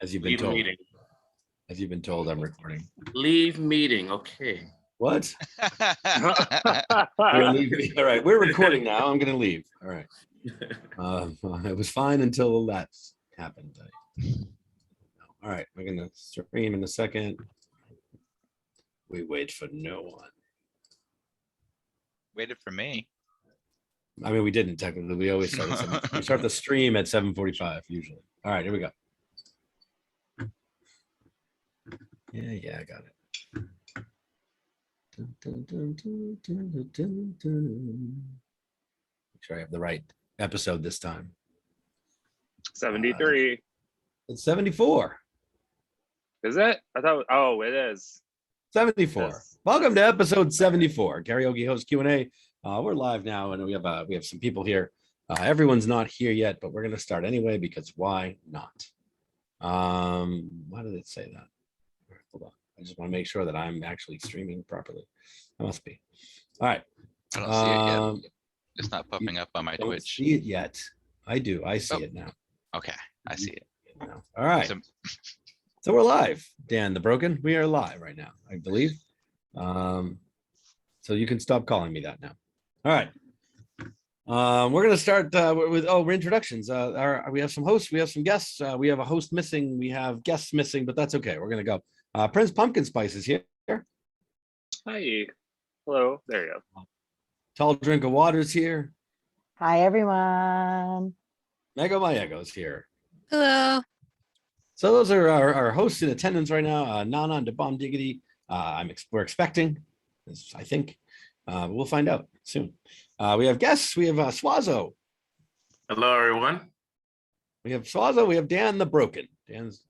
As you've been Leave told. meeting. As you've been told, I'm recording. Leave meeting. Okay. What? We're leaving. All right, we're recording now. I'm gonna leave. All right. It was fine until that happened. All right, we're gonna stream in a second. We wait for no one. Waited for me. I mean, we didn't technically. We always start at 7. We start the stream at 7:45 usually. All right, here we go. Yeah, I got it. Make sure I have the right episode this time. 73. It's 74. Is it? I thought. Oh, it is. 74. Yes. Welcome to episode 74. Karaoke host Q&A. We're live now, and we have some people here. Everyone's not here yet, but we're gonna start anyway because why not? Why did it say that? Hold on. I just want to make sure that I'm actually streaming properly. I must be. All right. I don't see it yet. It's not popping up on my Don't Twitch. see it yet. I do. I see it now. Okay, I see it. Now. All right. So- So we're live. Dan the Broken. We are live right now, I believe. So you can stop calling me that now. All right. We're gonna start with introductions. We have some hosts, we have some guests, we have a host missing, we have guests missing, but that's okay. We're gonna go. Prince Pumpkin Spice is here. Hi. Hello. There you go. Tall Drink of Water's here. Hi, everyone. Mego Mayego's here. Hello. So those are our hosts in attendance right now. Nana and Bomb Diggity. We're expecting, I think. We'll find out soon. We have guests. We have Suazo. Hello, everyone. We have Suazo. We have Dan the Broken. Dan's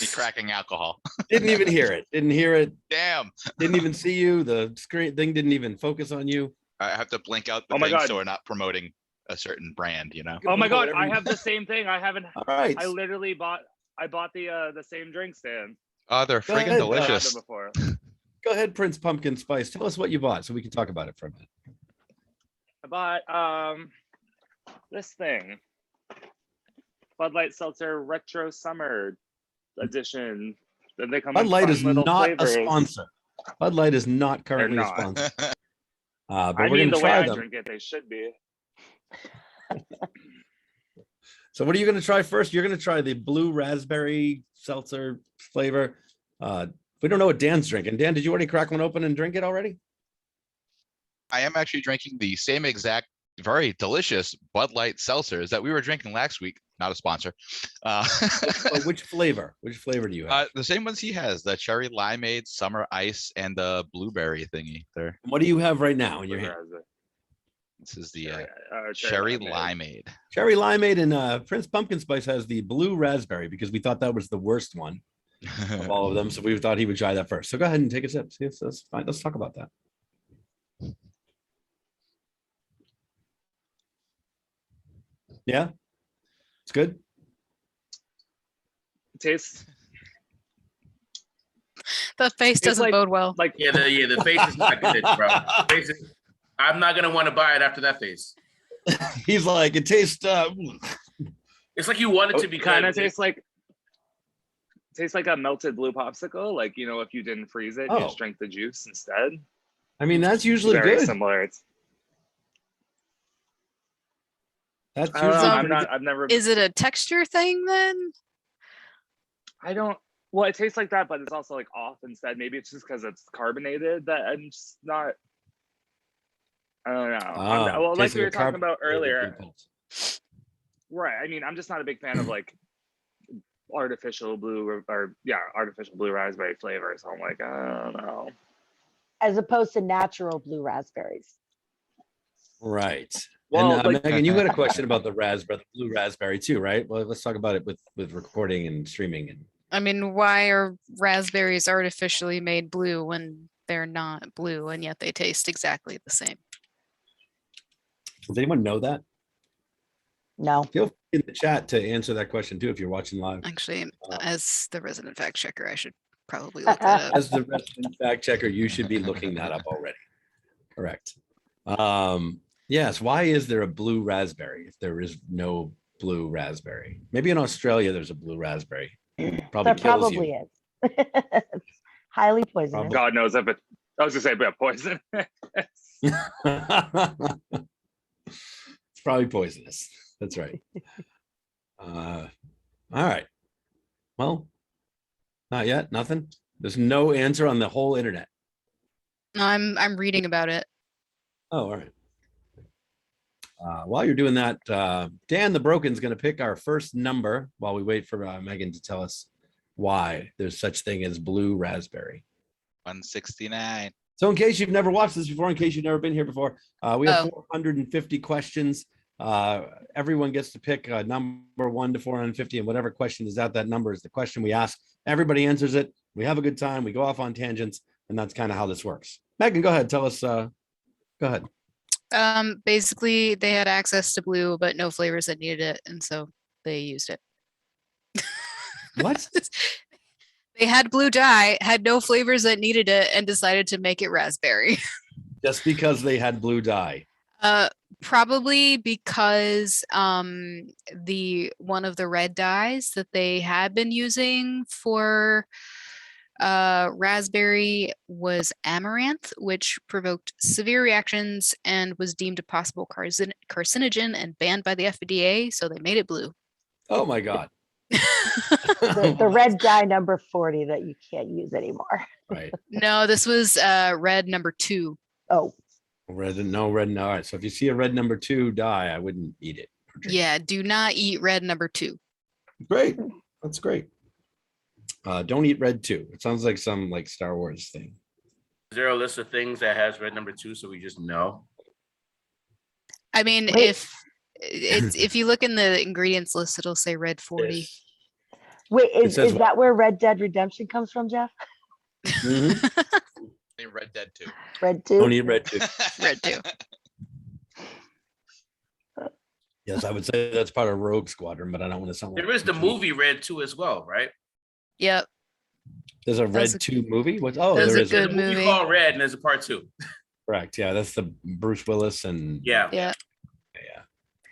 Be cracking alcohol. didn't even hear it. Didn't hear it. Damn. Didn't even see you. The screen thing didn't even focus on you. I have to blink out the Oh my thing God. so we're not promoting a certain brand, you know? Oh my God, Whatever I you- have the same thing. I haven't. All right. I literally bought. I bought the same drink stand. Oh, they're Go ahead. friggin' I've had delicious. them before. Go ahead, Prince Pumpkin Spice. Tell us what you bought so we can talk about it for a minute. I bought this thing. Bud Light Seltzer Retro Summer Edition. Then they come Bud in Light fun is little not flavors. a sponsor. Bud Light is not currently a not. sponsor. But I we're mean, gonna the way try I them. drink it, they should be. So what are you going to try first? You're going to try the blue raspberry seltzer flavor. We don't know what Dan's drinking. Dan, did you already crack one open and drink it already? I am actually drinking the same exact, very delicious Bud Light seltzers that we were drinking last week. Not a sponsor. Oh, which flavor? Which flavor do you have? The same ones he has, the cherry limeade, summer ice, and the blueberry thingy there. What do you have right now in your hand? This is the Cherry cherry limeade. limeade. Cherry limeade, and Prince Pumpkin Spice has the blue raspberry because we thought that was the worst one of all of them. So we thought he would try that first. So go ahead and take a sip. See, that's fine. Let's talk about that. Yeah, it's good. Tastes The face doesn't like- bode well. like Yeah, the face is not good, bro. Face is, I'm not gonna want to buy it after that face. He's like, it tastes. It's like you want it to be kind good. of tastes like a melted blue popsicle. Like, you know, if you didn't freeze it, you Oh. just drink the juice instead. I mean, that's usually Very good. similar. It's That's I don't know, usually. I'm pretty not. good. I've never. Is it a texture thing then? I don't. Well, it tastes like that, but it's also like off instead. Maybe it's just because it's carbonated that I'm just not. I don't know. Well, like tastes we were a talking carb- about earlier, impulse. right? I mean, I'm just not a big fan of like artificial blue artificial blue raspberry flavor. So I'm like, I don't know. As opposed to natural blue raspberries. Right. Well, and like- Megan, you had a question about the blue raspberry too, right? Well, let's talk about it with recording and streaming. And I mean, why are raspberries artificially made blue when they're not blue and yet they taste exactly the same? does anyone know that? No. Feel free in the chat to answer that question too if you're watching live. Actually, Uh, as the resident fact checker, I should probably look that up. As the resident fact checker, you should be looking that up already. Correct. Yes. Why is there a blue raspberry if there is no blue raspberry. Maybe in Australia there's a blue raspberry. Probably There kills probably you. is. It's highly poisonous. God knows if it. I was gonna say about poison. It's probably poisonous. That's right. All right. Well, not yet. Nothing. There's no answer on the whole internet. No, I'm reading about it. Oh, all right. While you're doing that, Dan the Broken's going to pick our first number while we wait for Megan to tell us why there's such thing as blue raspberry. 169. So in case you've never watched this before, in case you've never been here before, we have 450 questions. Everyone gets to pick a number 1 to 450, and whatever question is at that number is the question we ask. Everybody answers it. We have a good time. We go off on tangents, and that's kind of how this works. Megan, go ahead. Tell us. Go ahead. Basically, they had access to blue, but no flavors that needed it, and so they used it. What? They had blue dye, had no flavors that needed it, and decided to make it raspberry. Just because they had blue dye. Probably because the one of the red dyes that they had been using for raspberry was amaranth, which provoked severe reactions and was deemed a possible carcinogen and banned by the FDA, so they made it blue. Oh my God. The red dye number 40 that you can't use anymore. Right. No, this was red number 2. Oh, Red, no red. No. All right. So if you see a red number 2 dye, I wouldn't eat it. or drink it. Yeah, do not eat red number 2. Great. That's great. Don't eat red 2. It sounds like some like Star Wars thing. Is there a list of things that has red number 2 so we just know? I mean, Wait. if you look in the ingredients list, it'll say red 40. Yes. wait, It is says what? that where Red Dead Redemption comes from, Jeff? Mhm. Red Dead 2. Red 2? Don't eat red 2. Red 2. Yes, I would say that's part of Rogue Squadron, but I don't want to sound like There is the movie Red 2 as well, right? Yep. There's a That's Red a- 2 movie. What? Oh, that's there a is. good The movie movie. called Red, and there's a part 2. Correct. Yeah, that's the Bruce Willis and Yeah. Yeah. yeah.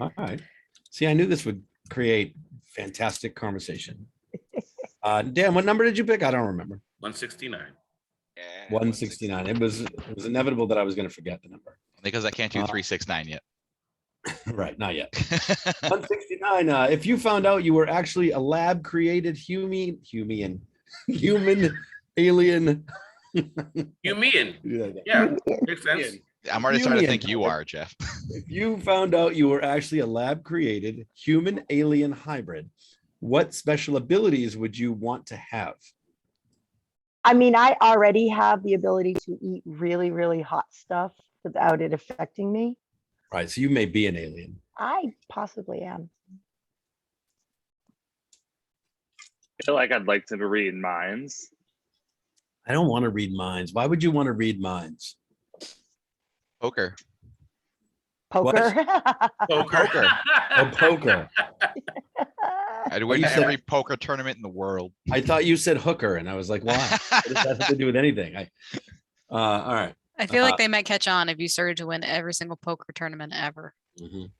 All right. See, I knew this would create fantastic conversation. Dan, what number did you pick? I don't remember. 169. 169. It was inevitable that I was going to forget the number. Because I can't do 369 yet. Right, not yet. 169. If you found out you were actually a lab created human alien. You mean? If Yeah, makes sense. I'm already starting to Union. think you are, Jeff. you found out you were actually a lab created human alien hybrid, what special abilities would you want to have? I mean, I already have the ability to eat really, really hot stuff without it affecting me. All right, so you may be an alien. I possibly am. I feel like I'd like to read minds. I don't want to read minds. Why would you want to read minds? Poker. Poker. Poker. Oh, poker. I'd win you said- every poker tournament in the world. I thought you said hooker, and I was like, why? What does that have to do with anything? All right. I feel like they might catch on if you started to win every single poker tournament ever. Mhm.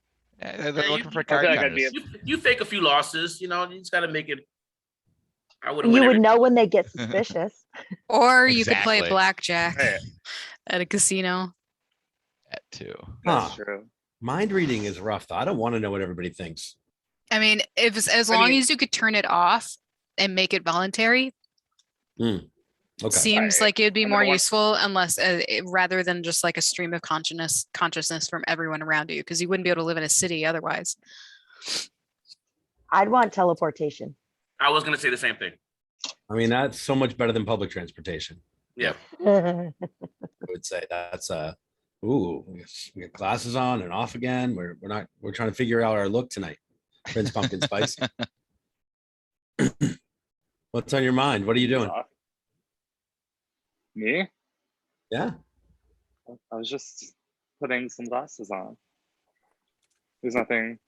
They're Yeah, looking for I card feel like I'd be cutters. You fake a few losses, you know, you just got to make it. I wouldn't You win would every. know when they get suspicious. Or you could play Exactly. blackjack Right. at a casino. That too. That's Huh. true. Mind reading is rough, though. I don't want to know what everybody thinks. I mean, if as I long mean- as you could turn it off and make it voluntary, Okay. seems Right. like it'd be And more then what- useful unless rather than just like a stream of consciousness from everyone around you, because you wouldn't be able to live in a city otherwise. I'd want teleportation. I was going to say the same thing. I mean, that's so much better than public transportation. Yeah. I would say that's ooh, we got glasses on and off again. We're trying to figure out our look tonight. Prince Pumpkin Spice. What's on your mind? What are you doing? Me? Yeah. I was just putting some glasses on. There's nothing.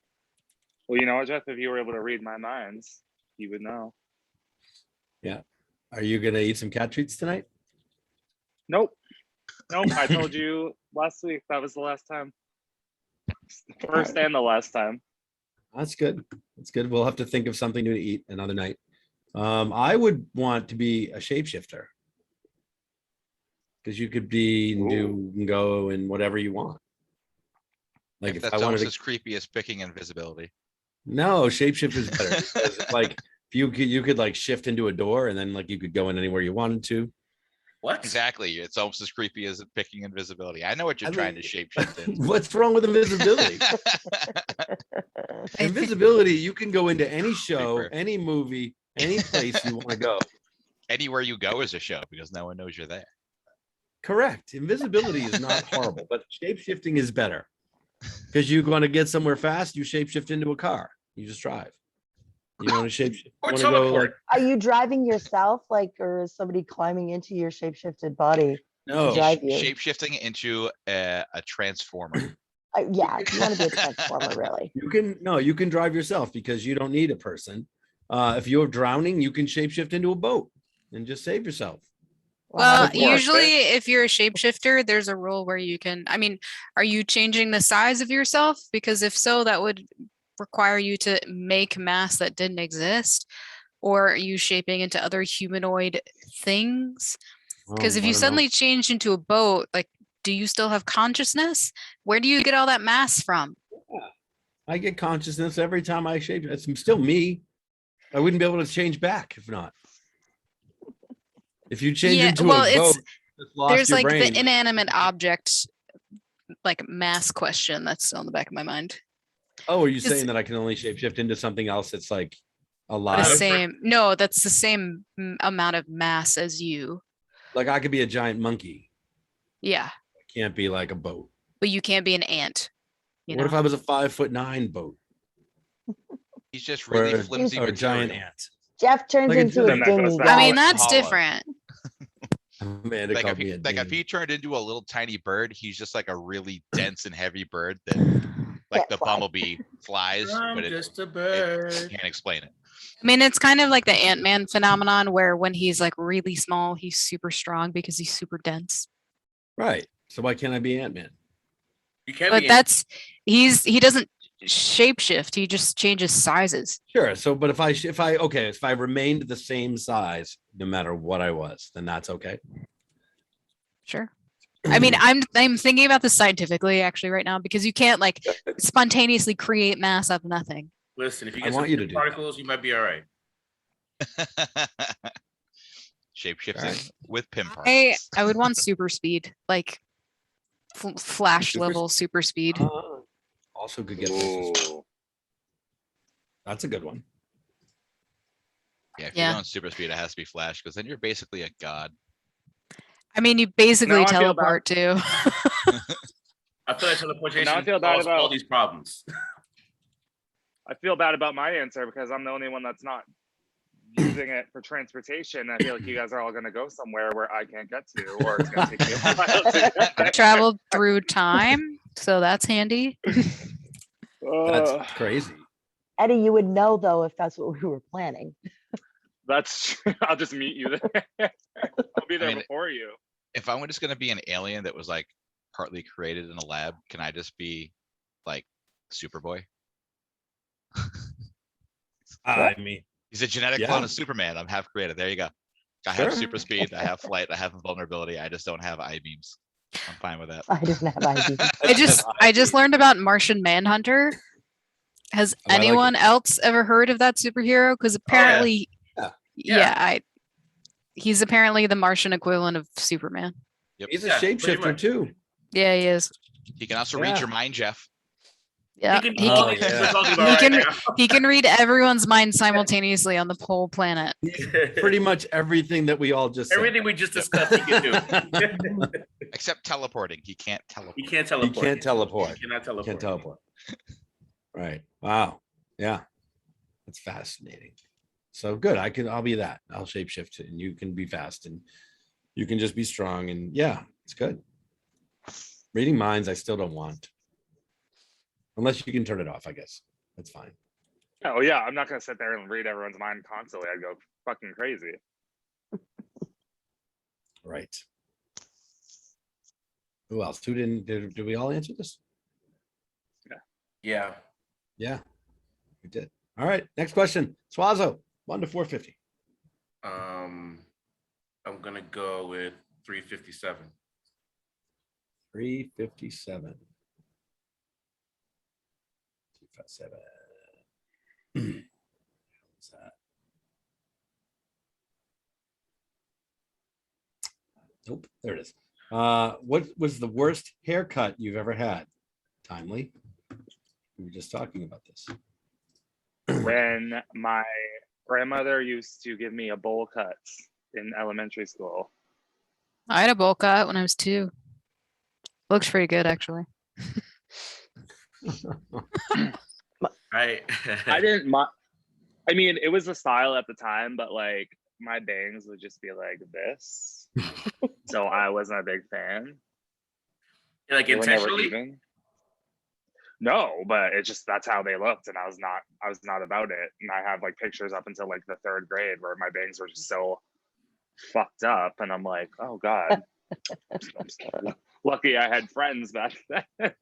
Well, you know what, Jeff? If you were able to read my minds, you would know. Are you gonna eat some cat treats tonight? Nope. Nope. I told you last week that was the last time. First and the last time. That's good. That's good. We'll have to think of something new to eat another night. I would want to be a shapeshifter. Because you could be and do and go and whatever you want. Like if I That's wanted almost to, as creepy as picking invisibility. no, shapeshift is better. Because it's like if you could like shift into a door and then like you could go in anywhere you wanted to. What? Exactly. It's almost as creepy as picking invisibility. I know what you're I trying mean, to shapeshift in. What's wrong with invisibility? I think- Invisibility, you can go into any show, Creeper. any movie, any place you want to go. Anywhere you go is a show because no one knows you're there. Correct. Invisibility is not horrible, but shapeshifting is better. Because you want to get somewhere fast, you shapeshift into a car. You just drive. You want to shapeshift. Or Want to go like, teleport. Are you driving yourself, like, or is somebody climbing into your shapeshifted body? no. drive you. Shapeshifting into a transformer. Yeah, you want to be a transformer, really. You can drive yourself because you don't need a person. If you're drowning, you can shapeshift into a boat and just save yourself. Well, how does it work? usually if you're a shapeshifter, there's a rule where you can, I mean, are you changing the size of yourself? Because if so, that would require you to make mass that didn't exist. Or are you shaping into other humanoid things? Because if I you don't know. suddenly change into a boat, like, do you still have consciousness? Where do you get all that mass from? I get consciousness every time I shape. It's still me. I wouldn't be able to change back if not. If you change Yeah, into well, a it's- boat, just lost There's your like brain. the inanimate object, like mass question that's still in the back of my mind. Oh, are you It's- saying that I can only shapeshift into something else that's like The alive? same, no, that's the same amount of mass as you. Like I could be a giant monkey. Yeah, I can't be like a boat. but you can't be an ant. You What know? if I was a 5'9" boat He's just or, really flimsy or a giant material. ant? Jeff turns Like a into a gym. That goes dinghy. back. I mean, guys. that's Hollow. different. Amanda Like called me a if he ding. turned into a little tiny bird, he's just like a really dense and heavy bird that like Can't the fly. bumblebee flies, I'm but it just a bird. can't explain it. I mean, it's kind of like the Ant-Man phenomenon where when he's like really small, he's super strong because he's super dense. Right. So why can't I be Ant-Man? You can't But be. he doesn't shapeshift, he just changes sizes. Sure. So, but if I remained the same size, no matter what I was, then that's okay. Sure. I mean, I'm thinking about this scientifically actually right now because you can't like spontaneously create mass out of nothing. Listen, if you I get want some you to good do that. particles, you might be all right. Shapeshifting with pin parts. I would want super speed, like flash Super level super speed. Also could get this. Ooh. That's a good one. Yeah, if Yeah. you're going super speed, it has to be flash because then you're basically a god. I mean, you basically Now I feel teleport too. I feel like teleportation Now I feel bad solves all about- these problems. I feel bad about my answer because I'm the only one that's not using it for transportation. I feel like you guys are all going to go somewhere where I can't get to, or it's going to take me a while to get there. Traveled through time, so that's handy. That's crazy. Eddie, you would know though if that's what we were planning. That's true. I'll just meet you there. I'll be there mean, before you. If I'm just gonna be an alien that was like partly created in a lab, can I just be like Superboy? I mean, He's a genetic Yeah. clone of Superman. I'm half created. There you go. I have Sure. super speed. I have flight. I have invulnerability. I just don't have eye beams. I'm fine with that. I didn't have ID. I just learned about Martian Manhunter. Has Oh, I like it. anyone else ever heard of that superhero? Because apparently, Yeah. Yeah. he's apparently the Martian equivalent of Superman. he's a Yeah, pretty shapeshifter much. too. Yeah, he is. He can also Yeah. read your mind, Jeff. Yeah, He can he do all can, these things yeah. we're talking He about can- right he can read everyone's mind simultaneously on the whole planet. now. Pretty much everything that we all just said. Everything we just discussed, he can do. Except teleporting. He can't teleport. He can't He teleport. can't teleport. He cannot teleport. Can't teleport. Right. Wow. Yeah. That's fascinating. So good. I'll be that. I'll shapeshift and you can be fast and you can just be strong. And yeah, it's good. Reading minds, I still don't want. Unless you can turn it off, I guess. That's fine. Oh yeah, I'm not going to sit there and read everyone's mind constantly. I'd go fucking crazy. Right. Who else? Did we all answer this? Yeah. Yeah. We did. All right, next question. Suazo, 1 to 450. I'm gonna go with 357. 357. 257. What's that? Nope, there it is. What was the worst haircut you've ever had? Timely. We were just talking about this. When my grandmother used to give me a bowl cut in elementary school. I had a bowl cut when I was 2. Looks pretty good, actually. I I didn't mind. I mean, it was a style at the time, but like my bangs would just be like this. So I wasn't a big fan. like They were never intentionally. even. No, but it's just that's how they looked, and I was not about it. And I have like pictures up until like the 3rd grade where my bangs were just so fucked up, and I'm like, oh god. Lucky I had friends back then.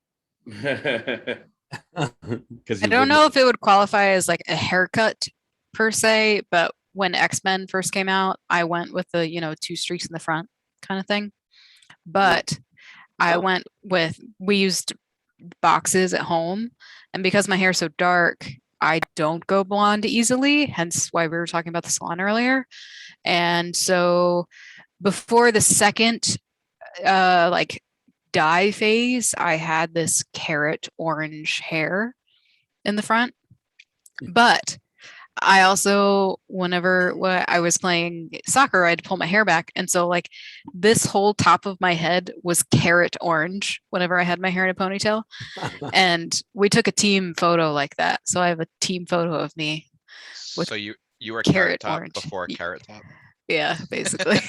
Because I don't know if it would qualify as like a haircut per se, but when X-Men first came out, I went with the, 2 streaks in the front kind of thing. But I went with, we used boxes at home, and because my hair is so dark, I don't go blonde easily, hence why we were talking about the salon earlier. And so before the second like dye phase, I had this carrot orange hair in the front. But I also, whenever I was playing soccer, I had to pull my hair back. And so like this whole top of my head was carrot orange whenever I had my hair in a ponytail. And we took a team photo like that. So I have a team photo of me. With So you were carrot carrot top orange. before carrot top. Yeah, basically.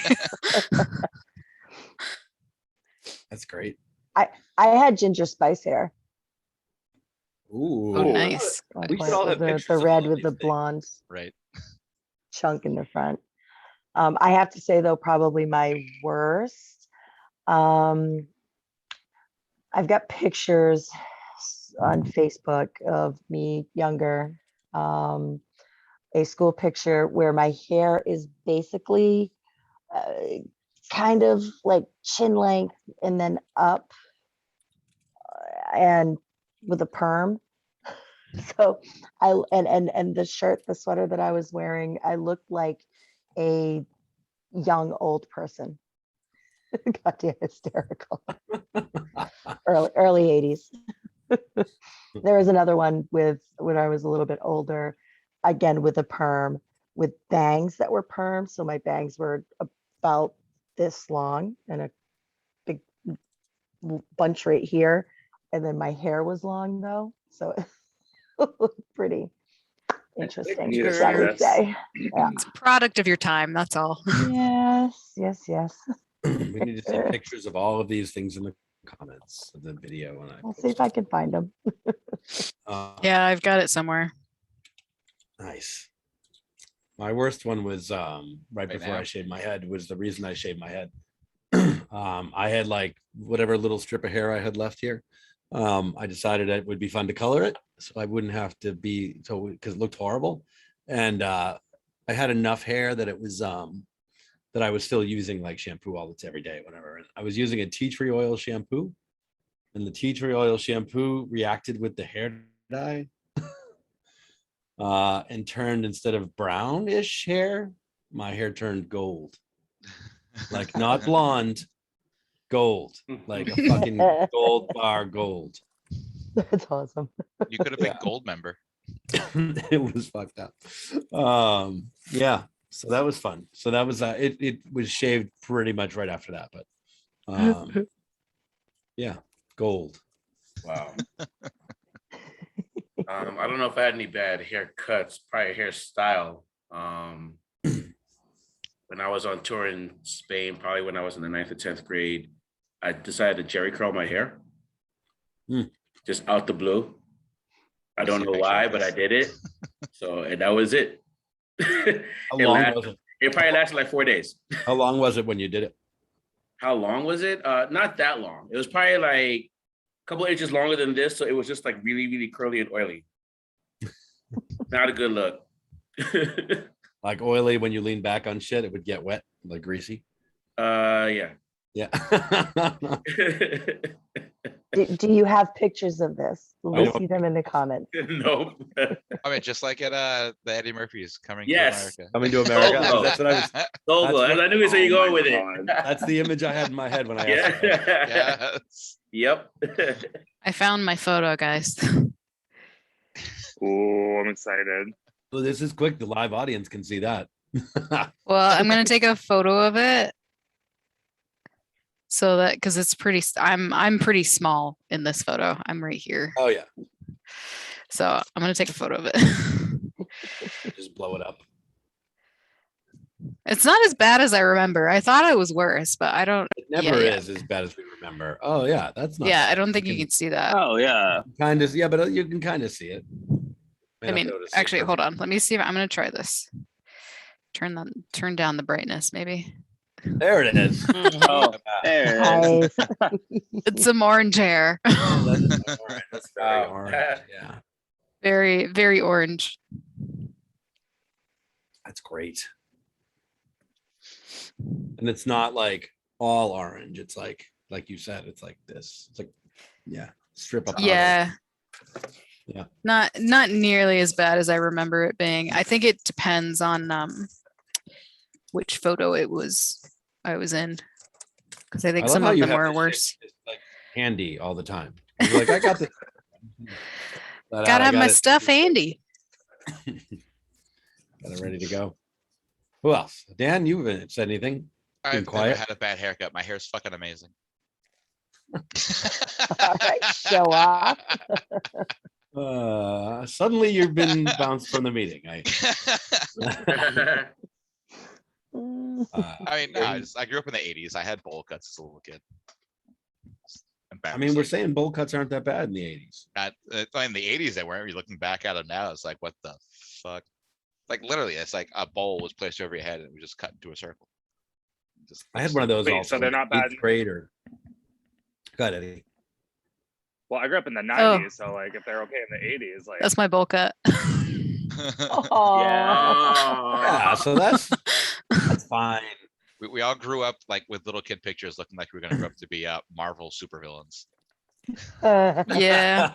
That's great. I had ginger spice hair. Ooh, Oh, nice. At We one should all point, have the pictures of red all with these the things. blonde Right. chunk in the front. I have to say though, probably my worst. I've got pictures on Facebook of me younger. A school picture where my hair is basically kind of like chin length and then up and with a perm. So and the shirt, the sweater that I was wearing, I looked like a young old person. Goddamn hysterical. Early 80s. There was another one with when I was a little bit older, again with a perm, with bangs that were perm. So my bangs were about this long and a big bunch right here. And then my hair was long though. So pretty interesting, Need to shall see we this. say. Yeah. It's a product of your time, that's all. Yes. We need to see pictures of all of these things in the comments of the video. When I'll see if I can find them. Yeah, I've got it somewhere. Nice. My worst one was right Right before now? I shaved my head. Was the reason I shaved my head. I had like whatever little strip of hair I had left here. I decided it would be fun to color it so I wouldn't have to be so because it looked horrible. And I had enough hair that it was that I was still using like shampoo all every day, whatever. And I was using a tea tree oil shampoo, and the tea tree oil shampoo reacted with the hair dye and turned, instead of brownish hair, my hair turned gold. Like not blonde, gold, like a fucking gold bar gold. That's awesome. You could have been Yeah. gold member. It was fucked up. Yeah, so that was fun. So that was it was shaved pretty much right after that, but yeah, gold. Wow. I don't know if I had any bad haircuts, probably hairstyle. When I was on tour in Spain, probably when I was in the 9th or 10th grade, I decided to jerry curl my hair. Just out the blue. I I don't see a know picture why, of but I this. did it. So, and that was it. How It long lasted- was it? It probably lasted like 4 days. How long was it when you did it? How long was it? Not that long. It was probably like a couple inches longer than this. So it was just like really, really curly and oily. Not a good look. Like oily when you lean back on shit, it would get wet, like greasy. Yeah. Yeah. Do you have pictures of this? I Let's don't- see them in the comments. Nope. I mean, just like at the Eddie Murphy's Coming Yes. to America. Coming to America. Oh, That's what I was. So That's good. what- I knew where you're Oh going my with God. That's the image I had in my head when I asked. it. Yeah. Yeah. Yes. Yep. I found my photo, guys. Ooh, I'm excited. So this is quick. The live audience can see that. Well, I'm gonna take a photo of it. So that because it's pretty I'm pretty small in this photo. I'm right here. Oh yeah. So I'm gonna take a photo of it. Just blow it up. It's not as bad as I remember. I thought it was worse, but I don't. It never yeah. is as bad as we remember. Oh yeah, that's not. Yeah, bad. I don't think you can see that. Oh yeah. Kind of. Yeah, but you can kind of see it. May I not mean, be able to see it actually, hold perfectly. on. Let me see if I'm gonna try this. Turn down the brightness, maybe. There it is. Oh, there it is. Nice. It's some orange hair. That is orange. That's very Wow. orange. Yeah, Very, very orange. that's great. And it's not like all orange. It's like you said, it's like this. It's like, yeah, strip up. Yeah. Yeah. Not nearly as bad as I remember it being. I think it depends on which photo I was in. Because I think I love some how of you them have were this shit worse. just, like handy all the time. You're like, I got this. Gotta have my stuff handy. Got it ready to go. Who else? Dan, you haven't said anything. I've never quiet. had a bad haircut. My hair's fucking amazing. All right, show off. Suddenly you've been bounced from the meeting. Mm. I mean, no, I grew up in the 80s. I had bowl cuts as a little kid. It's I mean, we're embarrassing. saying bowl cuts aren't that bad in the 80s. In the 80s they weren't. You're looking back at them now, it's like, what the fuck? Like literally, it's like a bowl was placed over your head and it was just cut into a circle. Just I had one of those Wait, so also. they're in not bad- 8th grade or. Go ahead, Eddie. Well, I grew up in the Oh. 90s, so like if they're okay in the 80s, like That's my bowl cut. Aw. Yeah, so that's fine. we all grew up like with little kid pictures looking like we were gonna grow up to be Marvel supervillains. Yeah.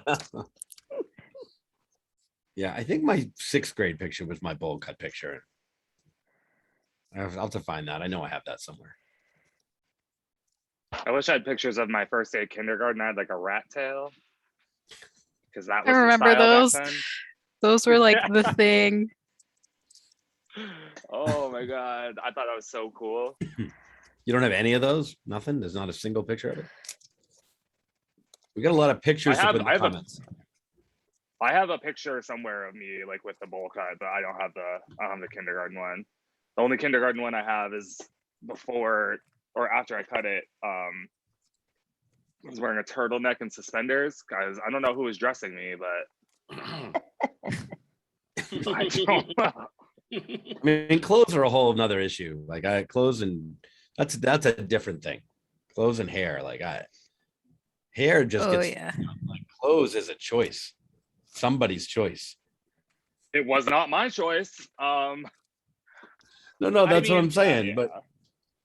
Yeah, I think my 6th grade picture was my bowl cut picture. I'll have to find that. I know I have that somewhere. I wish I had pictures of my first day of kindergarten. I had like a rat tail. Because that I was the remember style those. back then. Those were like the thing. Oh my god. I thought that was so cool. You don't have any of those? Nothing? There's not a single picture of it? We got a lot of pictures to have- put in I the have a- comments. I have a picture somewhere of me like with the bowl cut, but I don't have the kindergarten one. The only kindergarten one I have is before or after I cut it. I was wearing a turtleneck and suspenders, guys. I don't know who was dressing me, but I don't know. I mean, clothes are a whole nother issue. Like clothes and that's a different thing. Clothes and hair, hair just Oh gets yeah. like clothes is a choice. Somebody's choice. It was not my choice. No, I that's what mean, I'm saying. yeah. But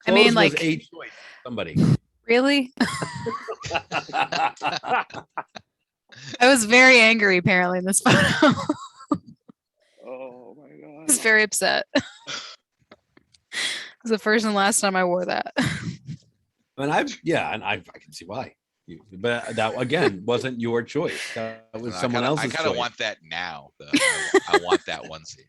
I mean, clothes was like- a choice. Somebody. Really? I was very angry apparently in this photo. I Oh my god. was very upset. It was the first and last time I wore that. And I can see why. But that again wasn't your choice. That was someone else's I kind of choice. want that now. Though. I want that onesie.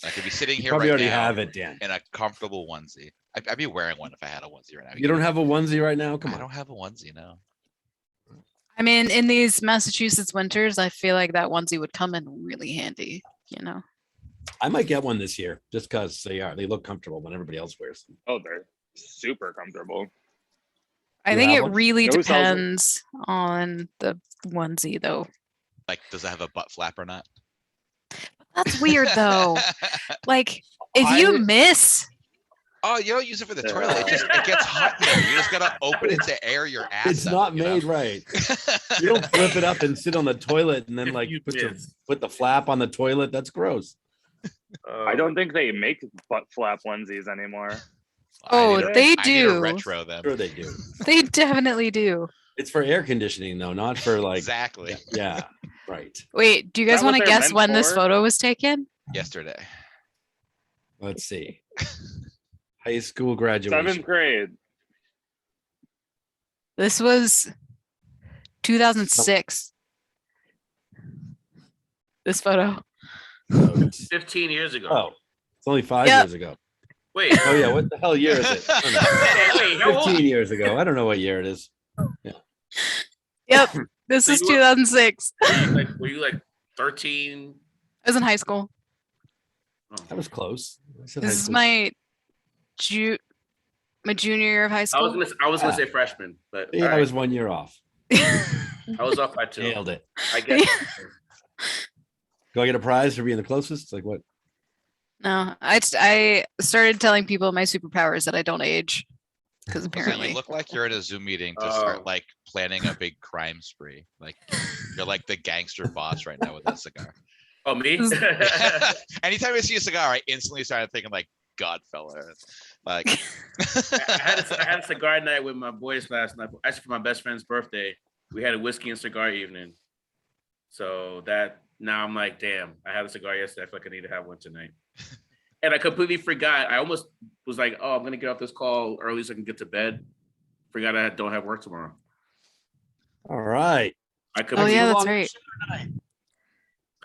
I could be sitting You here probably right already now have it, Dan. in a comfortable onesie. I'd be wearing one if I had a onesie right now. You don't have a onesie right now? Come I on. don't have a onesie now. I mean, in these Massachusetts winters, I feel like that onesie would come in really handy, you know? I might get one this year just because they look comfortable when everybody else wears them. Oh, they're super comfortable. I You think have it one? really Know who sells them? depends on the onesie though. Like, does it have a butt flap or not? That's weird though. Like if I you would- miss, Oh, you don't use it for the toilet. It gets hot in there. You just gotta open it to air your ass. It's out, not you know? made right. You don't flip it up and sit on the toilet and then If like you put miss. the flap on the toilet. That's gross. I don't think they make butt flap onesies anymore. Oh, they I need a do. retro them. Sure they do. They definitely do. It's for air conditioning though, not for like, Exactly. yeah, right. Wait, do you guys that what want to they're guess meant when this for? photo was taken? Yesterday. Let's see. High school graduation. 7th grade. This was 2006. This photo. 15 years ago. Oh, it's only 5 Yep. years ago. Wait. Oh yeah, what the hell year is it? I don't know. Wait, how old? 15 years ago. I don't know what year it is. Yep, this So is you were- 2006. Were you like 13? I was in high school. Oh. That was close. I said high This is school. my junior year of high I was school. gonna say freshman, but Yeah, I alright. was 1 year off. I was off by 2. Nailed it. I guess. Do I get a prize for being the closest? It's like what? No, I started telling people my superpowers that I don't age. Because Also, apparently. you look like you're at a Zoom meeting to Oh. start like planning a big crime spree. Like you're like the gangster boss right now with that cigar. Oh, me? Anytime I see a cigar, I instantly started thinking like Godfellow. Like I had a cigar night with my boys last night. Actually, for my best friend's birthday, we had a whiskey and cigar evening. So that now I'm like, damn, I had a cigar yesterday. I feel like I need to have one tonight. And I completely forgot. I almost was like, oh, I'm gonna get off this call early so I can get to bed. Forgot I don't have work tomorrow. All right. I Oh completely, yeah, that's long right.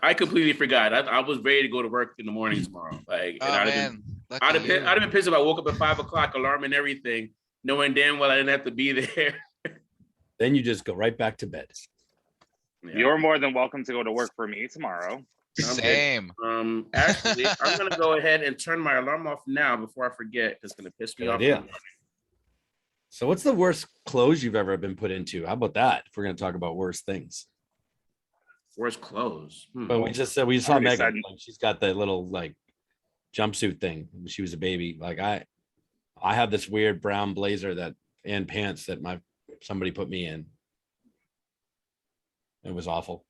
I completely forgot. I was ready to go to work in the morning tomorrow. Like, and oh I'd have man. I'd lucky have been you. pissed if I woke up at 5 o'clock, alarm and everything, knowing damn well I didn't have to be there. Then you just go right back to bed. Yeah. You're more than welcome to go to work for me tomorrow. I'm good. Same. Actually, I'm gonna go ahead and turn my alarm off now before I forget. It's gonna piss me Good off. idea. So what's the worst clothes you've ever been put into? How about that? If we're going to talk about worst things. Where's clothes? But we just said, we saw already Megan, said- like, she's got the little like jumpsuit thing when she was a baby. Like I have this weird brown blazer that and pants that somebody put me in. It was awful.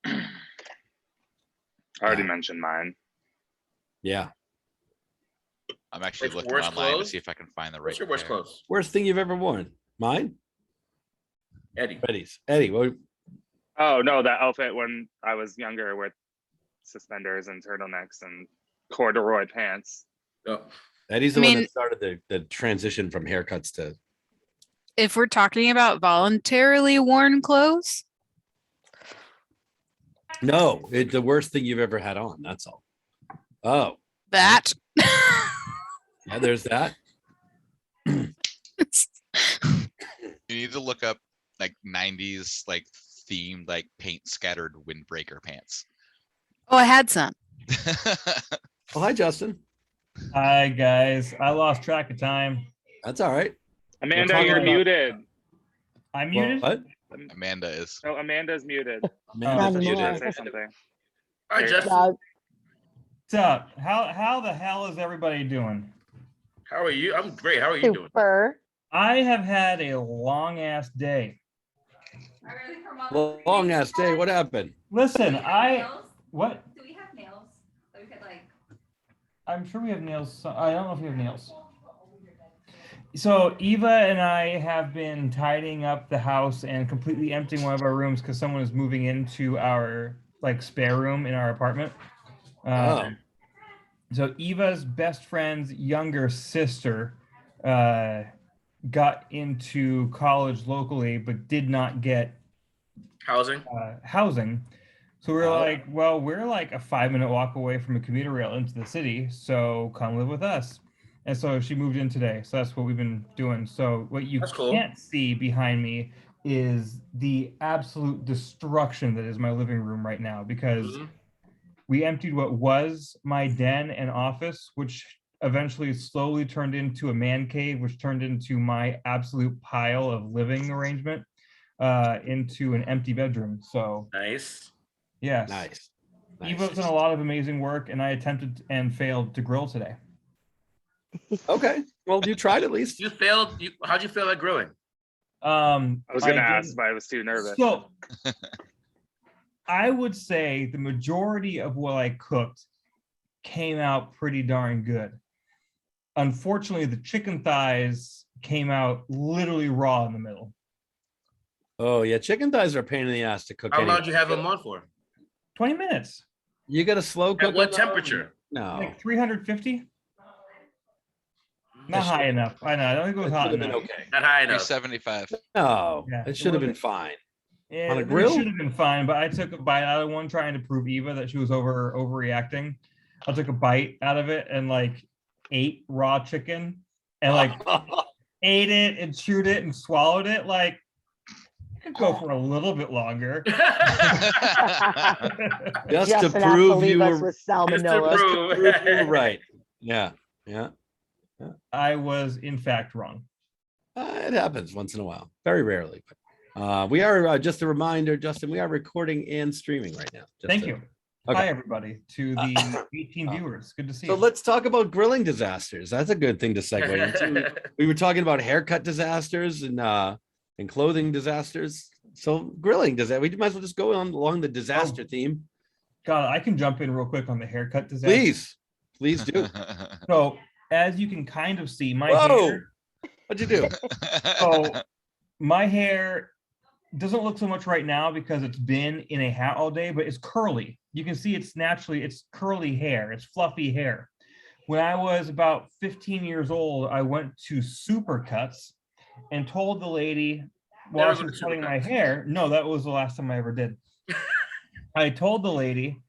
I already Yeah. mentioned mine. Yeah. I'm actually What's looking worst online clothes? to see if I can find the right. What's your worst pair. clothes? Worst thing you've ever worn? Mine? Eddie. Eddie, well, Oh no, that outfit when I was younger with suspenders and turtlenecks and corduroy pants. Oh, Eddie's the I one mean- that started the transition from haircuts to If we're talking about voluntarily worn clothes, no, it's the worst thing you've ever had on. That's all. Oh, that. yeah, there's that. You need to look up like 90s like themed like paint scattered windbreaker pants. Oh, I had some. Oh, hi, Justin. Hi guys, I lost track of time. That's all right. Amanda, talking you're about- muted. I'm muted. What? Amanda is. No, Amanda's muted. Amanda's Not muted. anymore. Say something. Hi, Justin. Yeah, What's up? How the hell is everybody doing? How are you? I'm great. How are you doing? super. I have had a long ass day. Long ass day. What happened? Listen, what? Do we have nails that we could like? I'm sure we have nails. I don't know if we have nails. So Eva and I have been tidying up the house and completely emptying one of our rooms because someone is moving into our like spare room in our apartment. Oh. So Eva's best friend's younger sister got into college locally, but did not get Housing? housing. So we're Oh. like, well, we're like a 5-minute walk away from a commuter rail into the city, so come live with us. And so she moved in today. So that's what we've been doing. So what you That's cool. can't see behind me is the absolute destruction that is my living room right now because Mhm. we emptied what was my den and office, which eventually slowly turned into a man cave, which turned into my absolute pile of living arrangement, into an empty bedroom. So Nice. yes, Nice. Eva's done a lot of amazing work, and I attempted and failed to grill today. Okay, well, you tried at least. You failed. How'd you feel at grilling? I was gonna ask, didn't- but I was too nervous. So I would say the majority of what I cooked came out pretty darn good. Unfortunately, the chicken thighs came out literally raw in the middle. Oh yeah, chicken thighs are a pain in the ass to cook. How long anyway. did you have them on for? 20 minutes, You got a slow cook. At what on those? temperature? No, like 350. That Not should- high enough. I know. I don't think it was that hot should have been enough. okay. Not high enough. 375. No, Yeah, it it should have been wasn't- fine. Yeah, On a it grill? should have been fine, but I took a bite out of one trying to prove Eva that she was overreacting. I took a bite out of it and like ate raw chicken and like ate it and chewed it and swallowed it. Like you could go for a little bit longer. Just to Justin has to prove leave you us were with Just to salmonella. prove. prove you were right. Yeah, yeah. I was in fact wrong. It happens once in a while, very rarely. But we are just a reminder, Justin. We are recording and streaming right now. Thank you. Okay. Hi, everybody, to the 18 viewers. Good to see So you. let's talk about grilling disasters. That's a good thing to segue into. We were talking about haircut disasters and clothing disasters. So grilling disaster. We might as well just go on along the disaster theme. God, I can jump in real quick on the haircut disaster. Please do. So, as you can kind of see, my Whoa! hair. What'd you do? So, my hair doesn't look so much right now because it's been in a hat all day, but it's curly. You can see it's curly hair. It's fluffy hair. When I was about 15 years old, I went to Supercuts and told the lady while Never she go was to cutting my Supercuts. hair, no, that was the last time I ever did. I told the lady,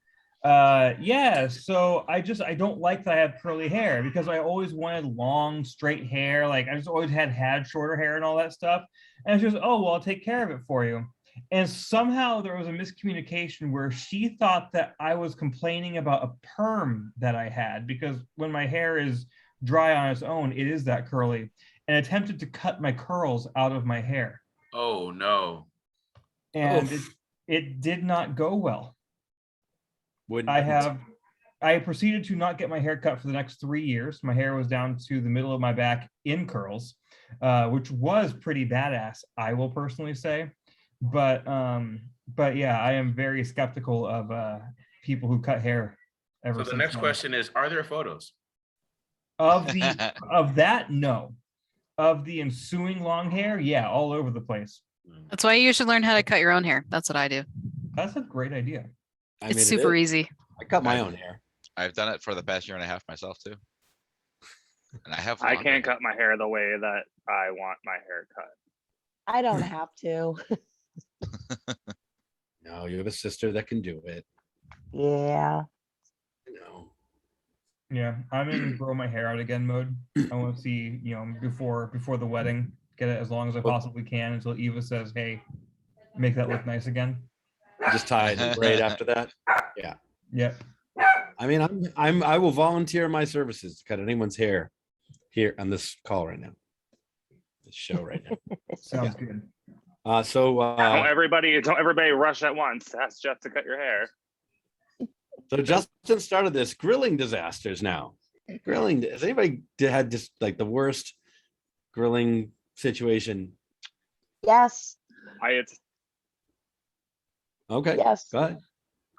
yeah, so I don't like that I have curly hair because I always wanted long, straight hair. Like I just always had shorter hair and all that stuff. And she goes, oh, well, I'll take care of it for you. And somehow there was a miscommunication where she thought that I was complaining about a perm that I had because when my hair is dry on its own, it is that curly, and attempted to cut my curls out of my hair. Oh no. And Oof. it did not go well. Wouldn't I proceeded to not get my hair cut for the next 3 years. My hair was down to the middle of my back in curls, which was pretty badass, I will personally say. But yeah, I am very skeptical of people who cut hair ever So the since next then. question is, are there photos? Of that, no. Of the ensuing long hair, yeah, all over the place. That's why you should learn how to cut your own hair. That's what I do. That's a great idea. I It's mean, it super is. easy. I cut my own hair. I've done it for the past year and a half myself too. And I have I longer can't hair. cut my hair the way that I want my hair cut. I don't have to. No, you have a sister that can do it. Yeah. No. Yeah, I'm in grow my hair out again mode. I want to see, before the wedding, get it as long as I possibly can until Eva says, "Hey, make that look nice again." Just tie it in braid after that. Yep. I mean, I will volunteer my services to cut anyone's hair here on this call right now. This show right now. Sounds good. So Don't everybody rush at once. Ask Jeff to cut your hair. Justin started this grilling disasters now. Grilling. Has anybody had just like the worst grilling situation? Yes. It's Okay. Yes. Go ahead.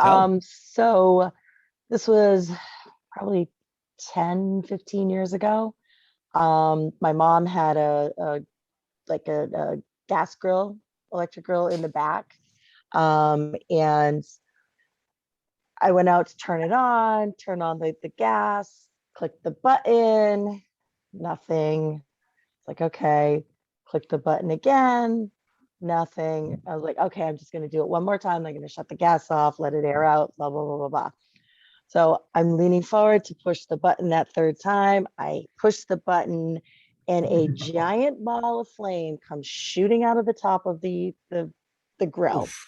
Tell. So this was probably 10, 15 years ago. My mom had a gas grill, electric grill in the back. And I went out to turn on the gas, click the button, nothing. It's like, okay, click the button again, nothing. I was like, okay, I'm just going to do it one more time. I'm going to shut the gas off, let it air out, blah, blah, blah, blah, blah. So I'm leaning forward to push the button that third time. I push the button and a giant ball of flame comes shooting out of the top of the grill. Oof.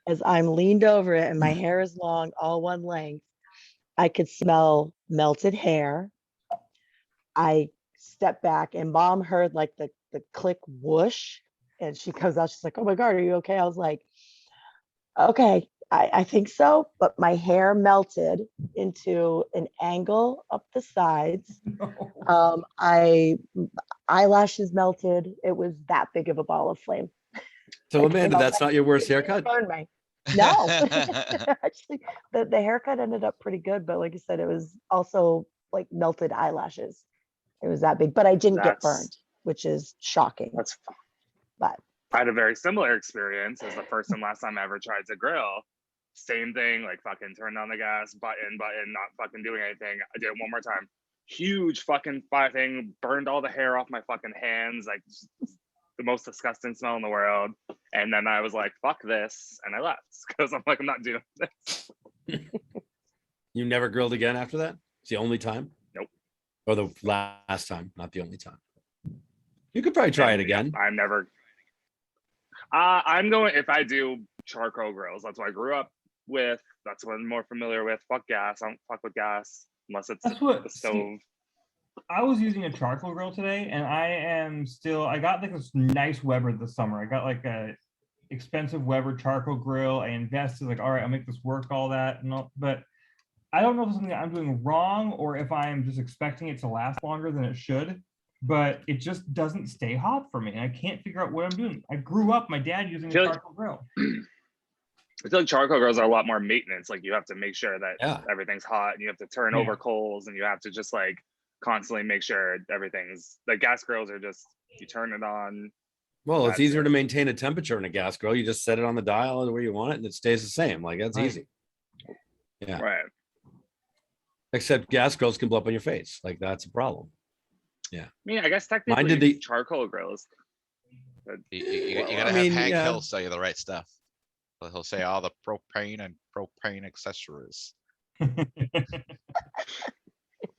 As I'm leaned over it and my hair is long, all one length, I could smell melted hair. I stepped back and mom heard like the click whoosh. And she comes out, she's like, oh my God, are you okay? I was like, okay. I think so, but my hair melted into an angle up the sides. I eyelashes melted. It was that big of a ball of flame. So It came Amanda, out that's not your worst it haircut? burned me. No, actually, the haircut ended up pretty good, but like I said, it was also like melted eyelashes. It was that big, but I didn't get That's- burned, which is shocking. That's But I had a very similar experience as the first and last time I ever tried to grill. Same thing, like fucking turned on the gas, button, not fucking doing anything. I did it one more time. Huge fucking fire thing, burned all the hair off my fucking hands, like the most disgusting smell in the world. And then I was like, fuck this, and I left because I'm like, I'm not doing this. You never grilled again after that? It's the only time? Nope. Or the last time, not the only time. You could probably try it And, yeah, again. I'm never. I'm going if I do charcoal grills. That's what I grew up with. That's what I'm more familiar with. Fuck gas. I don't fuck with gas unless it's That's what the stove. I was using a charcoal grill today, and I got like this nice Weber this summer. I got like a expensive Weber charcoal grill. I invested like, all right, I'll make this work, all that, and all, but I don't know if it's something that I'm doing wrong or if I'm just expecting it to last longer than it should. But it just doesn't stay hot for me. I can't figure out what I'm doing. I grew up, my dad using a Feel like- charcoal grill. I feel like charcoal grills are a lot more maintenance. Like you have to make sure that Yeah. everything's hot, and you have to turn Yeah. over coals, and you have to just like constantly make sure everything's. The gas grills are just you turn it on. Well, it's That's easier it. to maintain a temperature in a gas grill. You just set it on the dial where you want it and it stays the same. Like that's Right. easy. Yeah. Right. Except gas grills can blow up on your face. Like that's a problem. I mean, I guess technically did the- charcoal grills. You Well, gotta I have mean, Hank yeah. Hill sell you the right stuff. He'll say all the propane and propane accessories.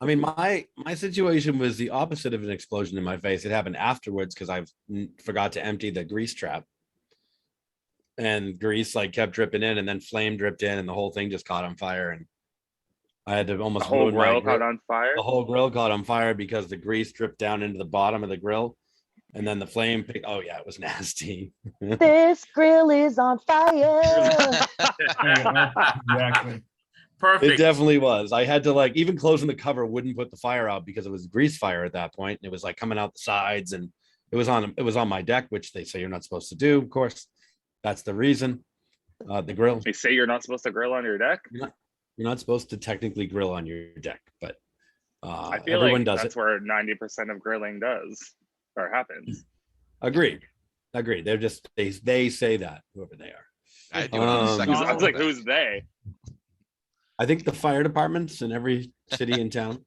I mean, my situation was the opposite of an explosion in my face. It happened afterwards because I forgot to empty the grease trap. And grease like kept dripping in, and then flame dripped in, and the whole thing just caught on fire. And I had to The almost whole ruin my grill grill. caught on fire. The whole grill caught on fire because the grease dripped down into the bottom of the grill, and then the flame. Oh yeah, it was nasty. this grill is on fire. Exactly. It Perfect. definitely was. I had to like even closing the cover wouldn't put the fire out because it was grease fire at that point, and it was like coming out the sides, and it was on my deck, which they say you're not supposed to do. Of course, that's the reason. The grill. They say you're not supposed to grill on your deck. You're not supposed to technically grill on your deck, but I feel everyone like does that's it. where 90% of grilling does or happens. Agreed. They're just they say that whoever they are. I do it on the Um, second I level was like, deck. who's they? I think the fire departments in every city in town.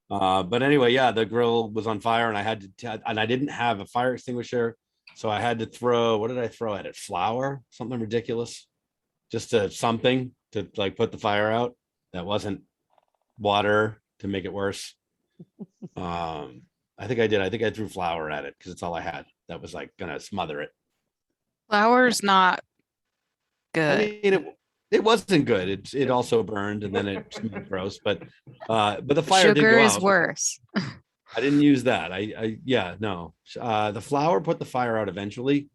But anyway, yeah, the grill was on fire, and I had to, and I didn't have a fire extinguisher, so I had to throw. What did I throw at it? Flour, something ridiculous, just something to like put the fire out. That wasn't water to make it worse. I think I did. I think I threw flour at it because it's all I had. That was like gonna smother it. Flour's not I good. mean, it wasn't good. It also burned, and then it smelled gross. But the fire did Sugar go is out. worse. I didn't use that. Yeah, no. The flour put the fire out eventually.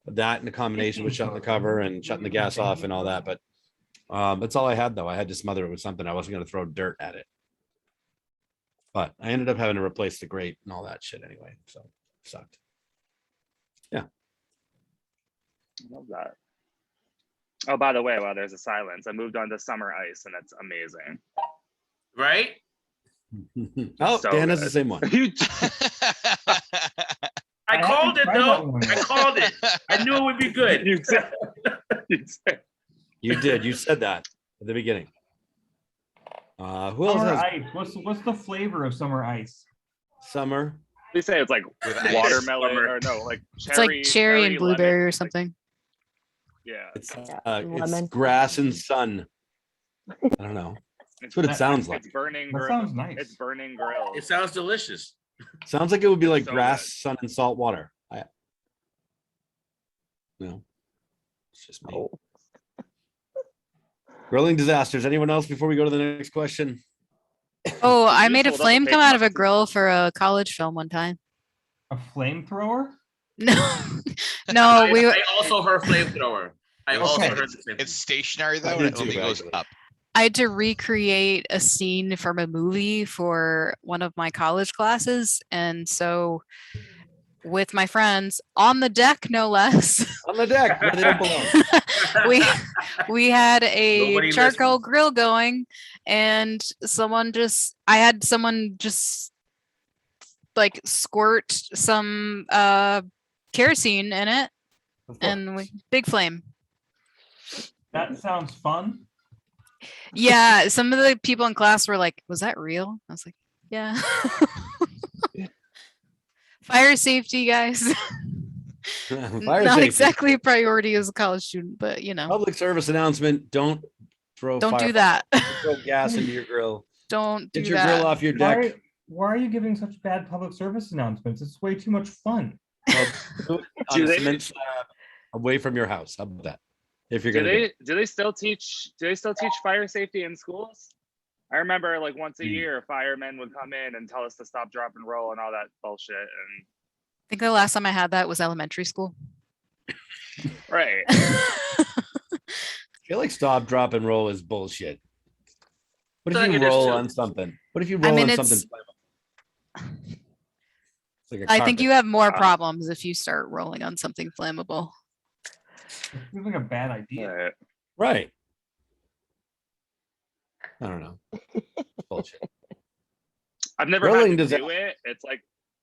That in a combination with shutting the cover and shutting the gas off and all that. But that's all I had though. I had to smother it with something. I wasn't going to throw dirt at it. But I ended up having to replace the grate and all that shit anyway. So sucked. I love that. Oh, by the way, while there's a silence, I moved on to summer ice, and it's amazing. Right? Oh, So Dan has the good. same one. I I called it haven't tried that though. one I yet. called it. I knew it would be good. You said- you said- You did. You said that at the beginning. Who else Summer has ice. What's the flavor of summer ice? summer? They say it's like With ice. watermelon Summer. or no, like It's like cherry and lemon, blueberry or like- something. Yeah, It's Lemon. grass and sun. I don't know. That's what it sounds like. It's burning. That grill. sounds nice. It's burning grill. It sounds delicious. Sounds like it would be like So grass, good. sun, and salt water. No, it's just me. Oh. Grilling disasters. Anyone else before we go to the next question? Oh, It's I made a useful, it flame doesn't come take out of a much. grill for a college film one time. A flamethrower? No, no, we were. I also heard flamethrower. I also Okay. heard the same thing. It's stationary though, did and it only too, goes actually. up. I had to recreate a scene from a movie for one of my college classes. And so with my friends on the deck, no less, On the deck where they don't belong. we had a Nobody charcoal listens. grill going, and I had someone just like squirt some kerosene in it, and big flame. That sounds fun. Yeah, some of the people in class were like, "Was that real?" I was like, "Yeah." Fire safety, guys. Fire Not safety. exactly a priority as a college student, but you know, Public service announcement, don't throw don't fire. do that. Throw gas into your grill. Don't Get do your grill that. off your deck. Why are you giving such bad public service announcements? It's way too much fun. Well, do it on Do a they- cement slab away from your house. How about that? If you're Do gonna do they do they still teach fire safety in schools? I remember like once a Hmm. year, firemen would come in and tell us to stop, drop, and roll and all that bullshit. And I think the last time I had that was elementary school. right, I feel like stop, drop, and roll is bullshit. What I if think you it is roll too. on something? What if you roll mean, on it's- something? flammable? It's like a I think carpet. you have more Uh, problems if you start rolling on something flammable. It seems like a bad idea. right. Right. I don't know. Bullshit. I've never Rolling had to does that- do it.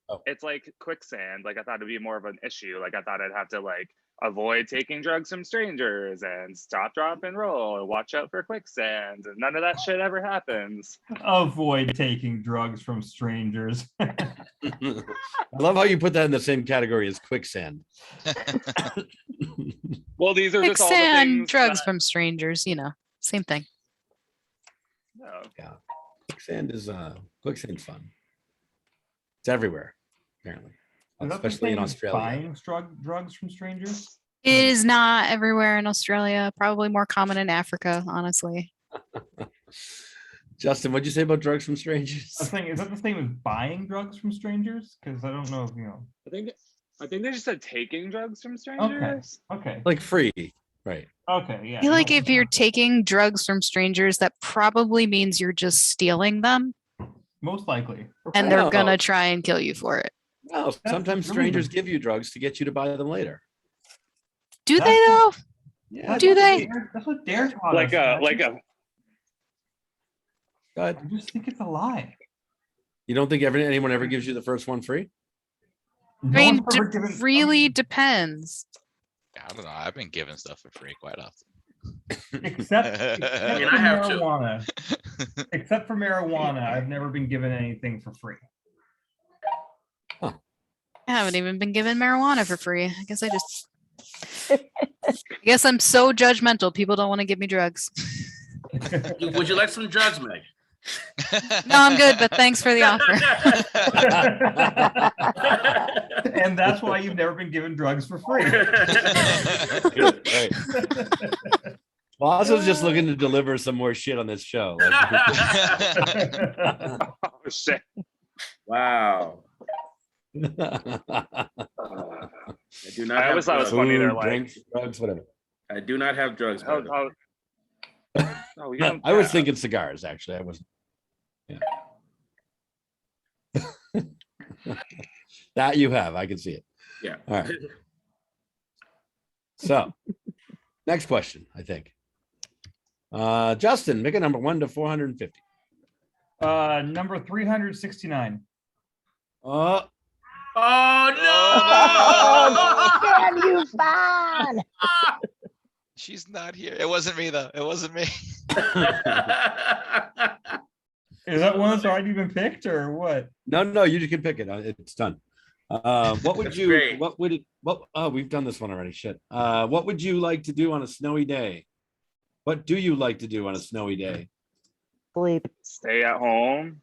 Oh. It's like quicksand. Like I thought it'd be more of an issue. Like I thought I'd have to like avoid taking drugs from strangers and stop, drop, and roll, and watch out for quicksand. And none of that shit ever happens. Avoid taking drugs from strangers. I love how you put that in the same category as quicksand. Well, these are just all the Quicksand, things. drugs from strangers, you know, same thing. No. Quicksand's fun. It's everywhere, apparently. Is that the Especially in same as Australia. Buying drugs from strangers. It is not everywhere in Australia, probably more common in Africa, honestly. Justin, what'd you say about drugs from strangers? I was saying, is that the same as buying drugs from strangers? Because I don't know if you know. I think they just said taking drugs from strangers. Okay. Like free, right? Okay. Yeah. I feel like no, if you're taking drugs from strangers, that probably means you're just stealing them most likely. and they're No. gonna try and kill you for it. No, sometimes really strangers the- give you drugs to get you to buy them later. Do they That's- though? Yeah, Do they? That's what Dare taught Like us. a go ahead. I just think it's a lie. You don't think anyone ever gives you the first one free? No I mean, one's ever given- really depends. I don't know. I've been given stuff for free quite often. Except, I mean, for I have to. marijuana. Except for marijuana, I've never been given anything for free. I haven't even been given marijuana for free. I guess I'm so judgmental. People don't want to give me drugs. Would you like some drugs, Meg? No, I'm good, but thanks for the offer. And that's why you've never been given drugs for free. Right. Suazo's just looking to deliver some more shit on this show. oh shit. Wow. I do not. I have always thought it was drugs. funny. They're Food, like, drinks, drugs, whatever. I do not have drugs. by oh, the way. oh, you don't- I was yeah. thinking cigars, actually. I was. Yeah. That you have. I can see it. Yeah. All right. So, next question, I think. Justin, make a number 1 to 450. Number 369. Oh, Oh Can you find? She's not here. It wasn't me though. It wasn't me. no! Is that one that's already been picked or what? no, you can pick it. It's done. What would That's you, great. what would it, what, oh, we've done this one already. Shit. What would you like to do on a snowy day? What do you like to do on a snowy day? Sleep. Stay at home.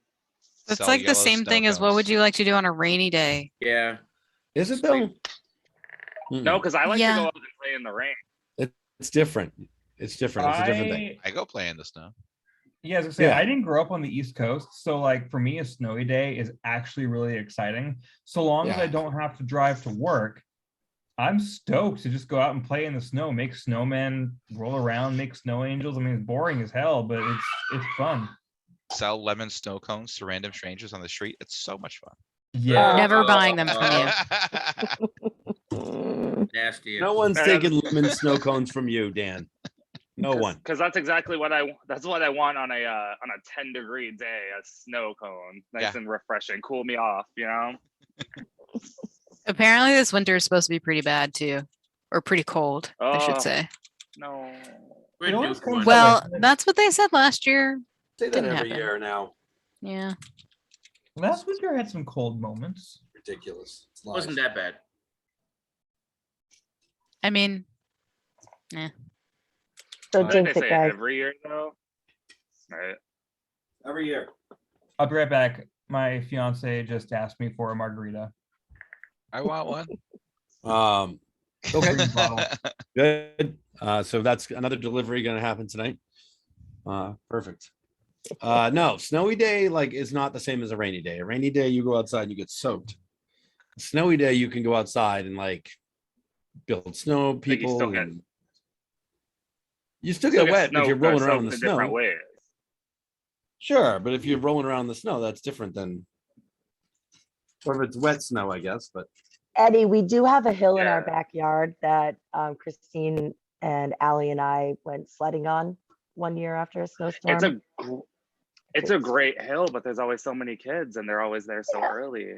That's Sell like the yellow same snow thing as what cones. would you like to do on a rainy day? Yeah. Is it though? No, because I like Yeah. to go out and play in the rain. It's different. It's different. It's a different thing. I go play in the snow. Yeah, as I say, Yeah. I didn't grow up on the East Coast, so like for me, a snowy day is actually really exciting. So long as I Yeah. don't have to drive to work, I'm stoked to just go out and play in the snow, make snowmen roll around, make snow angels. I mean, it's boring as hell, but it's fun. Sell lemon snow cones to random strangers on the street. It's so much fun. Yeah. Never buying them from you. Mm, Nasty. No one's That taking is- lemon snow cones from you, Dan. No one. Because that's exactly what that's what I want on a 10-degree day, a snow cone. Nice Yeah. and refreshing. Cool me off, you know? Apparently this winter is supposed to be pretty bad too. Or pretty cold, I should Oh. say. No. We're It due always for comes one. out Well, like- that's what they said last year. Say that Didn't every happen. year now. Yeah. Last winter had some cold moments. Ridiculous. It's lies. Wasn't that bad. I mean, Don't What did jinx they it, say guys. every year though? Right. Every year. I'll be right back. My fiance just asked me for a margarita. I want one. Okay, Green bottle. good. So that's another delivery gonna happen tonight. Perfect. No, snowy day like is not the same as a rainy day. A rainy day, you go outside and you get soaked. A snowy day, you can go outside and like build snow But you people. still get- And you still Still get wet if snow- you're rolling around soaked in the different snow. ways. Sure, but if you're rolling around in the snow, that's different than. Or if it's wet snow, I guess, but Eddie, we do have a hill in our Yeah. backyard that Christine and Allie and I went sledding on one year after a snowstorm. It's a great hill, but there's always so many kids and they're always there so early.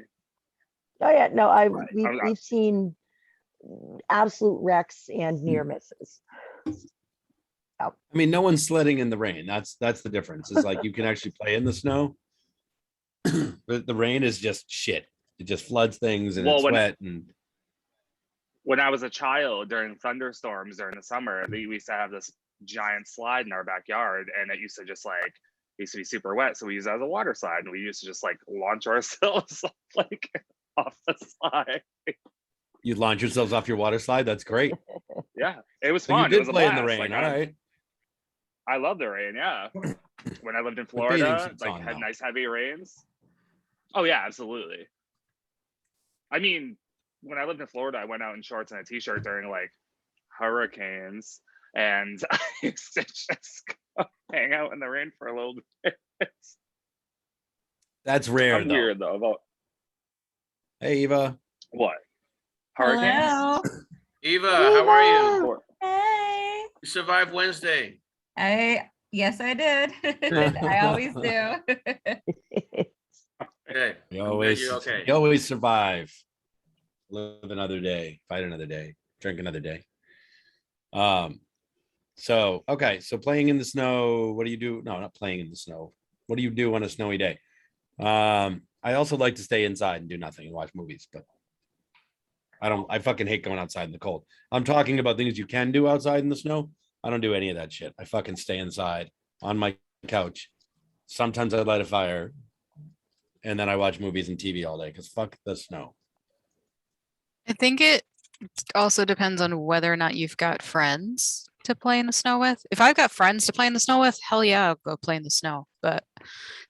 Oh yeah, no, Right. we've seen absolute wrecks and near misses. I mean, no one's sledding in the rain. That's the difference. Is like you can actually play in the snow. But the rain is just shit. It just floods things and Well, it's when- wet and When I was a child during thunderstorms during the summer, we used to have this giant slide in our backyard and it used to just like used to be super wet. So we used it as a water slide and we used to just like launch ourselves like off the slide. you launch yourselves off your water slide. That's great. Yeah. It was So you fun. It did was a play in the blast. rain. Like, All right. I love the rain, yeah. When I lived in bathing Florida, suits like on, had though. nice heavy rains. Oh yeah, absolutely. I mean, when I lived in Florida, I went out in shorts and a t-shirt during like hurricanes, and I used to just go hang out in the rain for a little bit. That's rare I'm though. weird though about Hey Eva. what hurricanes. Hello. Eva, how are you? Eva! Or- Hey. You survived Wednesday. Yes, I did. I always do. Okay. You I'm glad always, you're okay. you always survive. Live another day, fight another day, drink another day. So okay, so playing in the snow, what do you do? No, not playing in the snow. What do you do on a snowy day? I also like to stay inside and do nothing and watch movies, but I fucking hate going outside in the cold. I'm talking about things you can do outside in the snow. I don't do any of that shit. I fucking stay inside on my couch. Sometimes I light a fire and then I watch movies and TV all day because fuck the snow. I think it also depends on whether or not you've got friends to play in the snow with. If I've got friends to play in the snow with, hell yeah, I'll go play in the snow. But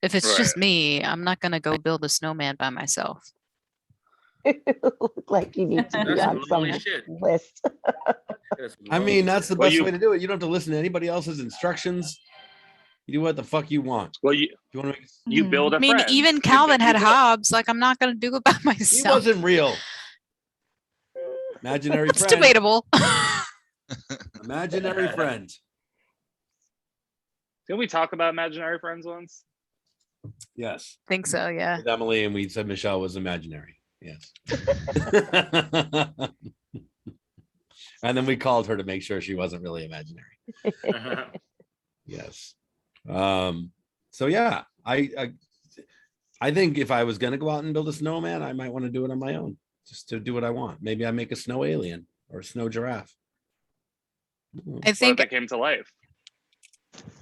if it's just Right. me, I'm not gonna go build a snowman by myself. Look like you need to be That's on some lonely shit. list. That's I lonely mean, that's shit. the Well, best you- way to do it. You don't have to listen to anybody else's instructions. You do what the fuck you want. Well, you If you want to make you Mhm. build a I mean, friend. even You Calvin had build- Hobbs. Like, I'm not gonna do it by he myself. wasn't real. Imaginary It's friend. debatable. Imaginary friend. Didn't we talk about imaginary friends once? Yes. Think so, yeah. With Emily, and we said Michelle was imaginary. Yes. And then we called her to make sure she wasn't really imaginary. Yes. So yeah, I think if I was gonna go out and build a snowman, I might want to do it on my own, just to do what I want. Maybe I make a snow alien or a snow giraffe. I What if think, they came to life?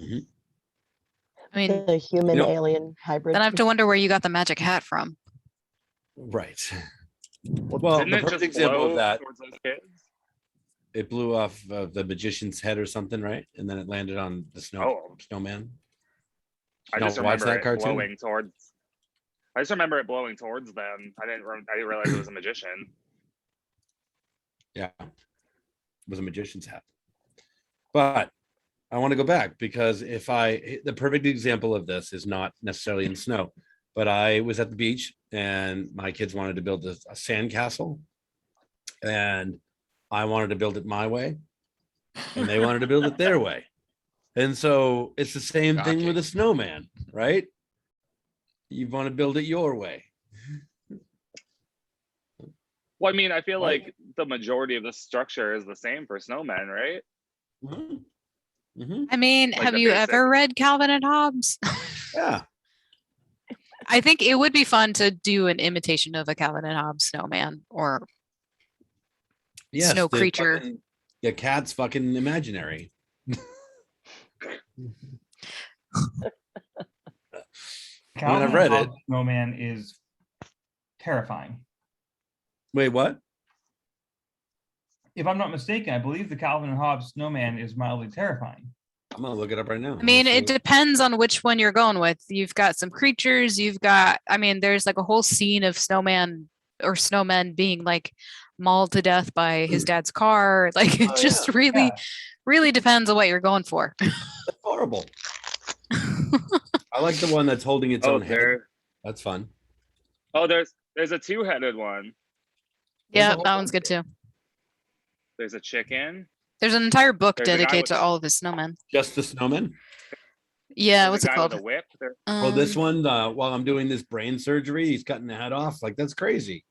I mean, The human You know- alien hybrid. then I have to wonder where you got the magic hat from. Right. Well, Didn't the it perfect just example blow of that, towards those kids? it blew off of the magician's head or something, right? And then it landed on the Oh, snowman. I No, just watch remember that it cartoon. blowing towards. I just remember it blowing towards them. I didn't realize it was a magician. Yeah. It was a magician's hat. But I want to go back because the perfect example of this is not necessarily in snow, but I was at the beach and my kids wanted to build a sand castle and I wanted to build it my way and they wanted to build it their way. And so it's the same thing with a snowman, right? You want to build it your way. Well, I mean, I feel Right. like the majority of the structure is the same for snowmen, right? Mhm. Mhm. I mean, Like have the you basic. ever read Calvin and Hobbes? Yeah. I think it would be fun to do an imitation of a Calvin and Hobbes snowman or Yes. snow the creature. fucking- Yeah, cat's fucking imaginary. Calvin I've and read it. Hobbes snowman is terrifying. Wait, what? If I'm not mistaken, I believe the Calvin and Hobbes snowman is mildly terrifying. I'm gonna look it up right now. I mean, it depends on which one you're going with. You've got some creatures, I mean, there's like a whole scene of snowman or snowmen being like mauled to death by his dad's car. Like it Oh, just yeah. really, Yeah. really depends on what you're going for. That's horrible. I like the one that's holding its Oh, own head. there. That's fun. Oh, there's a two-headed one. There's a Yeah, whole that one's bunch. good too. There's a chicken. There's an entire book There's a guy dedicated with to all of his snowmen. Just the snowman. Yeah, There's what's a it guy called? with a whip. Well, this Um, one, while I'm doing this brain surgery, he's cutting the head off. Like that's crazy.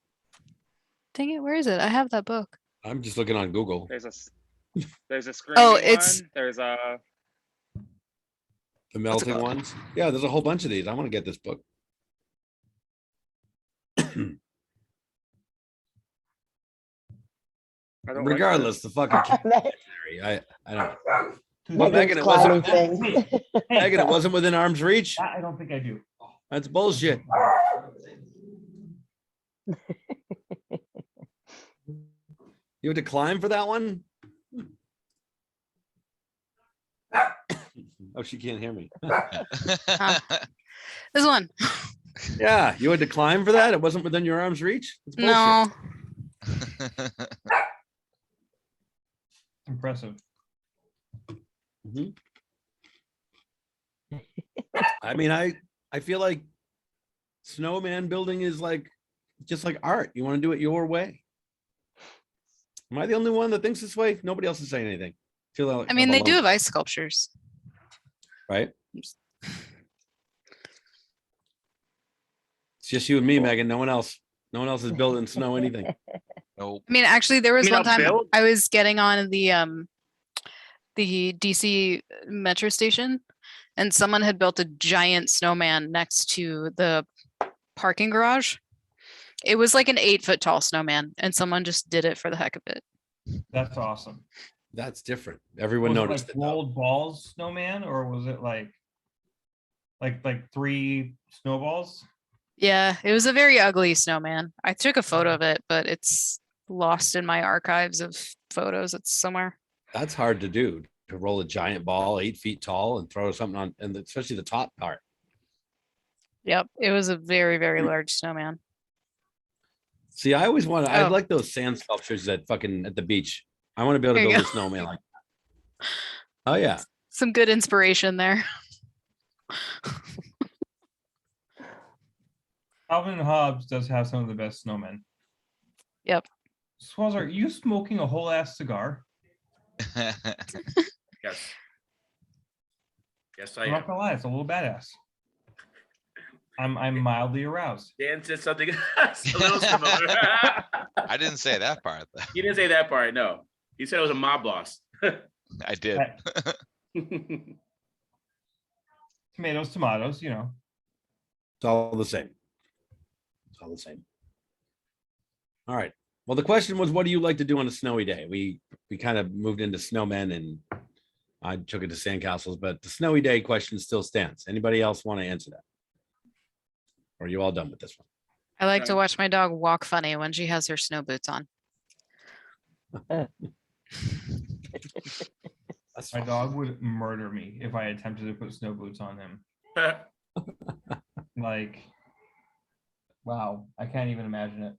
Dang it, where is it? I have that book. I'm just looking on Google. There's a screaming Oh, it's- one. There's a The melting called? ones. Yeah, there's a whole bunch of these. I want to get this book. I don't Regardless, the fucking cat dictionary. I don't. Well, Megan, Megan's it wasn't. climbing things. Megan, it wasn't within arm's reach. That I don't think I do. That's bullshit. You had to climb for that one? Oh, she can't hear me. This one. Yeah, you had to climb for that? It wasn't within your arm's reach? That's bullshit. No. Impressive. Mhm. I mean, I feel like snowman building is like just like art. You want to do it your way. Am I the only one that thinks this way? Nobody else is saying anything. Feel like I mean, I'm they do alone, have ice sculptures. right? It's just you and me, Megan. No one else. No one else is building snow anything. Nope. I mean, actually, there was mean, one I'll time build- I was getting on the DC metro station, and someone had built a giant snowman next to the parking garage. It was like an 8-foot tall snowman, and someone just did it for the heck of it. That's awesome. That's different. Everyone Was it noticed like it. though. rolled balls snowman, or was it like 3 snowballs? Yeah, it was a very ugly snowman. I took a photo of it, but it's lost in my archives of photos. It's somewhere. That's hard to do. To roll a giant ball 8 feet tall and throw something on, and especially the top part. Yep, it was a very, very large snowman. See, I always want to. I Oh. like those sand sculptures at the beach. I want to be able to There you build a go. snowman like. Oh yeah, Some good inspiration there. Calvin and Hobbes does have some of the best snowmen. Yep. Suazo, are you smoking a whole ass cigar? Yes. Yes, I I'm am. not gonna lie, it's a little badass. I'm mildly aroused. Dan said something a little similar. I didn't say that part. Though. He didn't say that part. No, he said it was a mob boss. I did. Tomatoes, tomatoes, you know. it's all the same. It's all the same. All right. Well, the question was, what do you like to do on a snowy day? We kind of moved into snowmen, and I took it to sandcastles, but the snowy day question still stands. Anybody else want to answer that? Or are you all done with this one? I like to Yeah. watch my dog walk funny when she has her snow boots on. That's My fine. dog would murder me if I attempted to put snow boots on him. Like, wow, I can't even imagine it.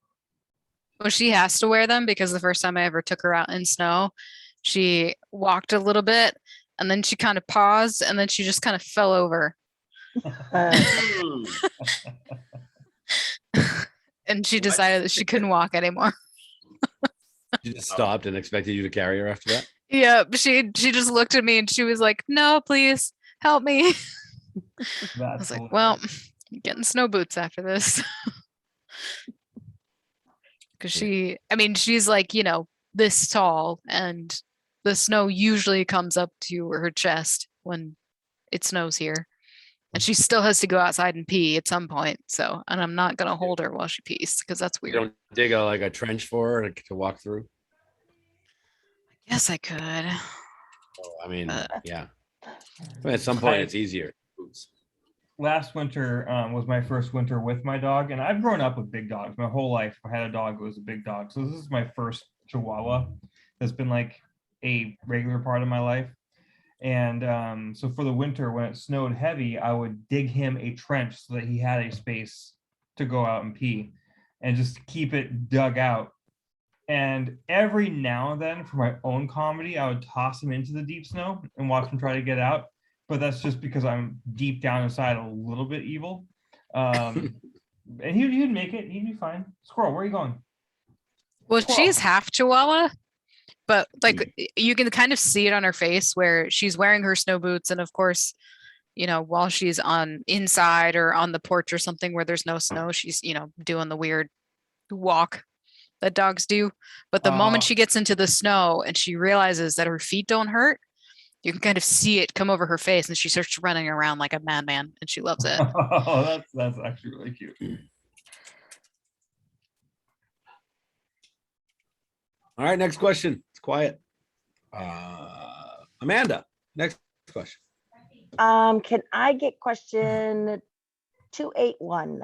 she has to wear them because the first time I ever took her out in snow, she walked a little bit and then she kind of paused and then she just kind of fell over Hmm. and she What? decided that she couldn't walk anymore. She just stopped and expected you to carry her after that. Yeah, she just looked at me and she was like, "No, please help me." I That's was like, hilarious. "Well, I'm getting snow boots after this." Because I mean, she's like, this tall, and the snow usually comes up to her chest when it snows here. And she still has to go outside and pee at some point. So, and I'm not gonna hold her while she pees because that's You weird. don't dig a trench for her to walk through. Yes, I could. Oh, I mean, Uh, yeah. I mean, at some point, it's easier. Boots. Last winter was my first winter with my dog, and I've grown up with big dogs my whole life. If I had a dog, it was a big dog. So this is my first Chihuahua that's been like a regular part of my life. And so for the winter, when it snowed heavy, I would dig him a trench so that he had a space to go out and pee and just keep it dug out. And every now and then, for my own comedy, I would toss him into the deep snow and watch him try to get out. But that's just because I'm deep down inside a little bit evil. And he'd make it. He'd be fine. Squirrel, where are you going? well, Squirrel. she's half Chihuahua, but like you can kind of see it on her face where she's wearing her snow boots, and of course, while she's on inside or on the porch or something where there's no snow, she's doing the weird walk that dogs do. But the moment she gets into the snow and she realizes that her feet don't hurt, you can kind of see it come over her face, and she starts running around like a madman, and she loves it. Oh, that's actually really cute. All right, next question. It's quiet. Amanda, next question. Can I get question 281?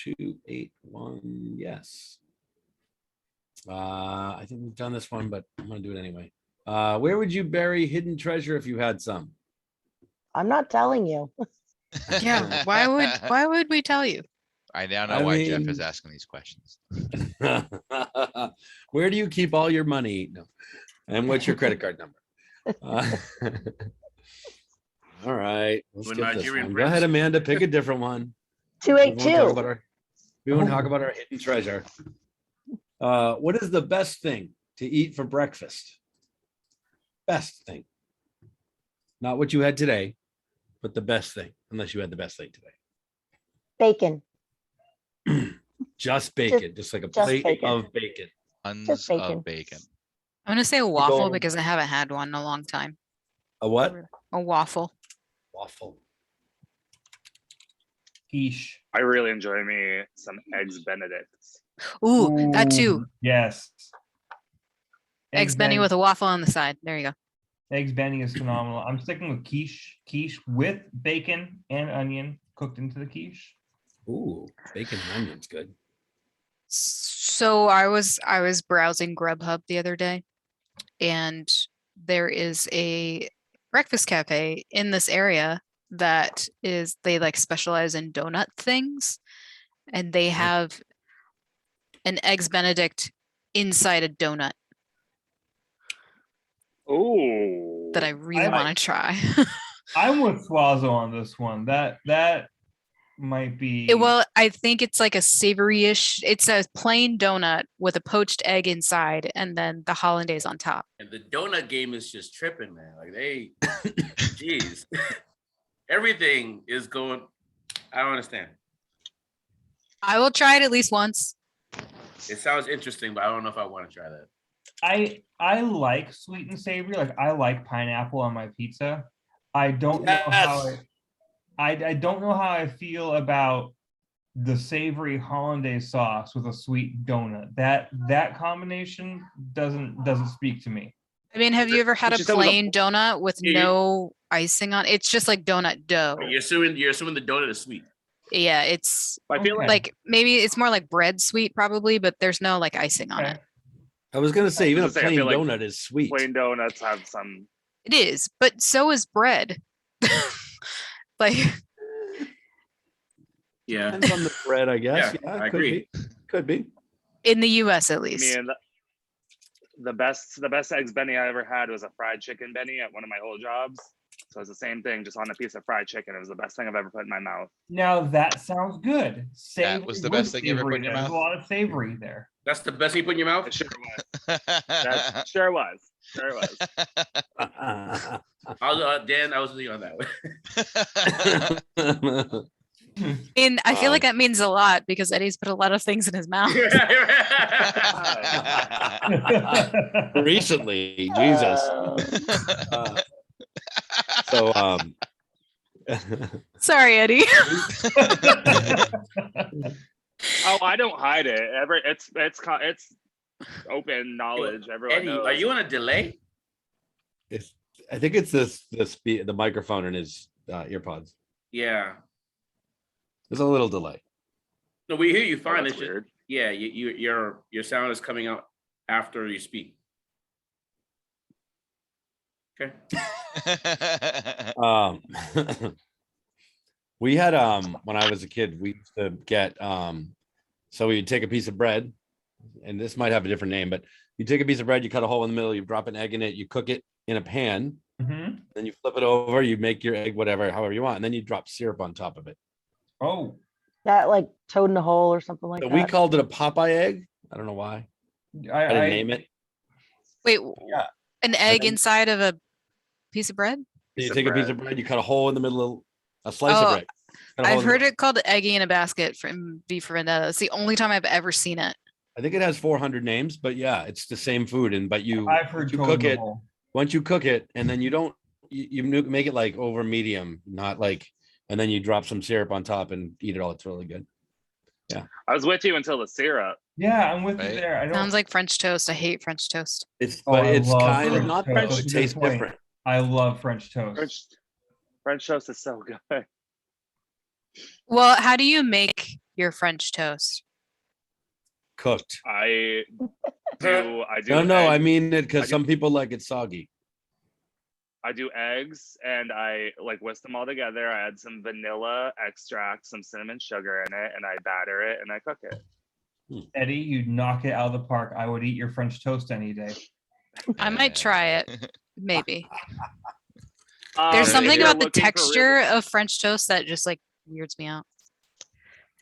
281. Yes. I think we've done this one, but I'm gonna do it anyway. Where would you bury hidden treasure if you had some? I'm not telling you. Yeah, why would we tell you? I now know I why Jeff is mean- asking these questions. Where do you keep all your money? No. And what's your credit card number? All right. Let's When skip this Nigerian one. Go ahead, prince- Amanda. Pick a different one. We won't talk 282. about our hidden treasure. What is the best thing to eat for breakfast? Best thing. Not what you had today, but the best thing, unless you had the best thing today. Bacon. Just bacon, just like a just plate bacon. of bacon. Tons bacon. of bacon. I'm gonna say a waffle going- because I haven't had one in a long time. A what? A waffle. Waffle. Quiche. I really enjoy me some eggs Benedicts. Ooh, that too. Ooh, yes. Eggs Benny with a waffle on the side. There you go. Eggs Benny is phenomenal. I'm sticking with quiche. Quiche with bacon and onion cooked into the quiche. Ooh, bacon and onions, good. So I was browsing Grubhub the other day, and there is a breakfast cafe in this area that they like specialize in donut things, and they have an eggs Benedict inside a donut Ooh. that I really I want to try. I'm with Suazo on this one. That might be. Well, I think it's like a savory-ish. It's a plain donut with a poached egg inside, and then the hollandaise on top. And the donut game is just tripping, man. Like jeez. Everything is going. I don't understand. I will try it at least once. It sounds interesting, but I don't know if I want to try that. I like sweet and savory. Like I like pineapple on my pizza. I don't know how Yes. I don't know how I feel about the savory hollandaise sauce with a sweet donut. That combination doesn't speak to me. I mean, have you ever had a She's done with a- plain donut with Yeah, no icing on? It's just like donut dough. You're assuming the donut is sweet. Yeah, it's I feel like like maybe it's more like bread sweet probably, but there's no like icing on Okay. it. I was gonna say, even a I plain feel like donut is sweet. plain donuts have some. It is, but so is bread. Like Yeah. Depends on the bread, I guess. Yeah, Yeah, I could agree. be. Could be. In the US at I least. mean, the best eggs Benny I ever had was a fried chicken Benny at one of my old jobs. So it's the same thing, just on a piece of fried chicken. It was the best thing I've ever put in my mouth. Now that sounds good. That was the best thing you ever put in your There's mouth? a lot of savory there. That's the best you put in your mouth. It sure was. That sure was. Sure was. Dan, I was with you on that one. And I feel like that means a lot because Eddie's put a lot of things in his mouth. Recently, Jesus. So Sorry, Eddie. Oh, I don't hide it. It's open knowledge. Everyone Eddie, knows. are you on a delay? I think it's the microphone in his earpods. Yeah. There's a little delay. No, we hear you Oh, fine. that's It's just, weird. yeah, your sound is coming out after you speak. Okay. We had when I was a kid, we used to get so we'd take a piece of bread, and this might have a different name, but you take a piece of bread, you cut a hole in the middle, you drop an egg in it, you cook it in a pan, Mhm. then you flip it over, you make your egg whatever, however you want, and then you drop syrup on top of it. Oh, That like toad in a hole or something like So that. we called it a Popeye egg. I don't know why. I didn't name it. Wait, Yeah. an egg then- inside of a piece of bread? You Piece of take a piece of bread. bread, you cut a hole in the middle of a slice of Oh, bread. Cut a hole I've in the heard middle. it called eggy in a basket from V for Vendetta. It's the only time I've ever seen it. I think it has 400 names, but yeah, it's the same food. And but I've heard once you toad cook in the it, hole. once you cook it, and then you make it like over medium, not like, and then you drop some syrup on top and eat it all. It's really good. I was with you until the syrup. Yeah, I'm with you Right. there. I don't. Sounds like French toast. I hate French toast. It's Oh, but I it's love kind of French not toast. French. That's It a good tastes point. different. I love French toast. French toast is so good. Well, how do you make your French toast? Cooked. I do. No, I eggs. mean it because I do- some people like it soggy. I do eggs and I like whisk them all together. I add some vanilla extract, some cinnamon sugar in it, and I batter it and I cook it. Eddie, you knock it out of the park. I would eat your French toast any day. I might try it. Maybe. if There's something you're about the looking for texture of French toast that just like weirds me out.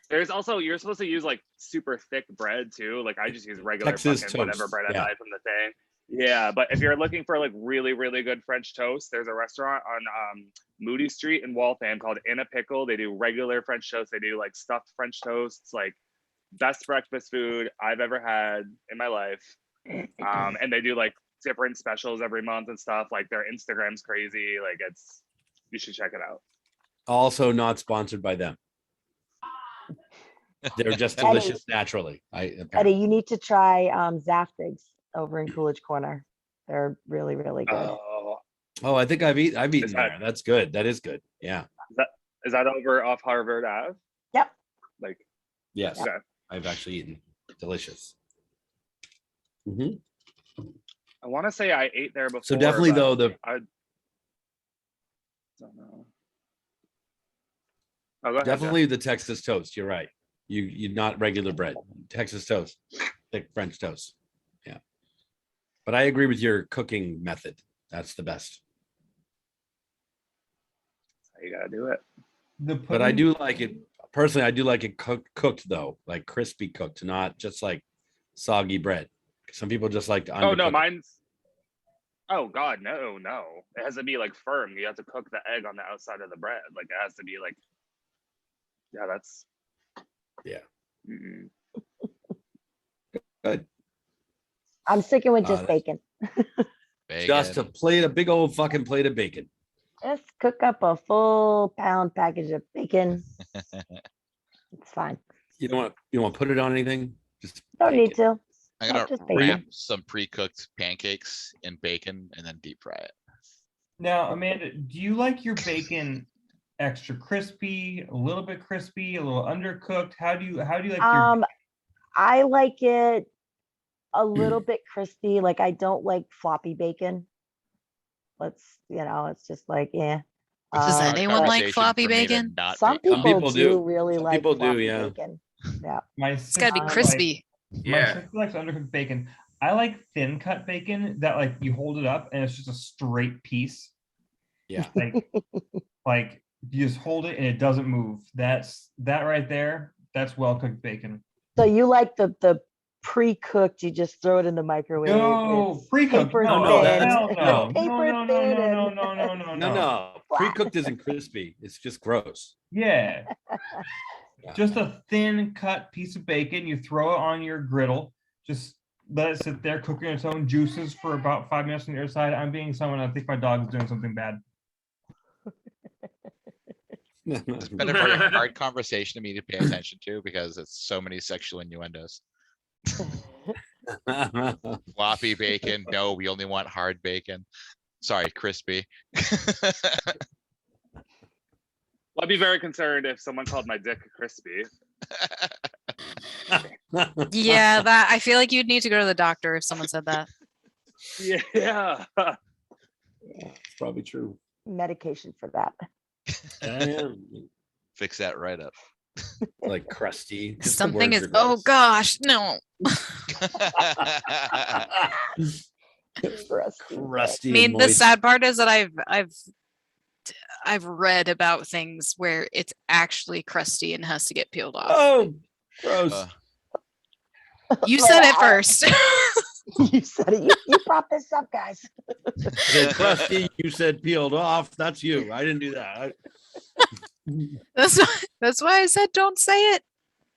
There's also, you're supposed to use like super thick bread too. Like I just use regular Texas fucking whatever toast, bread I yeah. buy from the thing. Yeah, but if you're looking for like really, really good French toast, there's a restaurant on Moody Street in Waltham called In a Pickle. They do regular French toast. They do like stuffed French toasts, like best breakfast food I've ever had in my life. And they do like different specials every month and stuff. Like their Instagram's crazy. Like you should check it out. Also not sponsored by them. They're just Eddie. delicious naturally. Eddie, you need to try Zaftigs over in Coolidge Corner. They're really, really good. Oh, I think I've eaten Is that- there. That's good. That is good. Yeah. Is that over off Harvard Ave? Yep. Like, Yes. okay. I've actually eaten. Delicious. Mhm. I want to say I ate there before. So definitely but though, I don't know. Oh, go ahead, Jeff. definitely the Texas toast. You're right. You not regular bread. Texas toast. Thick French toast. Yeah. But I agree with your cooking method. That's the best. You gotta do it. But I do like it personally. I do like it cooked though, like crispy cooked, not just like soggy bread. Some people just like to Oh no, undercook it. mine's. Oh God, no. It has to be like firm. You have to cook the egg on the outside of the bread. Like it has to be like. Yeah, that's. Yeah. Mm-mm. Good. I'm sticking with just that's- bacon. Just a big old fucking plate of bacon. Just cook up a full pound package of bacon. It's fine. You don't want to put it on anything. Just Don't need bacon. to. I'm Not gonna just bacon. wrap some pre-cooked pancakes in bacon and then deep fry it. Now, Amanda, do you like your bacon extra crispy, a little bit crispy, a little undercooked? How do you like your I like it a little bit crispy. Like I don't like floppy bacon. It's just like, yeah. Does Hard anyone like conversation floppy for me to bacon? not Some bake. people, people do do. really Some like people do, floppy yeah. bacon. Yeah. my It's gotta be I like- crispy. My Yeah. sister likes undercooked bacon. I like thin cut bacon that like you hold it up and it's just a straight piece. Yeah. Like you just hold it and it doesn't move. That's that right there. That's well cooked bacon. So you like the pre-cooked, you just throw it in the microwave. No, it's pre-cooked. paper No, no, thin. that's- hell no. Paper No, no, no, thin no, no, and- no, no, no, No, no. Pre-cooked isn't crispy. It's just gross. Yeah. Yeah. Just a thin cut piece of bacon. You throw it on your griddle. Just let it sit there, cooking its own juices for about 5 minutes on the other side. I'm being someone. I think my dog's doing something bad. It's been a very hard conversation to me to pay attention to because it's so many sexual innuendos. Floppy bacon. No, we only want hard bacon. Sorry, crispy. I'd be very concerned if someone called my dick crispy. Yeah, that I feel like you'd need to go to the doctor if someone said that. Yeah. It's probably true. Medication for that. Yeah, Fix that right up. like crusty. just the Something words is, are oh gross. gosh, no. Crusty. Crusty. I mean, and the moist. sad part is that I've read about things where it's actually crusty and has to get peeled off. Oh, gross. Uh, You said it first. You said it. You brought this up, guys. Said crusty. You said peeled off. That's you. I didn't do that. That's why I said don't say it.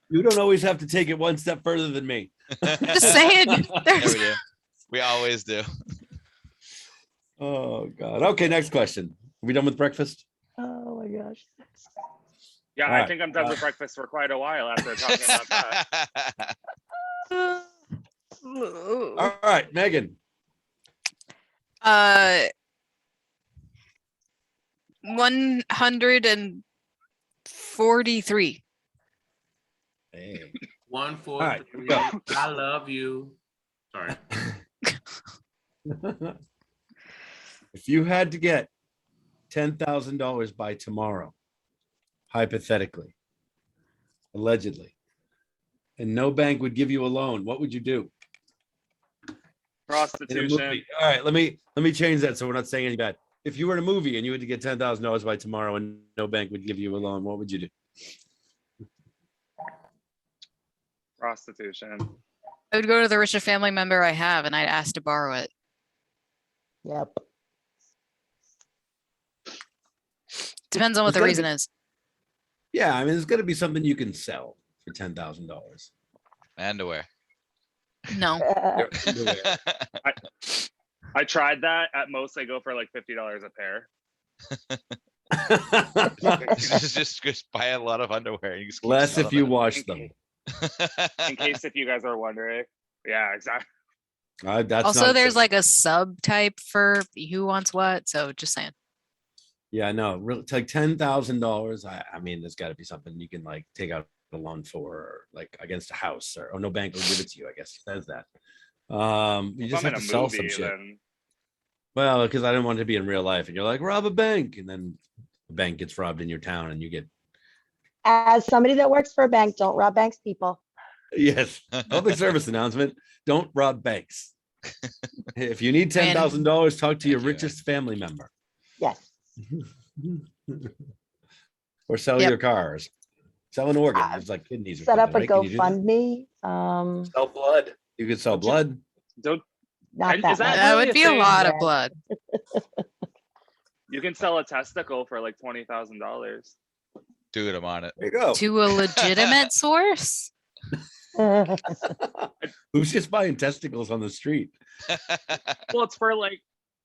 You don't always have to take it one step further than me. Just saying. yeah, There's we do. We always do. Oh God. Okay, next question. Are we done with breakfast? Oh my gosh. Yeah, All I right. think I'm done with breakfast for quite a while after talking about that. All right, Megan. 143. Hey. 1, 4, All right, 3. go. I love you. Sorry. If you had to get $10,000 by tomorrow, hypothetically, allegedly, and no bank would give you a loan, what would you do? In a Prostitution. movie. All right, let me change that so we're not saying any bad. If you were in a movie and you had to get $10,000 by tomorrow and no bank would give you a loan, what would you do? Prostitution. I would go to the richest family member I have and I'd ask to borrow it. Yep. Depends on what It's the gotta reason be- is. Yeah, I mean, it's got to be something you can sell for $10,000. Underwear. No. I tried that. At most, I go for like $50 a pair. just buy a lot of underwear. And you just keep Less if selling you it. wash them. In case if you guys are wondering. Yeah, exactly. That's Also, not there's true. like a subtype for who wants what. So just saying. Yeah, no, really, it's like $10,000. I mean, there's got to be something you can like take out a loan for, or like against a house, or no bank will give it to you. I guess it says that. You If just I'm have in to a sell movie, some shit. then Well, because I didn't want it to be in real life, and you're like rob a bank, and then the bank gets robbed in your town, and you get As somebody that works for a bank, don't rob banks, people. yes. Public service announcement: don't rob banks. If you need $10,000, talk to your Thank you. richest family member, Yes. or sell Yep. your cars. Sell an organ. Uh, It's like kidneys. Or Set up a something, right? Can you do that? GoFundMe. Sell blood. You could sell Don't you- blood. don't Not Is that that much. That really would a be a thing? lot of Yeah. blood. you can sell a testicle for like $20,000. Dude, I'm on it. There you go. To a legitimate source. Who's just buying testicles on the street? Well, it's for like,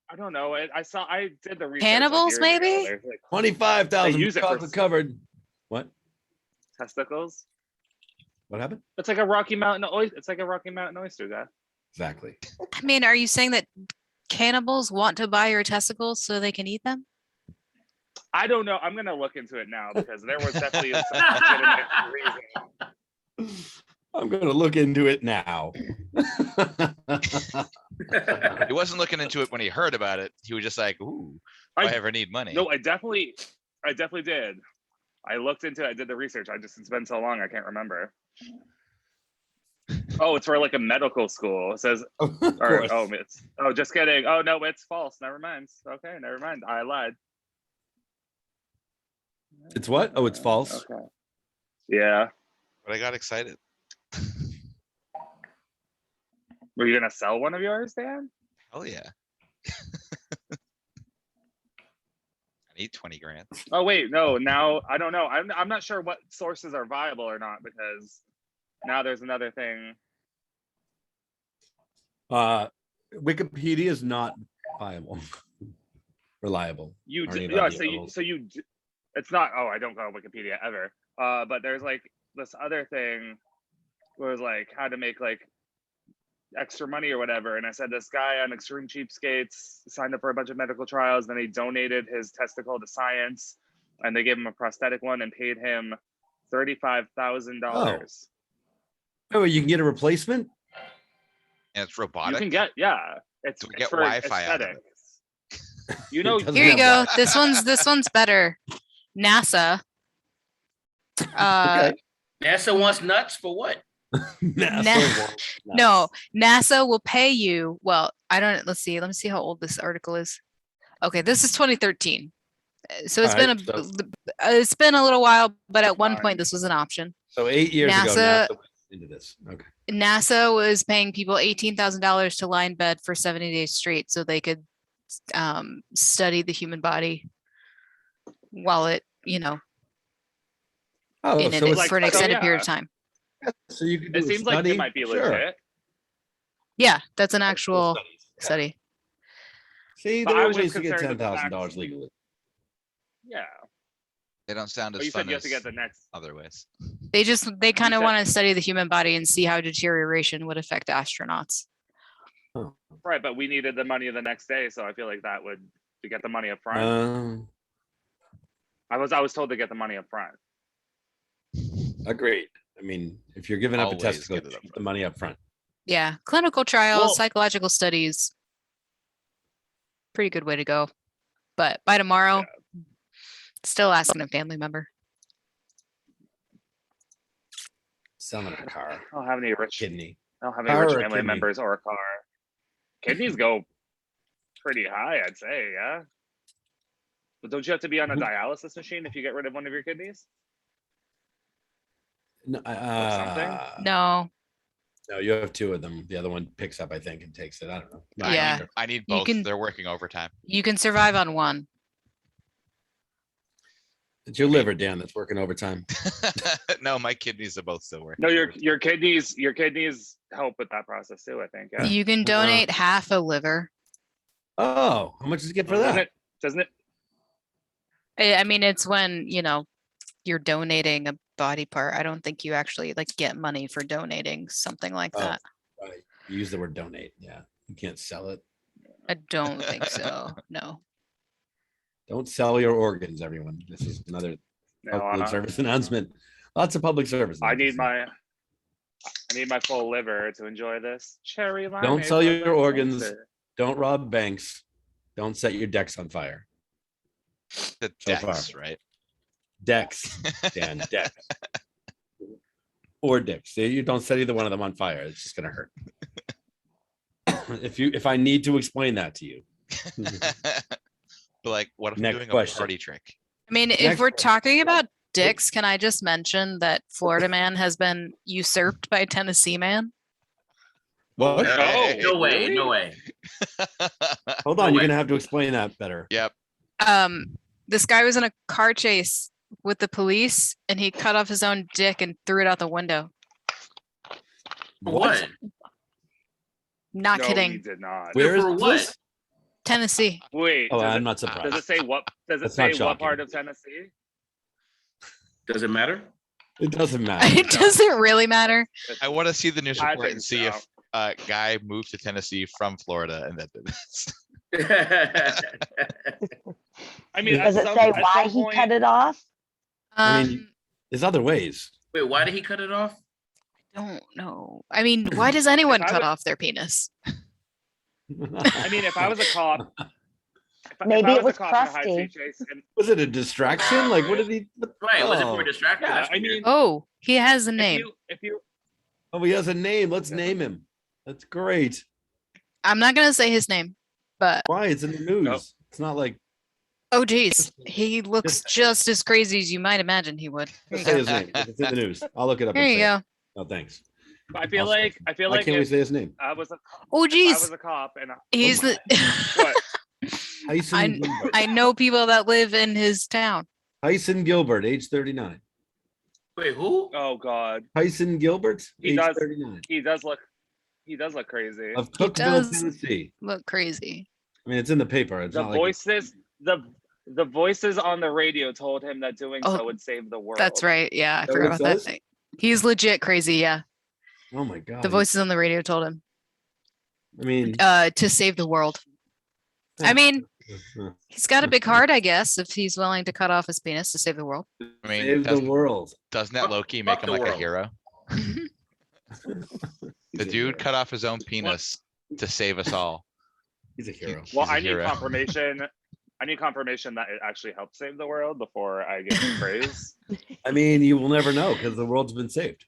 I don't know. I did the research. like, Cannibals, years ago. maybe? There's, like, 25,000 They use it for chocolate covered. What? testicles. What happened? It's like a Rocky Mountain oyster. It's like a Rocky Mountain oyster, guy. Exactly. I mean, are you saying that cannibals want to buy your testicles so they can eat them? I don't know. I'm gonna look into it now because there was definitely some legitimate reason. I'm going to look into it now. He wasn't looking into it when he heard about it. He was just like, ooh, if I ever need money. No, I definitely did. I looked into it. I did the research. It's been so long, I can't remember. Oh, it's for like a medical school. It says, Of or course. just kidding. Oh no, it's false. Never mind. Okay, never mind. I lied. It's what? Oh, it's false. Okay. Yeah. But I got excited. Were you gonna sell one of yours, Dan? Hell yeah. I need 20 grand. Oh wait, no. Now I don't know. I'm not sure what sources are viable or not because now there's another thing. Wikipedia is not viable, reliable. You or any do, of yeah. the So you. It's not. Oh, I don't go on Wikipedia ever. But there's like this other thing where it's like how to make like extra money or whatever. And I said this guy on Extreme Cheapskates signed up for a bunch of medical trials. Then he donated his testicle to science, and they gave him a prosthetic one and paid him $35,000. Oh, you can get a replacement? And it's You robotic. can get It's Do we it's get for Wi-Fi out of it? aesthetics. You know, It doesn't Here you have go. This one's better. NASA. Okay. NASA wants nuts for what? NASA wants No, nuts. NASA will pay you. Well, I don't, let's see. Let me see how old this article is. Okay, this is 2013. So it's Alright, it's been a little while, but at one Fine. point this was an option. So 8 years ago, NASA- NASA went into this. Okay. NASA was paying people $18,000 to lie in bed for 70 days straight so they could study the human body while it, Oh, in so it it's for an so, extended yeah. period of time. so you can do It a seems like study? it might be Sure. legit. Yeah, that's an Full actual studies. Yeah. study. See, But there I are was just ways to get concerned with the $10,000 fact- legally. Yeah. They don't sound But as you said fun you have to as get the next. other ways. They kind of said- want to study the human body and see how deterioration would affect astronauts. Right, but we needed the money the next day, so I feel like that would to get the money up front. I was told to get the money up front. Agreed. I mean, if you're giving up a Always testicle, give it up keep the front. money up front. Yeah, clinical trials, Well- psychological studies. Pretty good way to go. But by tomorrow, still asking a family member. Selling a car, I don't have any rich. kidney. I don't have any Car rich or family kidney? members or a car. Kidneys go pretty high, I'd say. Yeah. But don't you have to be on a Who- dialysis machine if you get rid of one of your kidneys? No, No, no, you have two of them. The other one picks up, I think, and takes it. I don't know. Not Yeah. sure. I need You both. can- They're working overtime. you can survive on one. It's your liver, Dan, that's working overtime. No, my kidneys are both still working. No, your overtime. your kidneys help with that process too, I think. Yeah. You can donate half a liver. Oh, how much does it get for Doesn't that? it? Doesn't it? I mean, it's when, you're donating a body part. I don't think you actually get money for donating something like Oh. that. Right. You use the word donate. Yeah. You can't sell it. I don't think so. No. Don't sell your organs, everyone. This is another No, public service announcement. Lots of public service. I need announcements. my full liver to enjoy this cherry limeade. Don't sell your from organs. Monster. Don't rob banks. Don't set your decks on fire. The So far. decks, right? Decks, Dan, decks. Or dicks. You don't set either one of them on fire. It's just gonna hurt. If I need to explain that to you. But like, what if I'm Next doing question. a party trick? I mean, if Next we're question. talking about dicks, can I just mention that Florida man has been usurped by Tennessee man? What? Hey, No way, really? no way. Hold on, No you're way. gonna have to explain that better. Yep. This guy was in a car chase with the police and he cut off his own dick and threw it out the window. What? Not No, kidding. he did not. Where is For what? this? Tennessee. Wait. Oh, does I'm it- not Does surprised. it say what? Does it That's say not what shocking. part of Tennessee? Does it matter? It doesn't matter. It doesn't really matter. I want to see the news I report think and see so. if a guy moved to Tennessee from Florida and then did this. I mean, Does it say why he cut it off? I mean, There's other ways. Wait, why did he cut it off? Don't know. I mean, why does anyone I cut would- off their penis? I mean, if I was a cop, if Maybe I it was a cop in a high crusty. speed chase, and Was it a distraction? Like, what did he? Right, was it for Oh. a distraction? Yeah, That's I weird. mean, Oh, he has a name. if you Oh, he has a name. Let's name him. That's great. I'm not gonna say his name, but Why? It's in the news. Nope. It's not like oh geez, he looks just as crazy as you might imagine he would. There just you say go. his name. If it's in the news. I'll look it up. There and you say it. go. No, thanks. I feel I'll like why can't we if say his name? I was a Oh if I geez, was a cop and he's the. what? Tyson Gilbert. I know people that live in his town. Tyson Gilbert, age 39. Wait, who? Oh God, Tyson Gilbert, He age does. 39. he does look crazy. Of He Cookville, does. Tennessee. Look crazy. I mean, it's in the paper. It's The not like voices, the voices on the radio told him that doing Oh, so would save the world. That's right. Yeah, I that forgot what it about says? that. He's legit crazy. Yeah, oh my god. the voices on the radio told him I mean, to save the world. I mean, he's got a big heart, I guess, if he's willing to cut off his penis to save the world. I mean, save the world. doesn't that Fuck- Loki make fuck him the like a world. hero? The dude cut off his own penis to save us all. He's a hero. Well, He's a I need hero. confirmation. I need confirmation that it actually helped save the world before I give him praise. I mean, you will never know because the world's been saved.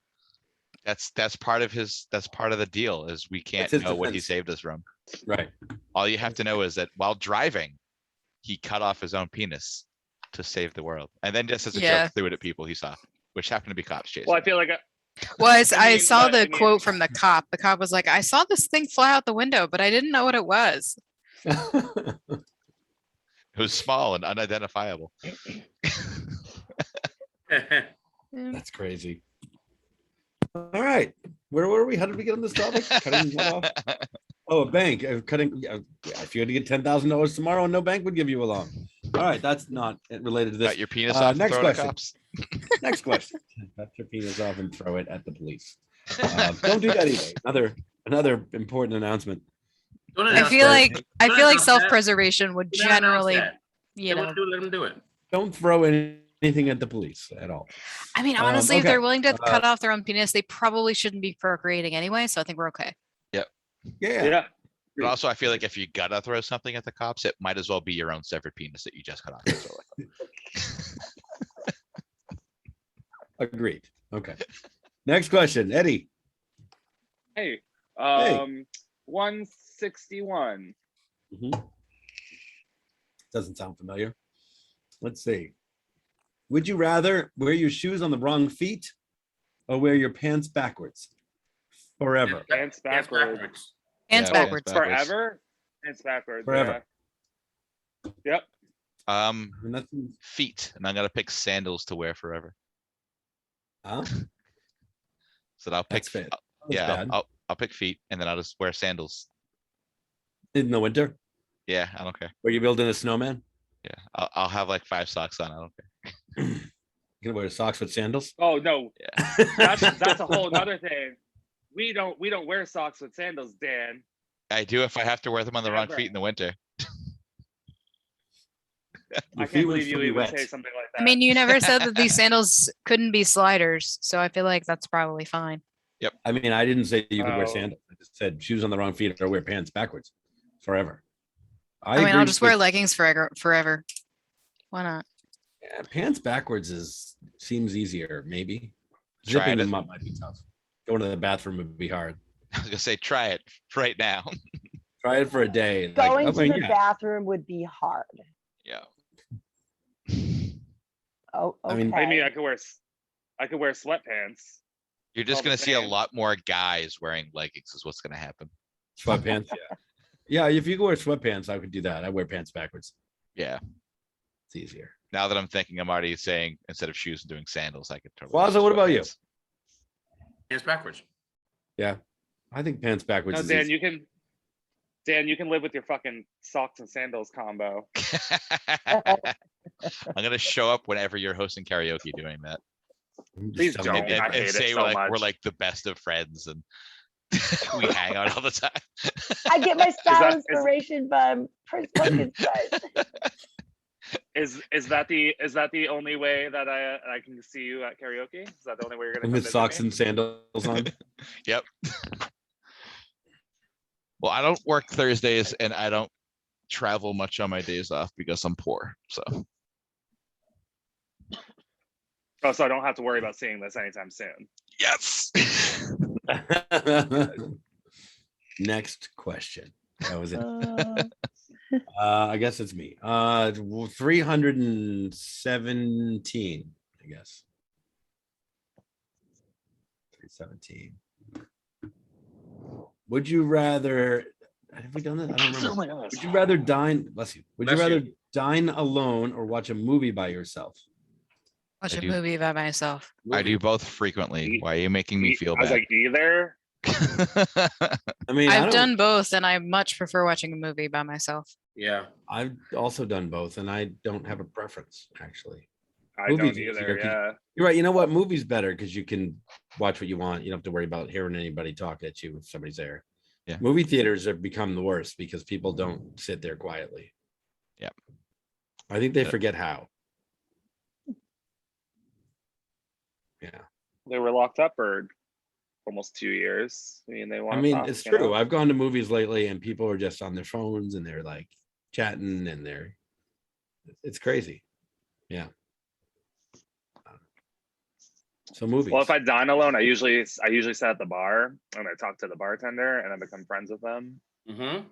That's part of the deal is we can't his know what he defense. saved us from. Right. All you have to know is that while driving, he cut off his own penis to save the world. And then just as a Yeah. joke, threw it at people he saw, which happened to be cops chasing. Well, I feel like Well, I mean, saw but, the I mean- quote from the cop. The cop was like, "I saw this thing fly out the window, but I didn't know what it was." It was small and unidentifiable. That's crazy. All right. Where were we? How did we get on this topic? Cutting what off? Oh, a bank. Cutting. Yeah, if you had to get $10,000 tomorrow, and no bank would give you a loan. All right. That's not related to this. Got your penis Uh, off and next throw it at question. cops. Next question. Cut your penis off and throw it at the police. Don't do that either. Another important announcement. Don't I announce feel that. like Don't like announce that. self-preservation would Do not announce generally, that. you Let know. him do it, let him do it. Don't throw anything at the police at all. I mean, honestly, if okay. they're willing to cut off their own penis, they probably shouldn't be procreating anyway. So I think we're okay. Yeah. yeah. But also, I feel like if you gotta throw something at the cops, it might as well be your own severed penis that you just cut off. and throw it. Agreed. Okay. Next question, Eddie. Hey, Hey. 161. Doesn't sound familiar. Let's see. Would you rather wear your shoes on the wrong feet or wear your pants backwards forever? Pants Hands backwards. Hands Yeah, backwards. Forever? It's backwards. Forever. Yeah. Yep. And that's, Feet, and I'm gonna pick sandals to wear forever. huh? So I'll pick. That's fair. I'll- That's Yeah, bad. I'll pick feet, and then I'll just wear sandals. In the winter, Yeah, I don't care. where you building a snowman, Yeah, I'll have like 5 socks on. I don't care. you gonna wear socks with sandals? Oh no, Yeah. that's a whole nother thing. We don't wear socks with sandals, Dan. I do if I have to wear them on the wrong Never. feet in the winter. Your I feet can't would believe you still be even wet. say something like that. I mean, you never said that these sandals couldn't be sliders, so I feel like that's probably fine. I mean, I didn't say you could wear Oh. sandals. I just said shoes on the wrong feet or wear pants backwards forever. I mean, I'll agree just wear with- leggings forever. Why not? Yeah, pants backwards seems easier, maybe. Try Zipping it. them up might be tough. Going to the bathroom would be hard. I was gonna say, try it right now. Try it for a day. Going I to mean, the yeah. bathroom would be hard. Yeah. Oh, I mean, I mean, okay. I could wear sweatpants. You're just All the gonna see a same. lot more guys wearing leggings is what's gonna happen. Sweatpants, yeah. Yeah, if you could wear sweatpants, I would do that. I wear pants backwards. Yeah. It's easier. Now that I'm thinking, I'm already saying instead of shoes and doing sandals, I could totally. Suazo, use what about you? sweatpants. Hands backwards. Yeah. I think pants backwards No, is Dan, easy. you can live with your fucking socks and sandals combo. I'm gonna show up whenever you're hosting karaoke doing that. I'm just Please telling don't. you. I hate And it say so we're like we're much. like the best of friends and we hang out all the time. I get my style that- is- inspiration from Prince Frankenstein. Is that the only way that I can see you at karaoke? Is that the only way you're gonna come With visit socks me? and sandals on. Yep. Well, I don't work Thursdays and I don't travel much on my days off because I'm poor. So Oh, so I don't have to worry about seeing this anytime soon. yes. Next question. That was it. Uh, I guess it's me. 317, I guess. 317. Would you rather, have we done that? I don't remember. Would you rather dine, bless you. Would you Bless you. rather dine alone or watch a movie by yourself? Watch I a do- movie by myself. I do both frequently. Why are you making me feel I was bad? like, either. I mean, I I've don't, done both, and I much prefer watching a movie by myself. Yeah. I've also done both, and I don't have a preference, actually. I Movies don't are easier either. 'cause Yeah. You're right. You know what? Movie's better because you can watch what you want. You don't have to worry about hearing anybody talk at you if somebody's there. Yeah. Movie theaters have become the worst because people don't sit there quietly. Yeah. I think they Yeah. forget how. Yeah. They were locked up for almost 2 years. I mean, they I want. mean, it's true. I've gone to movies lately and people are just on their phones and they're like chatting and it's crazy. Yeah. So movies. Well, if I dine alone, I usually sit at the bar and I talk to the bartender and I become friends with them. Mm-hmm.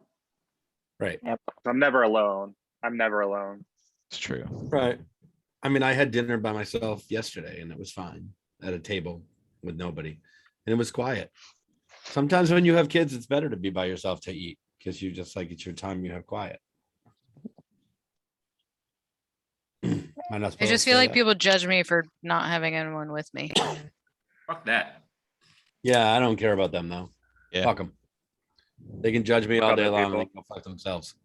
Right. So I'm never alone. I'm never alone. It's true. Right. I mean, I had dinner by myself yesterday and it was fine at a table with nobody. And it was quiet. Sometimes when you have kids, it's better to be by yourself to eat because you just like it's your time you have quiet. Am I not I supposed to just feel say like that? people judge me for not having anyone with me. Fuck that. Yeah, I don't care about them though. Yeah. Fuck them. They can judge me all Fuck day other long and people. they can go fuck themselves.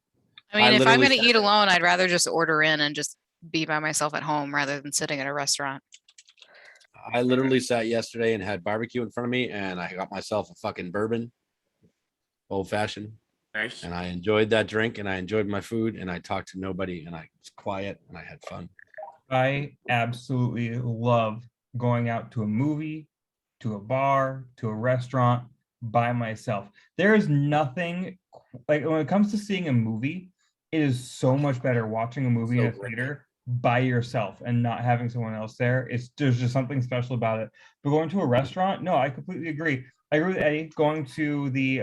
I mean, I if I'm literally gonna sat eat there- alone, I'd rather just order in and just be by myself at home rather than sitting at a restaurant. I literally sat yesterday and had barbecue in front of me and I got myself a fucking bourbon, old fashioned, Nice. and I enjoyed that drink and I enjoyed my food and I talked to nobody and I was quiet and I had fun. I absolutely love going out to a movie, to a bar, to a restaurant by myself. There is nothing like when it comes to seeing a movie, it is so much better watching a movie in a So great. theater by yourself and not having someone else there. There's just something special about it. But going to a restaurant, no, I completely agree. I agree with Eddie. Going to the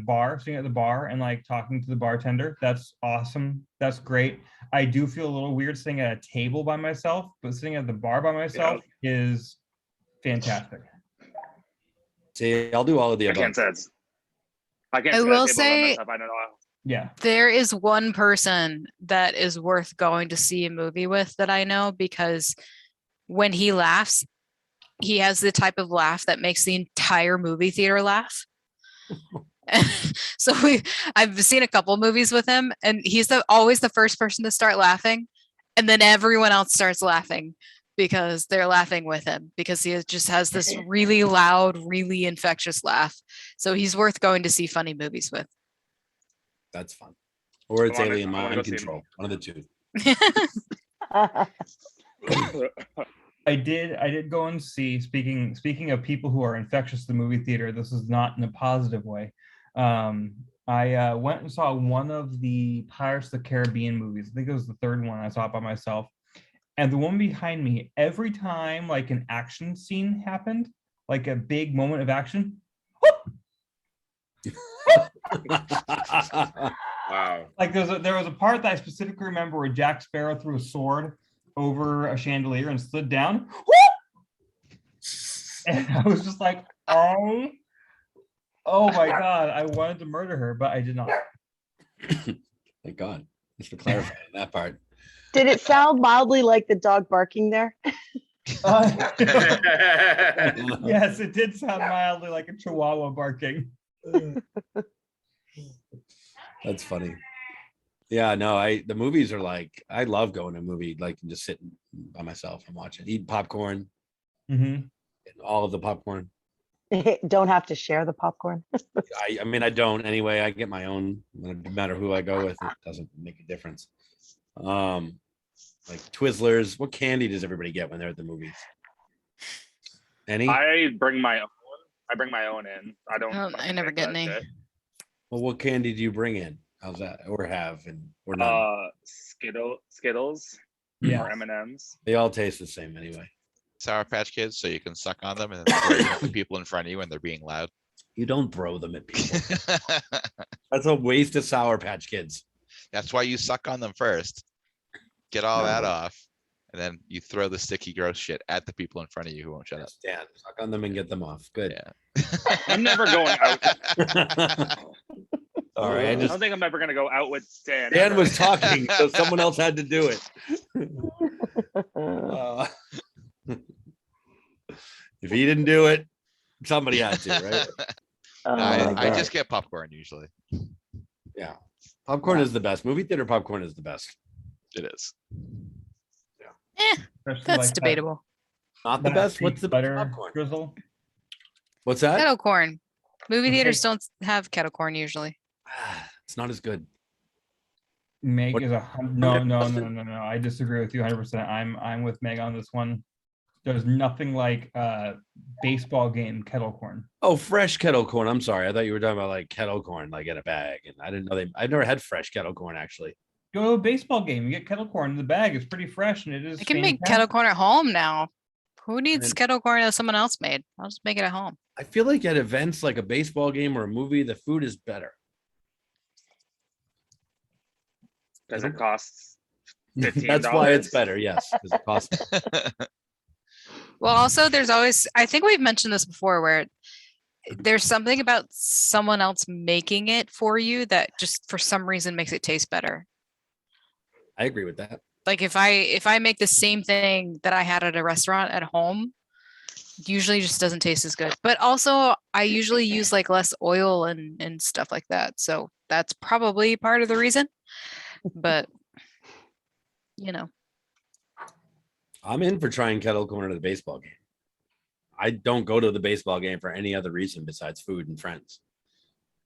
bar, sitting at the bar and like talking to the bartender, that's awesome. That's great. I do feel a little weird sitting at a table by myself, but sitting at the bar by myself is fantastic. See, I'll do all of the I above. can't sit. I can't I sit will at a table by say- myself. I don't know. Yeah. There is one person that is worth going to see a movie with that I know because when he laughs, he has the type of laugh that makes the entire movie theater laugh. So I've seen a couple movies with him and he's always the first person to start laughing and then everyone else starts laughing because they're laughing with him because he just has this really loud, really infectious laugh. So he's worth going to see funny movies with. That's fun. Or it's I wanna- alien I wanna mind go see- control. One of the two. I did go and see, speaking of people who are infectious to the movie theater, this is not in a positive way. I went and saw one of the Pirates of the Caribbean movies. I think it was the third one. I saw it by myself. And the one behind me, every time like an action scene happened, like a big moment of action, Wow. like there was a part that I specifically remember where Jack Sparrow threw a sword over a chandelier and slid down. And I was just like, oh my God, I wanted to murder her, but I did not. Thank God. Thanks for clarifying that part. Did it sound mildly like the dog barking there? Yes, it did sound mildly like a chihuahua barking. That's funny. Yeah, no, the movies are like, I love going to a movie, like and just sitting by myself and watching, eat popcorn, Mhm. all of the popcorn. Don't have to share the popcorn. I mean, I don't anyway. I get my own, no matter who I go with, it doesn't make a difference. Like Twizzlers, what candy does everybody get when they're at the movies? Any? I bring my own in. I don't. I never get any. Well, what candy do you bring in? How's that? Or have or none? Skittles Yeah. or M&Ms. They all taste the same anyway. Sour Patch Kids so you can suck on them and then throw them at the people in front of you when they're being loud? You don't throw them at people. That's a waste of Sour Patch Kids. That's why you suck on them first. Get all that No. off. And then you throw the sticky gross shit at the people in front of you who won't shut up. Stand, suck on them and get them off. Good. Yeah. I'm never going out. All right. I I just don't think I'm ever gonna go out with Stan. Dan ever. was talking, so someone else had to do it. Uh, if he didn't do it, somebody had to, right? Oh No, my I God. just get popcorn usually. Yeah. Popcorn is the best. Movie theater popcorn is the best. It is. Especially That's like that- debatable. Not the that best. What's fake the best butter popcorn? drizzle? What's that? Kettle corn. Movie Okay. theaters don't have kettle corn usually. It's not as good. Meg What- is no. Justin? I disagree with you 100%. I'm with Meg on this one. There's nothing like baseball game kettle corn. Oh, fresh kettle corn. I'm sorry. I thought you were talking about like kettle corn, like in a bag. And I didn't know I've never had fresh kettle corn actually. Go to a baseball game, you get kettle corn in the bag. It's pretty fresh and it is. I can make kettle corn at home now. Who needs then- kettle corn that someone else made? I'll just make it at home. I feel like at events like a baseball game or a movie, the food is better. Because it costs $15. That's why it's better. Yes, because it costs. Well, also there's always, I think we've mentioned this before, where there's something about someone else making it for you that just for some reason makes it taste better. I agree with that. Like if I make the same thing that I had at a restaurant at home, usually just doesn't taste as good. But also I usually use like less oil and stuff like that. So that's probably part of the reason. But you know, I'm in for trying kettle corn at a baseball game. I don't go to the baseball game for any other reason besides food and friends.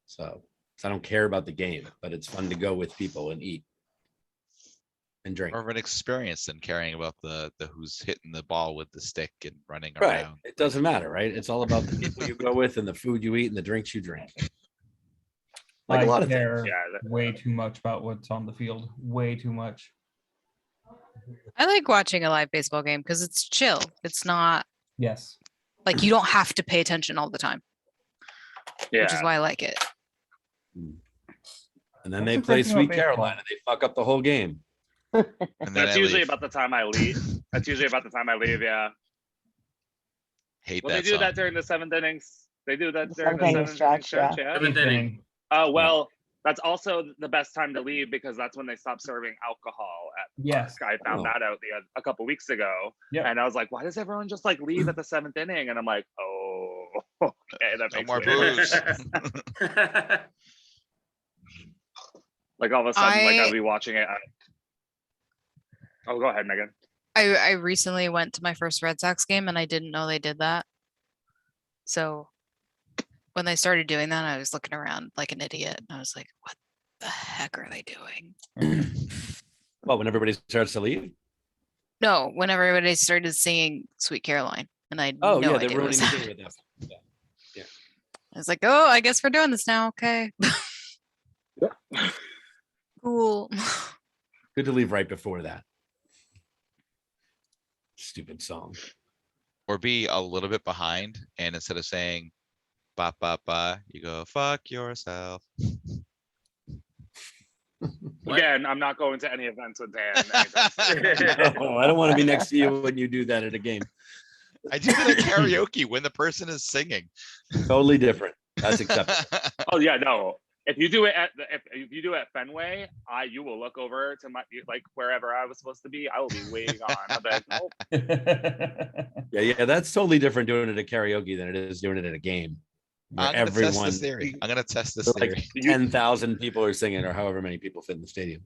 So I don't care about the game, but it's fun to go with people and eat and drink. More of an experience than caring about the who's hitting the ball with the stick and running Right. around. It doesn't matter, right? It's all about the people you go with and the food you eat and the drinks you drink. Like a lot of things. care Yeah, that- way too much about what's on the field. Way too much. I like watching a live baseball game because it's chill. It's not Yes. like you don't have to pay attention all the time, which is yeah. why I like it. And then What's they the play question about Sweet baseball? Carolina. They fuck up the whole game. And then That's I usually leave. about the time I leave. That's usually about the time I leave. Yeah. Hate Well, they that do song. that during the seventh innings. They do that The during the seventh inning seventh inning stretch, stretch. Yeah. Seventh inning. Oh well, that's also the best time to leave because that's when they stop serving alcohol at the Yes. park. I found Oh. that out a couple weeks ago, Yep. and I was like, "Why does everyone just like leave at the seventh inning?" And I'm like, "Oh, okay, that No makes more sense." booze. Like all of a sudden, like I- I'll be watching it. Oh, go ahead, Megan. I recently went to my first Red Sox game and I didn't know they did that. So when they started doing that, I was looking around like an idiot. And I was like, what the heck are they doing? Well, when everybody starts to leave. No, when everybody started singing Sweet Caroline. And I had Oh, no yeah, idea they're it ruining was the that. game with that. I was like, oh, I guess we're doing this now. Okay. Cool. Good to leave right before that. Stupid song. Or be a little bit behind and instead of saying ba ba ba, you go fuck yourself. What? Again, I'm not going to any events with Dan. anytime soon. Oh, I don't want to be next to you when you do that at a game. I do that at karaoke when the person is singing. Totally different. That's acceptable. Oh yeah, no. If you do it at if you do it at Fenway, you will look over to my like wherever I was supposed to be. I will be waiting on. I'll be like, "Oh, Yeah, that's totally different doing it at karaoke than it is doing it at a game. Where I'm gonna test everyone, this theory. I'm gonna test this like theory. 10,000 people are singing or however many people fit in the stadium.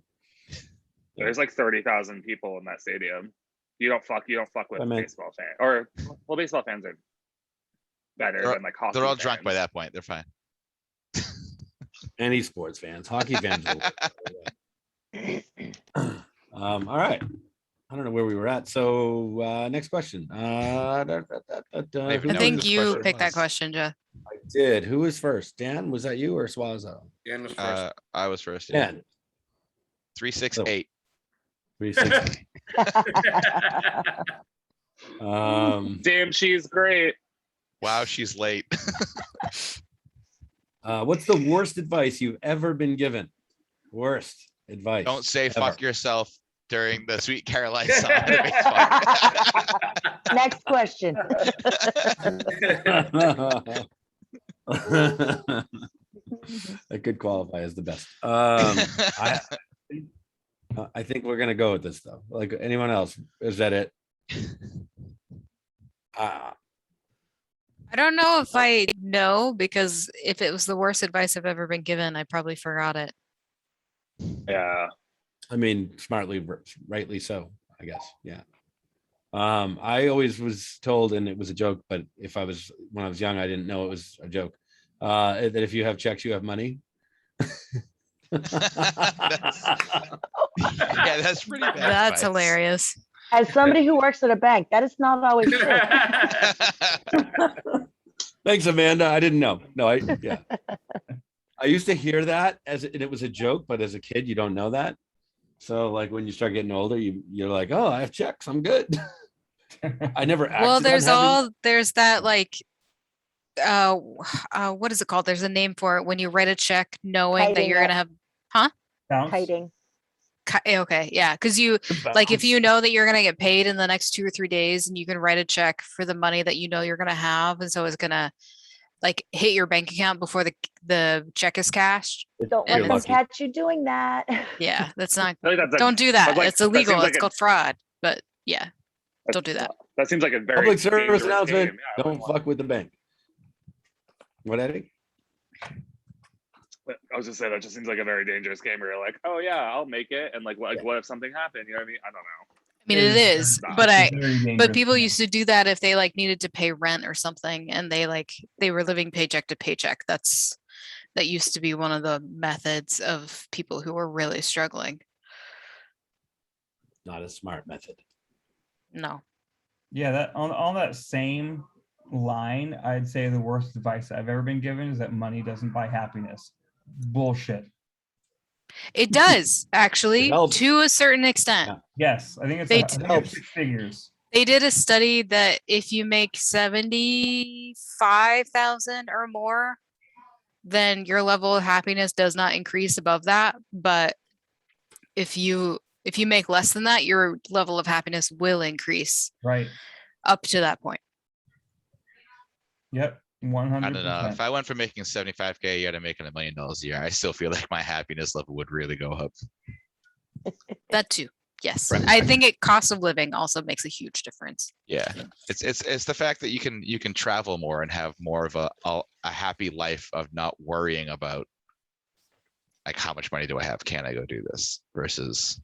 there's like 30,000 people in that stadium. You don't fuck with I mean- baseball fans. Or well, baseball fans are better They're- than like hockey. They're all drunk by fans. that point. They're fine. Any sports fans, hockey fans. All right. I don't know where we were at. So next question. I even know what think this you question picked that was. question, Jeff. I did. Who was first? Dan, was that you or Suazo? Dan was first. I was first. Yeah. Dan. 368. 360. Damn, she's great. Wow, she's late. What's the worst advice you've ever been given? Worst advice. Don't say ever. fuck yourself during the Sweet Caroline song. It makes fun. Next question. That could qualify as the best. I think we're gonna go with this though. Like anyone else, is that it? I don't know if I know, because if it was the worst advice I've ever been given, I probably forgot it. Yeah. I mean, smartly, rightly so, I guess. Yeah. I always was told, and it was a joke, but when I was young, I didn't know it was a joke. That if you have checks, you have money. Yeah, that's pretty bad. That's advice. hilarious. As somebody who works at a bank, that is not always true. Thanks, Amanda. I didn't know. No, I used to hear that and it was a joke, but as a kid, you don't know that. So like when you start getting older, you're like, oh, I have checks, I'm good. I never acted Well, on there's having- that like what is it called? There's a name for it when you write a check knowing that Kiting you're it. gonna have Bounce. Kiting. okay, yeah, because you like if you know that you're gonna get paid in the next 2 or 3 days, and you can write a check for the money that you know you're gonna have, and so it's gonna like hit your bank account before the check is cashed. Don't You're let them lucky. catch you doing that. Yeah, that's not. I think Don't do that. like- It's that illegal. seems like It's a- called fraud. But yeah, don't do that. That seems like a very Public service dangerous announcement, game. Yeah, I don't wouldn't want- fuck with the bank. What, Eddie? I was just saying that just seems like a very dangerous game where you're like, oh yeah, I'll make it, and like what if something happened? You know what I mean? I don't know. I mean, it is, not. but It's a very dangerous but people game. used to do that if they like needed to pay rent or something, and they were living paycheck to paycheck. That used to be one of the methods of people who were really struggling. Not a smart method. No. Yeah, that on that same line, I'd say the worst advice I've ever been given is that money doesn't buy happiness. Bullshit. It does actually, helps. to a certain extent. Yeah. Yes, I think it's, They I think helps. it's 6 figures. They did a study that if you make 75,000 or more, then your level of happiness does not increase above that. But if you make less than that, your level of happiness will increase Right. up to that point. Yep. 100%. I don't know. If I went from making 75K a year to making $1 million a year, I still feel like my happiness level would really go up. That too. Yes. Right. I think cost of living also makes a huge difference. Yeah, it's the fact that you can travel more and have more of a happy life of not worrying about like how much money do I have? Can I go do this? Versus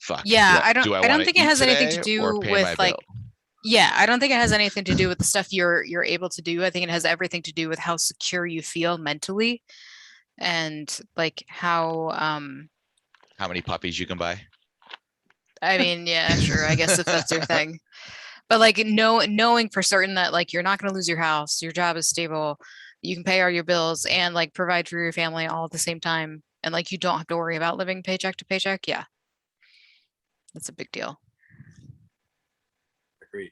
fuck. Yeah, I don't wanna think it eat has anything to today or do pay with my like bill? yeah, I don't think it has anything to do with the stuff you're able to do. I think it has everything to do with how secure you feel mentally and like how How many puppies you can buy? I mean, yeah, sure, I guess if that's your thing. But like knowing for certain that like you're not going to lose your house, your job is stable, you can pay all your bills and like provide for your family all at the same time, and like you don't have to worry about living paycheck to paycheck. Yeah. That's a big deal. Agreed.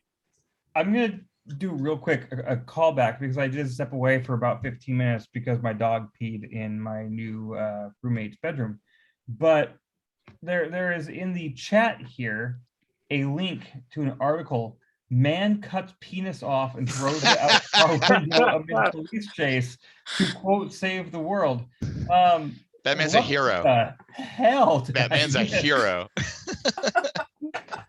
I'm gonna do real quick a callback because I did step away for about 15 minutes because my dog peed in my new roommate's bedroom. But there is in the chat here a link to an article. Man cuts penis off and throws it out a window amid police chase to quote save the world. That man's a what hero. the hell? did That I man's a miss? hero.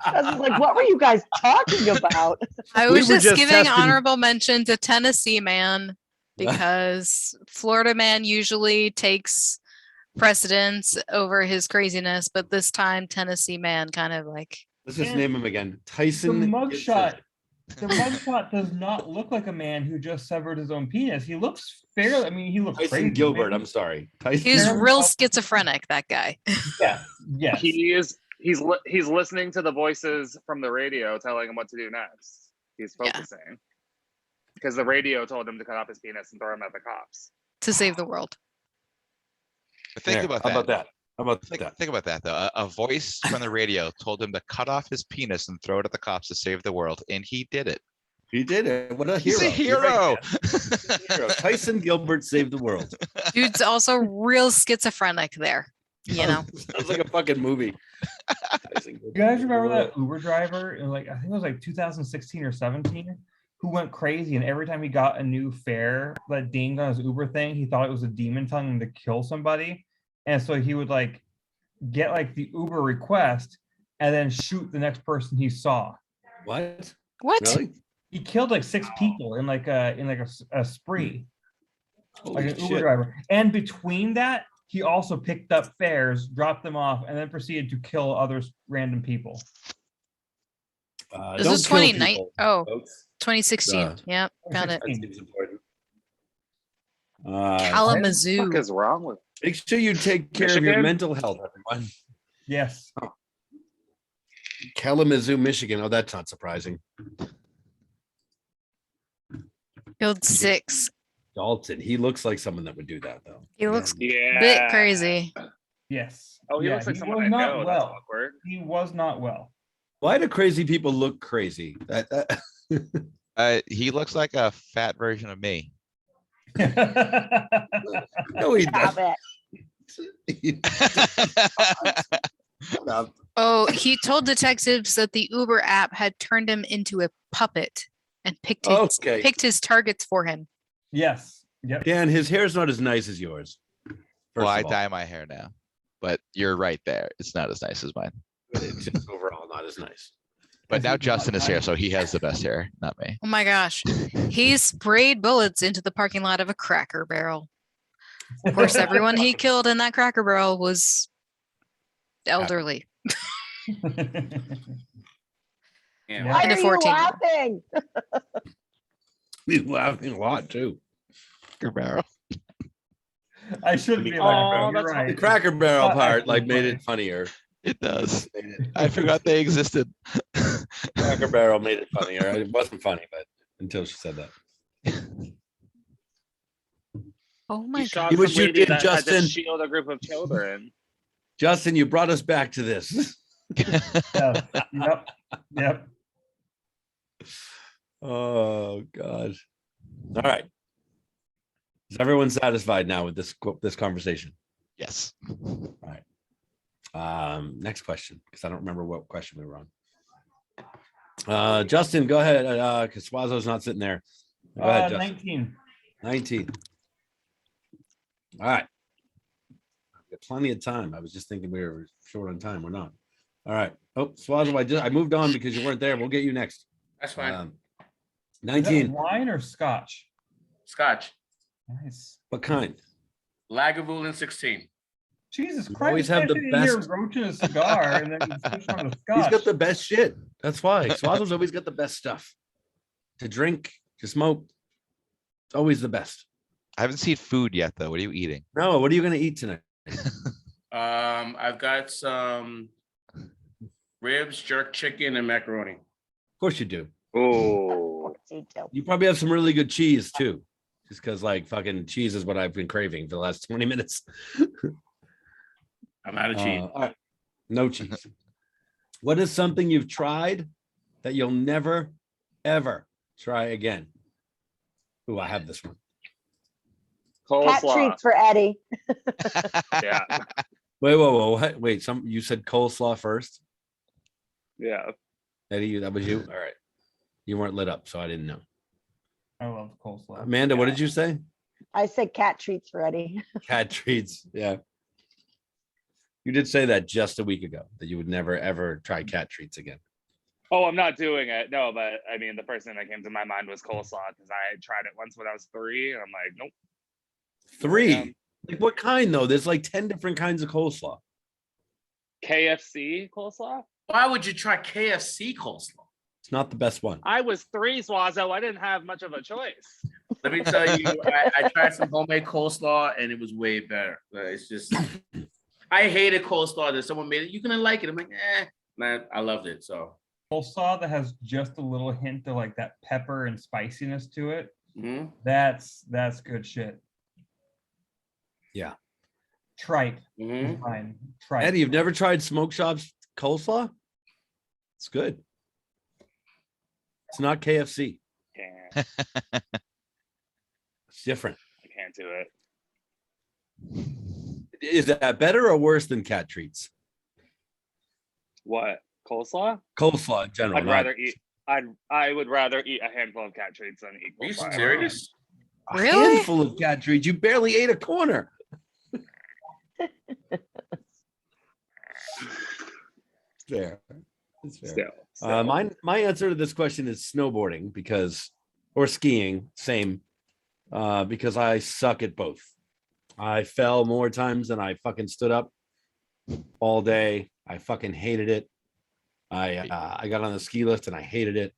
I was like, what were you guys talking about? I We was were just just giving testing- honorable mention to Tennessee man because Florida man usually takes precedence over his craziness, but this time Tennessee man kind of like Let's just Yeah. name him again. The Tyson. mugshot. The mugshot does not look like a man who just severed his own penis. He looks fairly. I mean, he looks Tyson crazy. Gilbert. Maybe- I'm sorry. Tyson. he's Fair real enough. schizophrenic, that guy. Yes. Yes. He's listening to the voices from the radio telling him what to do next. He's Yeah. focusing because the radio told him to cut off his penis and throw him at the cops. To save the world. But think There, about how that. about that? How about Think, that? think about that though. A voice from the radio told him to cut off his penis and throw it at the cops to save the world, and he did it. He did it. What a He's hero. a You're right, hero. man. Hero. Tyson Gilbert saved the world. Dude's also real schizophrenic there. You know, Sounds like a fucking movie. Tyson You guys Gilbert. remember that Uber driver in like I think it was like 2016 or 17 who went crazy and every time he got a new fare that dinged on his Uber thing, he thought it was a demon telling him to kill somebody. And so he would like get like the Uber request and then shoot the next person he saw. What? what? Really? He killed like 6 people in like a spree, like Holy an Uber shit. driver. And between that, he also picked up fares, dropped them off, and then proceeded to kill other random people. This Don't is kill 2019. people, Oh, folks. 2016. Yep, found it. That seems important. What Kalamazoo. is wrong with? Make sure you take care of your Michigan? mental health, everyone. Yes. Kalamazoo, Michigan. Oh, that's not surprising. Killed 6. Dalton. He looks like someone that would do that, though. He looks Yeah. bit crazy. Yes. Oh, he Yeah, looks like someone was I not know. That's well. awkward. He was not well. Why do crazy people look crazy? He looks like a fat version of me. No, he Stop doesn't. it. Oh, he told detectives that the Uber app had turned him into a puppet and picked Okay. his targets for him. Yes. Yep. Dan, his hair's not as nice as yours. Well, First I of all. dye my hair now, but you're right there. It's not as nice as mine. It's just overall not as nice. But now Because he's Justin not is here, mine. so he has the best hair, not me. Oh my gosh. He sprayed bullets into the parking lot of a Cracker Barrel. Of course, everyone he killed in that Cracker Barrel was elderly. Yeah. Why And a are you 14. laughing? He's laughing a lot too. I shouldn't be Oh, laughing. You're that's The right. Cracker Barrel Not part actually like made funny. it funnier. It does. Made it- I forgot they existed. Cracker Barrel made it funnier. It wasn't funny, but until she said that. Oh He my shot god. He was some lady shooting that had Justin. to shield a group of children. Justin, you brought us back to this. Yeah. Yep. Yep. Oh God. All right. Is everyone satisfied now with this conversation? Yes. Next question, because I don't remember what question we were on. Justin, go ahead. Because Suazo's not sitting there. Go ahead, Justin. 19. 19. All right. We've got plenty of time. I was just thinking we were short on time. We're not. All right. Oh, Suazo, I moved on because you weren't there. We'll get you next. That's fine. Is that 19. wine or scotch? Scotch. Nice. What kind? Lagavulin 16. Jesus You Christ. always have the sitting here best- roaching a cigar and then you switch on to scotch. He's got the best shit. That's why. Suazo's always got the best stuff to drink, to smoke. It's always the best. I haven't seen food yet, though. What are you eating? No, what are you going to eat tonight? I've got some ribs, jerk chicken, and macaroni. Of course you do. Oh, You probably have some really good cheese too. Just because like fucking cheese is what I've been craving for the last 20 minutes. I'm out of cheese. All right. No cheese. What is something you've tried that you'll never, ever try again? Ooh, I have this one. Cat coleslaw. treats for Eddie. Yeah, Wait, whoa. Wait, you said coleslaw first? yeah. Eddie, that was you? All right. You weren't lit up, so I didn't know. I love coleslaw. Amanda, what did you say? I said cat treats for Eddie. Cat treats. Yeah. You did say that just a week ago, that you would never, ever try cat treats again. Oh, I'm not doing it. No, but I mean, the first thing that came to my mind was coleslaw because I tried it once when I was 3, and I'm like, nope. 3? Yeah. Like what kind though? There's like 10 different kinds of coleslaw. KFC coleslaw. Why would you try KFC coleslaw? It's not the best one. I was 3, Suazo. I didn't have much of a choice. Let me tell you, I tried some homemade coleslaw and it was way better. It's just, I hated coleslaw that someone made it. You gonna like it? I'm like, man, I loved it. So Coleslaw that has just a little hint of like that pepper and spiciness to it. mhm. That's good shit. Tripe Mhm. is mine. Tripe. Eddie, you've never tried Smoke Shop's coleslaw? It's good. It's not KFC. Can't. It's different. I can't do it. Is that better or worse than cat treats? What? Coleslaw? Coleslaw in general. I'd not- rather eat. I would rather eat a handful of cat treats than eat Are you coleslaw. serious? a Really? handful of cat treats. You barely ate a corner. Fair. It's fair. Still. My answer to this question is snowboarding or skiing, same, because I suck at both. I fell more times than I fucking stood up all day. I fucking hated it. I got on the ski lift and I hated it.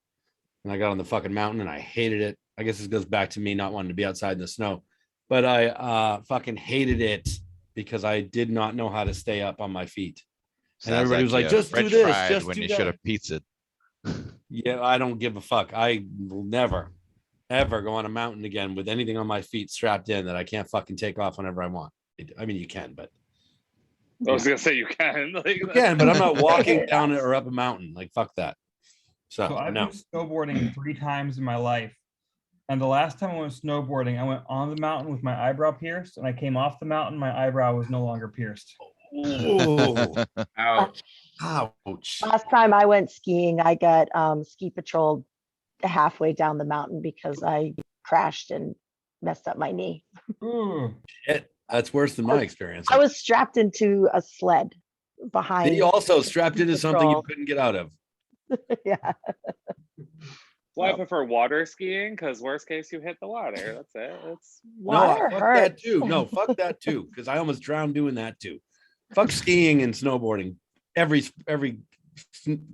And I got on the fucking mountain and I hated it. I guess this goes back to me not wanting to be outside in the snow, but I fucking hated it because I did not know how to stay up on my feet. And Sounds everybody was like, you just do French this, fried just when do you that. should have pizza. Yeah, I don't give a fuck. I will never, ever go on a mountain again with anything on my feet strapped in that I can't fucking take off whenever I want. I mean, you can, but I was gonna say you can. Like, you can, but I'm not walking down it or up a mountain. Like, fuck that. So So I've no. been snowboarding 3 times in my life. And the last time I went snowboarding, I went on the mountain with my eyebrow pierced, and I came off the mountain, my eyebrow was no longer pierced. Oh, Ouch. ouch. Last time I went skiing, I got ski patrolled halfway down the mountain because I crashed and messed up my knee. Ooh. Shit, that's worse than my experience. I was strapped into a sled behind. He also strapped into something you Patrol. couldn't get out of. Yeah. well, I prefer water skiing because worst case you hit the water. That's it. It's Water fuck that hurts. too. No, fuck that too. Because I almost drowned doing that too. Fuck skiing and snowboarding. Every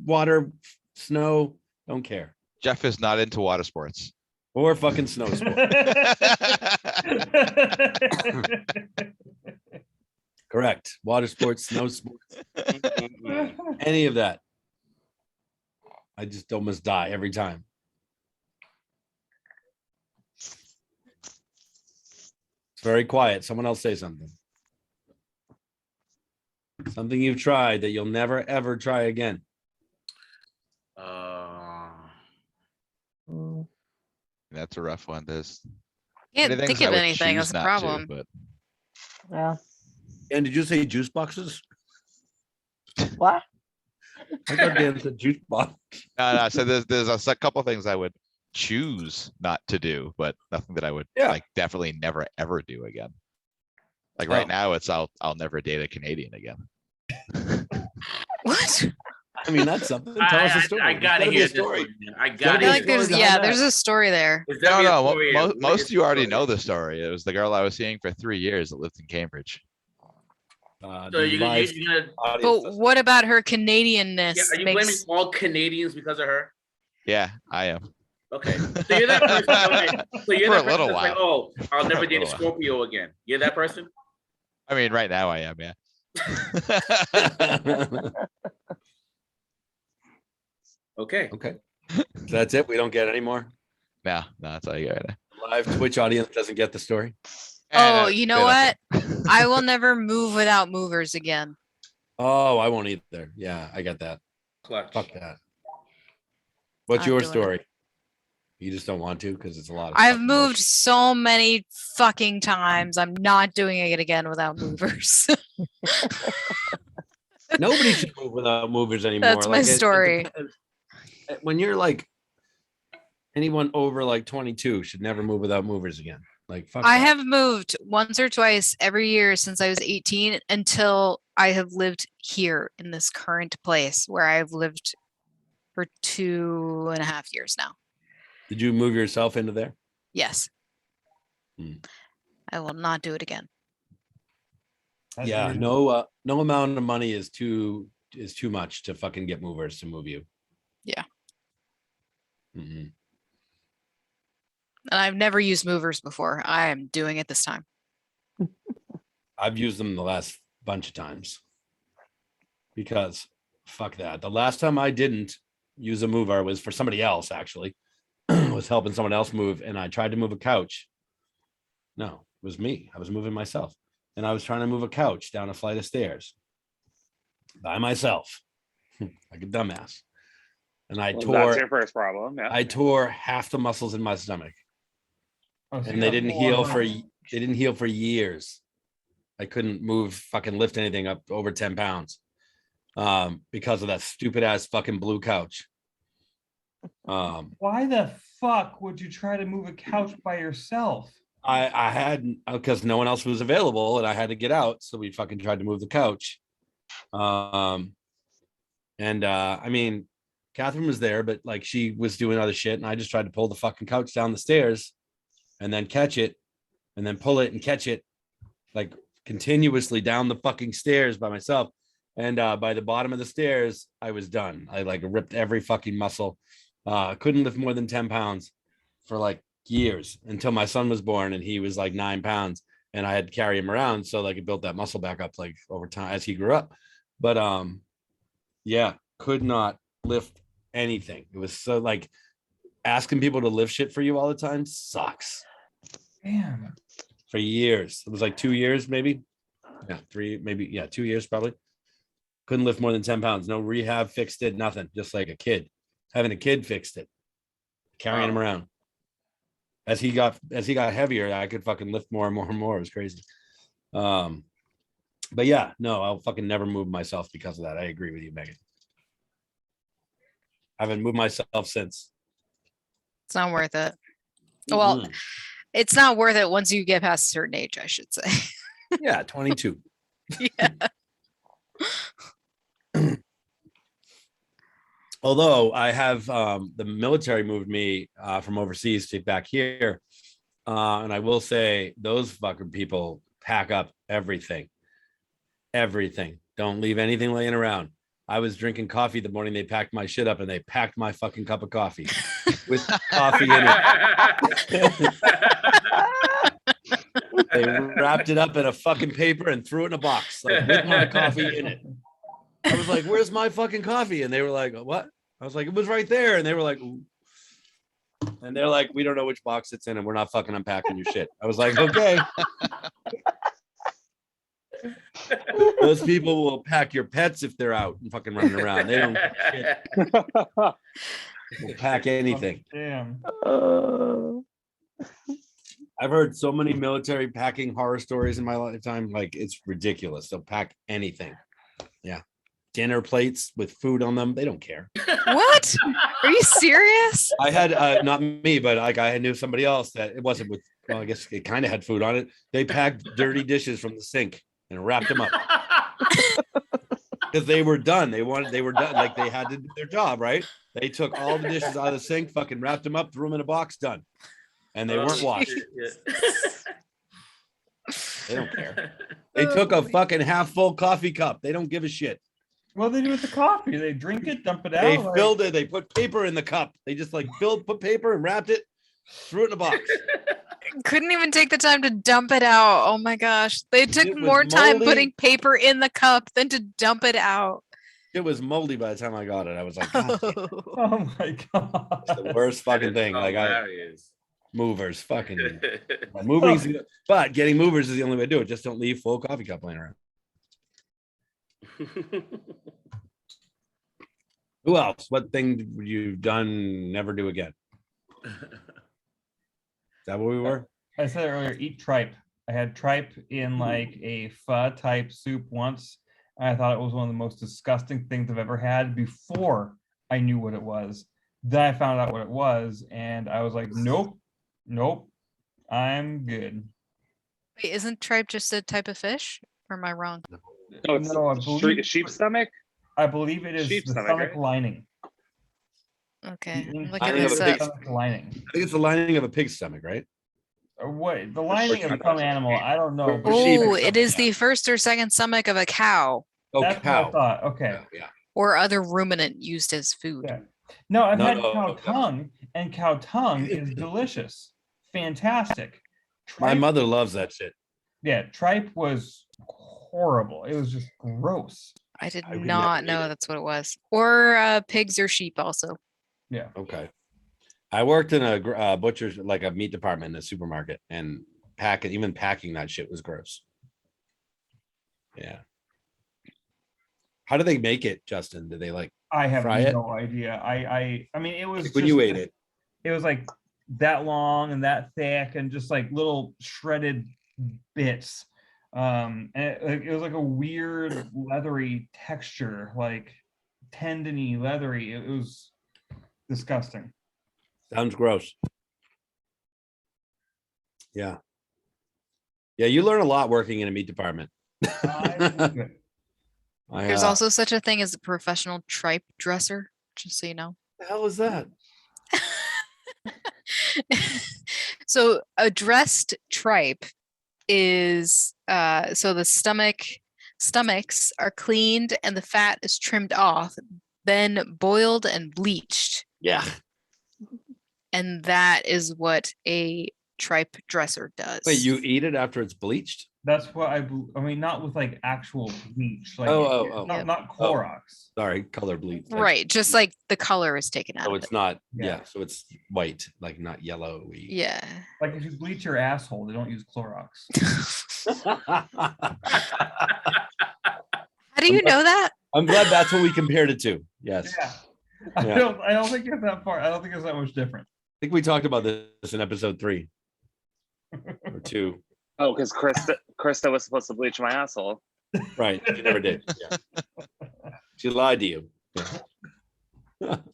water, snow, don't care. Jeff is not into water sports. Or fucking snow sport. Correct. Water sports, snow sports, any of that. I just almost die every time. It's very quiet. Someone else say something. Something you've tried that you'll never ever try again. Mm. That's a rough one. There's Can't many think things I of would anything. choose That's a not to, problem. but Yeah. And did you say juice boxes? What? I thought Dan said juice box. no. So there's a couple things I would choose not to do, but nothing that I would Yeah. like definitely never ever do again. Like right Oh. now, it's I'll never date a Canadian again. What? I mean, that's something. Tell us a story. I There's gotta be a hear this story. one, man. I gotta gotta I be feel a like hear story there's behind there's that. a story there. There's definitely a No, story. most of you already know this. the story. It was the girl I was seeing for 3 years that lived in Cambridge. So The you're live gonna audience But doesn't- what about her Canadianness yeah, are you blaming makes all Canadians because of her? Yeah, I am. Okay. So you're that person. So you're For that a little person that's like, while. oh, I'll never For a date a little while. Scorpio again. You're that person? I mean, right now I am. Yeah. Okay. Okay. So that's it. We don't get any more. no, that's all you got. Live Twitch audience doesn't get the story. Oh, you know what? I will never move without movers again. Oh, I won't either. Yeah, I got that. Clutch. Fuck that. What's Not your doing it. story? You just don't want to because it's a lot of I've fucking moved bullshit. so many fucking times. I'm not doing it again without movers. Nobody should move without movers anymore. That's my story. depends. When you're like anyone over like 22 should never move without movers again. Like fuck I that. have moved once or twice every year since I was 18 until I have lived here in this current place where I've lived for 2.5 years now. Did you move yourself into there? Yes. Hmm. I will not do it again. That's Yeah, reasonable. no amount of money is too much to fucking get movers to move you. Yeah. Mhm. And I've never used movers before. I am doing it this time. I've used them the last bunch of times because fuck that. The last time I didn't use a mover was for somebody else, actually. Was helping someone else move, and I tried to move a couch. No, it was me. I was moving myself. and I was trying to move a couch down a flight of stairs by myself, like a dumbass. And I Well, tore that's your first problem. Yeah. I tore half the muscles in my stomach, Oh, so and you they got didn't full heal on for burns. they didn't heal for years. I couldn't fucking lift anything up over 10 pounds because of that stupid ass fucking blue couch. Why the fuck would you try to move a couch by yourself? I had, because no one else was available and I had to get out, so we fucking tried to move the couch. I mean, Catherine was there, but like she was doing other shit, and I just tried to pull the fucking couch down the stairs and then catch it and then pull it and catch it like continuously down the fucking stairs by myself. And by the bottom of the stairs, I was done. I like ripped every fucking muscle. Couldn't lift more than 10 pounds for like years until my son was born, and he was like 9 pounds, and I had to carry him around. So like it built that muscle back up like over time as he grew up. But yeah, could not lift anything. It was so like asking people to lift shit for you all the time sucks. Damn. For years. It was like 2 years, maybe. Yeah, 3, maybe. Yeah, 2 years probably. Couldn't lift more than 10 pounds. No rehab fixed it, nothing. Just like a kid. Having a kid fixed it. Carrying him around. As he got heavier, I could fucking lift more and more and more. It was crazy. But yeah, no, I'll fucking never move myself because of that. I agree with you, Megan. I haven't moved myself since. It's not worth it. Well, Mhm. it's not worth it once you get past a certain age, I should say. Yeah, 22. Yeah. Although I have the military moved me from overseas to back here. And I will say those fucking people pack up everything. Everything. Don't leave anything laying around. I was drinking coffee the morning they packed my shit up, and they packed my fucking cup of coffee with coffee in it. They wrapped it up in a fucking paper and threw it in a box, like with my coffee in it. I was like, "Where's my fucking coffee?" And they were like, "What?" I was like, "It was right there." And they were like, "Ooh." And they're like, "We don't know which box it's in, and we're not fucking unpacking your shit." I was like, "Okay." Those people will pack your pets if they're out and fucking running around. They don't shit. They'll pack anything. Damn. I've heard so many military packing horror stories in my lifetime. Like, it's ridiculous. They'll pack anything. Yeah. Dinner plates with food on them. They don't care. What? Are you serious? I had, not me, but like I knew somebody else that it wasn't with, well, I guess it kind of had food on it. They packed dirty dishes from the sink and wrapped them up because they were done. They were done. Like they had to do their job, right? They took all the dishes out of the sink, fucking wrapped them up, threw them in a box, done. And they weren't washed. They don't care. They took a fucking half full coffee cup. They don't give a shit. What do they do with the coffee? They drink it, dump it out. They like- filled it. They put paper in the cup. They just like put paper and wrapped it, threw it in a box. Couldn't even take the time to dump it out. Oh my gosh. They took It was more time moldy. putting paper in the cup than to dump it out. It was moldy by the time I got it. I was like, God, damn, Oh my god. it's the worst fucking thing. Like Hilarious. movers, fucking moving. But getting movers is the only way to do it. Just don't leave full coffee cup laying around. Who else? What thing would you done never do again? Is that what we were? I said earlier, eat tripe. I had tripe in like a pho type soup once. I thought it was one of the most disgusting things I've ever had before I knew what it was. Then I found out what it was, and I was like, nope, I'm good. Wait, isn't tripe just a type of fish? Or am I wrong? No, it's No, I believe- sheep stomach. I believe it is Sheep the stomach, stomach right? lining. Okay. The I'm inside looking think of of this a the big- up. stomach lining. I think it's the lining of a pig's stomach, right? Or what? The lining of sheep. some animal. I don't know. but sheep Oh, or it is something, the first or second stomach of a cow Oh, That's what I cow. thought. Okay. Yeah. or other ruminant used as food. Yeah. No, I've No, had no, cow no. tongue, and cow tongue is delicious. Fantastic. My Tripe- mother loves that shit. Yeah, tripe was horrible. It was just gross. I did I would not never eat know it. that's what it was. Or pigs or sheep also. Yeah. Okay. I worked in a butcher's, like a meat department in a supermarket, and packing that shit was gross. Yeah. How do they make it, Justin? Do they like I have Fry it? no idea. I mean, it was like when you just- ate it? It was like that long and that thick and just like little shredded bits. And it was like a weird leathery texture, like tendony, leathery. It was disgusting. Sounds gross. Yeah. Yeah, you learn a lot working in a meat department. I believe it. There's uh, also such a thing as a professional tripe dresser, just so you know. the hell is that? So a dressed tripe is so the stomachs are cleaned and the fat is trimmed off, then boiled and bleached. Yeah. And that is what a tripe dresser does. Wait, you eat it after it's bleached? That's what I mean, not with like actual bleach, like Oh. Yep. not Clorox. Sorry, color bleach. like- Right, just like the color is taken out So of it's it. not, Yeah. yeah, so it's white, like not yellowy. Yeah. Like if you bleach your asshole, they don't use Clorox. How do you know that? I'm glad that's what we compared it to. Yes. Yeah. Yeah. I don't think it's that far. I don't think it's that much different. I think we talked about this in episode 3 or 2. Oh, because Krista was supposed to bleach my asshole. Right. She never did. Yeah. She lied to you. Yeah.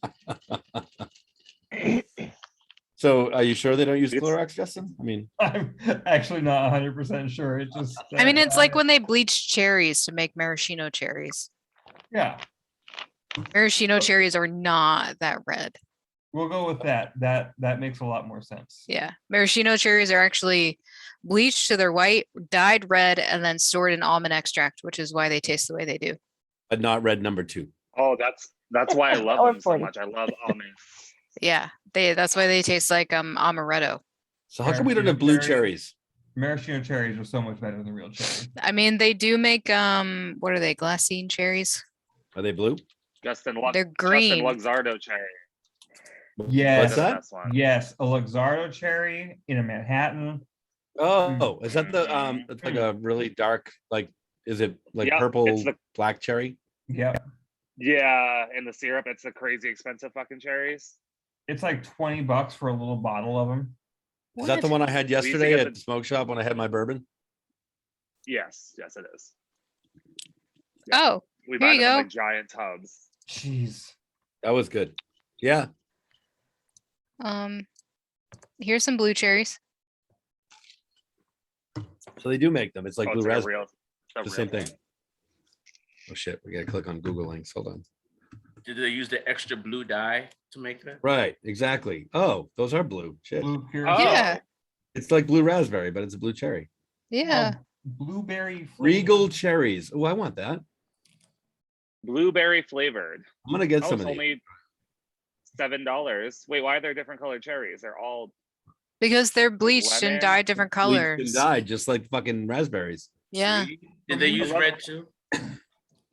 So are you sure they don't use It's- Clorox, Justin? I mean, I'm actually not 100% sure. It just. I mean, it's like when they bleach cherries to make maraschino cherries. Yeah, Maraschino cherries are not that red. we'll go with that. That makes a lot more sense. Yeah. Maraschino cherries are actually bleached to their white, dyed red, and then stored in almond extract, which is why they taste the way they do. but not red number 2. Oh, that's why I love Or them so 40. much. I love almonds. Yeah. That's why they taste like amaretto. So how come we don't have blue Maraschino cherries? Maraschino cherries are so much better than real cherry. I mean, they do make what are they? Glassine cherries. Are they blue? They're green. Luxardo cherry. Yes. What's that? Best one. Yes, a Luxardo cherry in a Manhattan. Oh, is that the it's like a really dark, like, is it like Yeah, purple it's the- black cherry? Yep. Yeah, and the syrup, it's the crazy expensive fucking cherries. It's like $20 for a little bottle of them. Is that the one I had used to yesterday get at the- the smoke shop when I had my bourbon? Yes, it is. Oh, We Here buy you them in go. like giant tubs. Jeez. That was good. Yeah. here's some blue cherries. So they do make them. It's like Oh, blue it's like a raspberry. real, The same thing. Oh shit, we gotta click on Google links. Hold on. Did they use the extra blue dye to make that? Right, exactly. Oh, those are blue. Shit. Blue pure. Oh. Yeah. It's like blue raspberry, but it's a blue cherry. Yeah. Blueberry. Regal flavor. cherries. Oh, I want that. blueberry flavored. I'm gonna get Oh, some it's of these. only $7. Wait, why are there different colored cherries? They're all Because they're bleached and lemon, dyed different Bleached and colors. dyed, just like fucking raspberries. Yeah. Sweet. Did they use red too?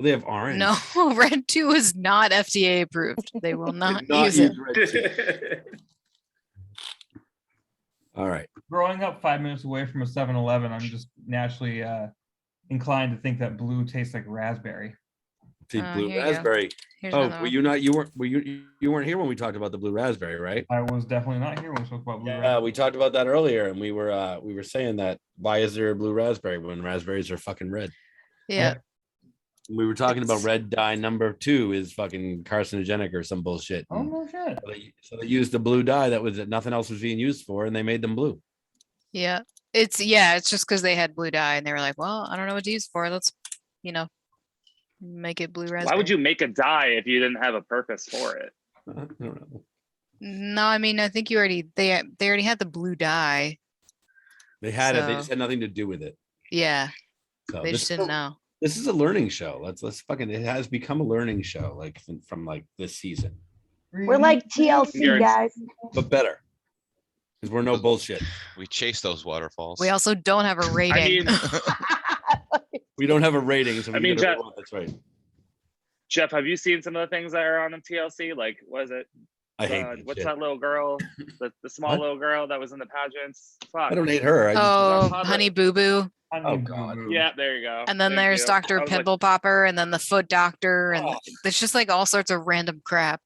They have orange. No, Red 2 is not FDA approved. They will not, Did not use it. use red tea. All right. Growing up 5 minutes away from a 7-Eleven, I'm just naturally inclined to think that blue tastes like raspberry. See, Oh, blue here you go. raspberry. Here's Oh, another were one. you not? You weren't here when we talked about the blue raspberry, right? I was definitely not here when we spoke about blue Yeah, raspberry. we talked about that earlier, and we were saying that why is there a blue raspberry when raspberries are fucking red? Yeah. We were talking about It's- red dye number 2 is fucking carcinogenic or some bullshit. Oh and no shit. so they used the blue dye that nothing else was being used for, and they made them blue. Yeah. It's just because they had blue dye and they were like, well, I don't know what to use it for. Let's, make it blue raspberry. why would you make a dye if you didn't have a purpose for it? I don't know. No, I mean, I think they already had the blue dye. They had it. They So- just had nothing to do with it. Yeah. So They this just is didn't a- know. This is a learning show. Let's fucking. It has become a learning show, like from like this season, We're like TLC You're- guys. but better because we're no bullshit. We chase those waterfalls. We also don't have a I rating. mean, We don't have a rating, so we I mean, can get Jeff- everyone. That's right. Jeff, have you seen some of the things that are on the TLC? Like, was it? I hate that What's shit. that little girl? The small What? little girl that was in the pageants. Fuck. I don't hate her. I just, Oh, Father- Honey Boo Boo. Oh, God. Yeah, there you go. And then Thank there's you. Dr. I was like, Pimple Popper, and then the foot doctor, and Oh. there's just like all sorts of random crap.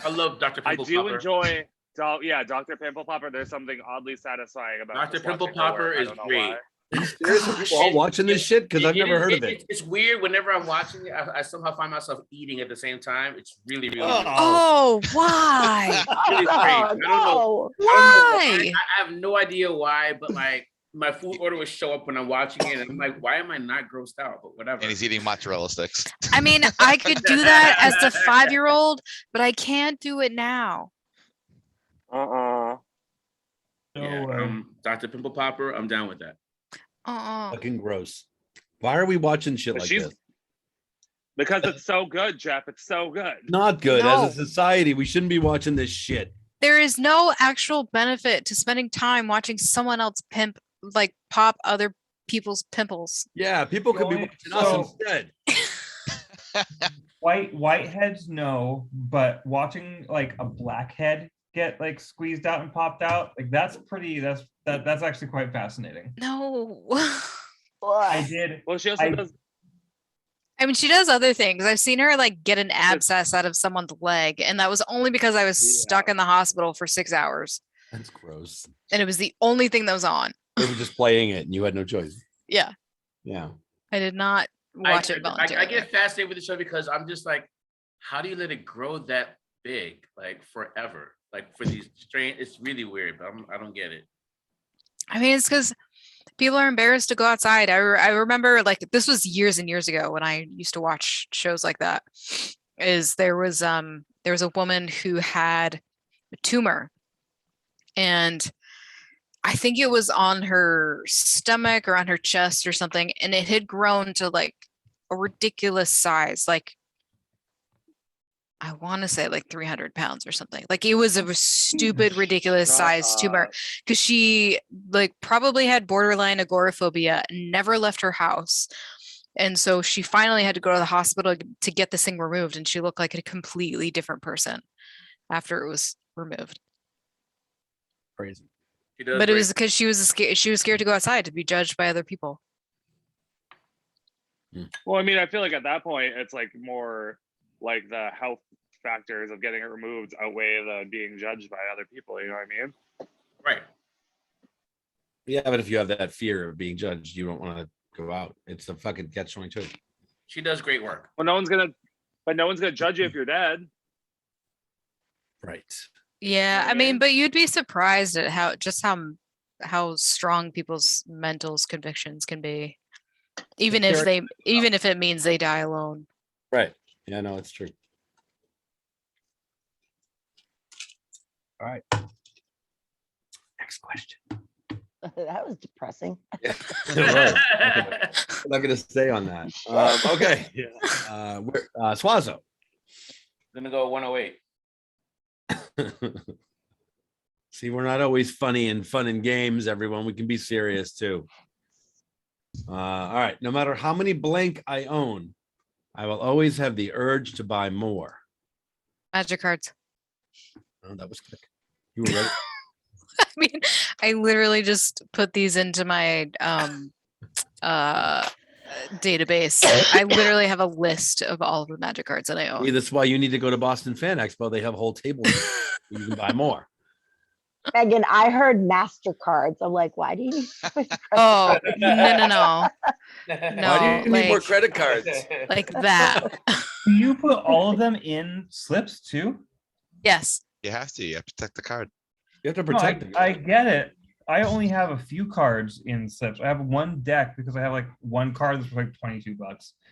I love Dr. I Pimple do Popper. enjoy. Dr. Pimple Popper. There's something oddly satisfying about Dr. just Pimple watching her Popper work. I is don't know great. why. Are you serious? Are people all It- watching this shit? Because I've never heard of it. It's weird. Whenever I'm watching it, I somehow find myself eating at the same time. It's really, really weird. Oh, why? Really strange. I don't know. Why? I have no idea why, but like my food order would show up when I'm watching it, and I'm like, why am I not grossed out? But whatever. And he's eating mozzarella sticks. I mean, I could do that as a 5-year-old, but I can't do it now. Yeah, Dr. Pimple Popper, I'm down with that. Fucking gross. Why are we watching shit But like she's- this? Because it's so good, Jeff. It's so good. Not good. No. As a society, we shouldn't be watching this shit. There is no actual benefit to spending time watching someone else pop other people's pimples. Yeah, people could be Going- watching us instead. Whiteheads, no, but watching like a blackhead get like squeezed out and popped out, like that's actually quite fascinating. No. I did. Well, she also does. I mean, she does other things. I've seen her like get an abscess out of someone's leg, and that was only because I was stuck in the hospital for 6 hours, That's gross. and it was the only thing that was on. They were just playing it and you had no choice. Yeah, Yeah. I did not watch it voluntarily. I get fascinated with the show because I'm just like, how do you let it grow that big, like forever? Like for these strange, it's really weird, but I don't get it. I mean, it's because people are embarrassed to go outside. I remember like this was years and years ago when I used to watch shows like that. There was a woman who had a tumor, and I think it was on her stomach or on her chest or something, and it had grown to like a ridiculous size, like I want to say like 300 pounds or something. Like it was a stupid, ridiculous size tumor because she like probably had borderline agoraphobia, never left her house. And so she finally had to go to the hospital to get this thing removed. And she looked like a completely different person after it was removed. Crazy. But it was because she was scared to go outside to be judged by other people. Well, I mean, I feel like at that point, it's like more like the health factors of getting it removed outweigh the being judged by other people. You know what I mean? Right. Yeah, but if you have that fear of being judged, you don't want to go out. It's a fucking catch-22. She does great work. Well, no one's gonna judge you if you're dead. Right. Yeah, know what I I mean, mean? but you'd be surprised at how strong people's mental convictions can be, even if it means they die alone. Right. Yeah, no, it's true. All right. Next question. That was depressing. Yeah. Right. I'm not gonna stay on that. Okay. Suazo. Gonna go 108. See, we're not always funny and fun and games, everyone. We can be serious too. All right. No matter how many blank I own, I will always have the urge to buy more. Magic cards. Oh, that was quick. You were ready. I mean, I literally just put these into my database. I literally have a list of all of the magic cards that I own. That's why you need to go to Boston Fan Expo. They have a whole table. You can buy more. Megan, I heard MasterCards. I'm like, why do you need so many credit Oh, cards? no. Why do you need more like- credit cards? Like that. Do you put all of them in slips too? Yes. You have to protect the card. You have to No, protect them. I get it. I only have a few cards in slips. I have one deck because I have like one card that's like $22.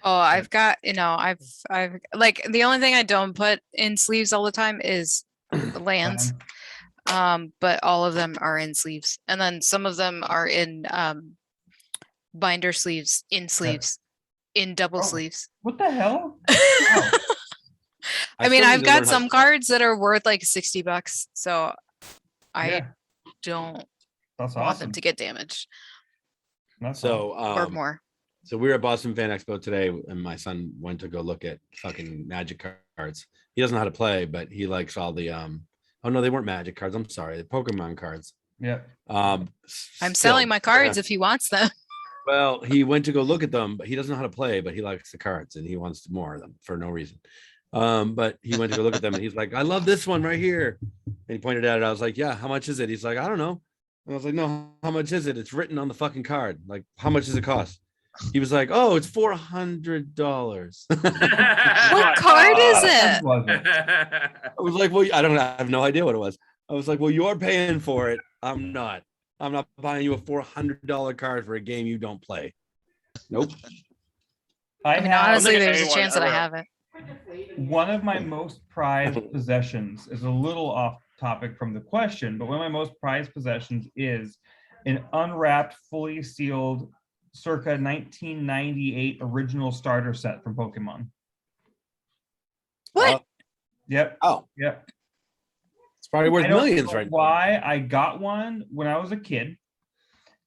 Oh, I've got, I've like the only thing I don't put in sleeves all the time is lands. But all of them are in sleeves. And then some of them are in binder sleeves, in sleeves, in double Oh. sleeves. What the hell? I mean, still I've need to learn got how some to- cards that are worth like $60. So I Yeah, don't that's want them awesome. to get damaged That's So, or more. so we were at Boston Fan Expo today, and my son went to go look at fucking magic cards. He doesn't know how to play, but he likes all the Oh no, they weren't magic cards. I'm sorry, the Pokemon cards. yeah. I'm selling my cards if he wants them. Well, he went to go look at them, but he doesn't know how to play, but he likes the cards and he wants more of them for no reason. But he went to go look at them and he's like, I love this one right here. And he pointed at it. I was like, yeah, how much is it? He's like, I don't know. And I was like, no, how much is it? It's written on the fucking card. Like, how much does it cost? He was like, oh, it's $400. What card is it? Was it? I was like, well, I have no idea what it was. I was like, well, you're paying for it. I'm not buying you a $400 card for a game you don't play. Nope. I mean, have honestly, think there's a anyone chance that I ever- haven't. one of my most prized possessions is a little off topic from the question, but one of my most prized possessions is an unwrapped, fully sealed, circa 1998 original starter set from Pokemon. What? Yep. Oh, Yep. it's probably worth I don't millions know right now. why I got one when I was a kid.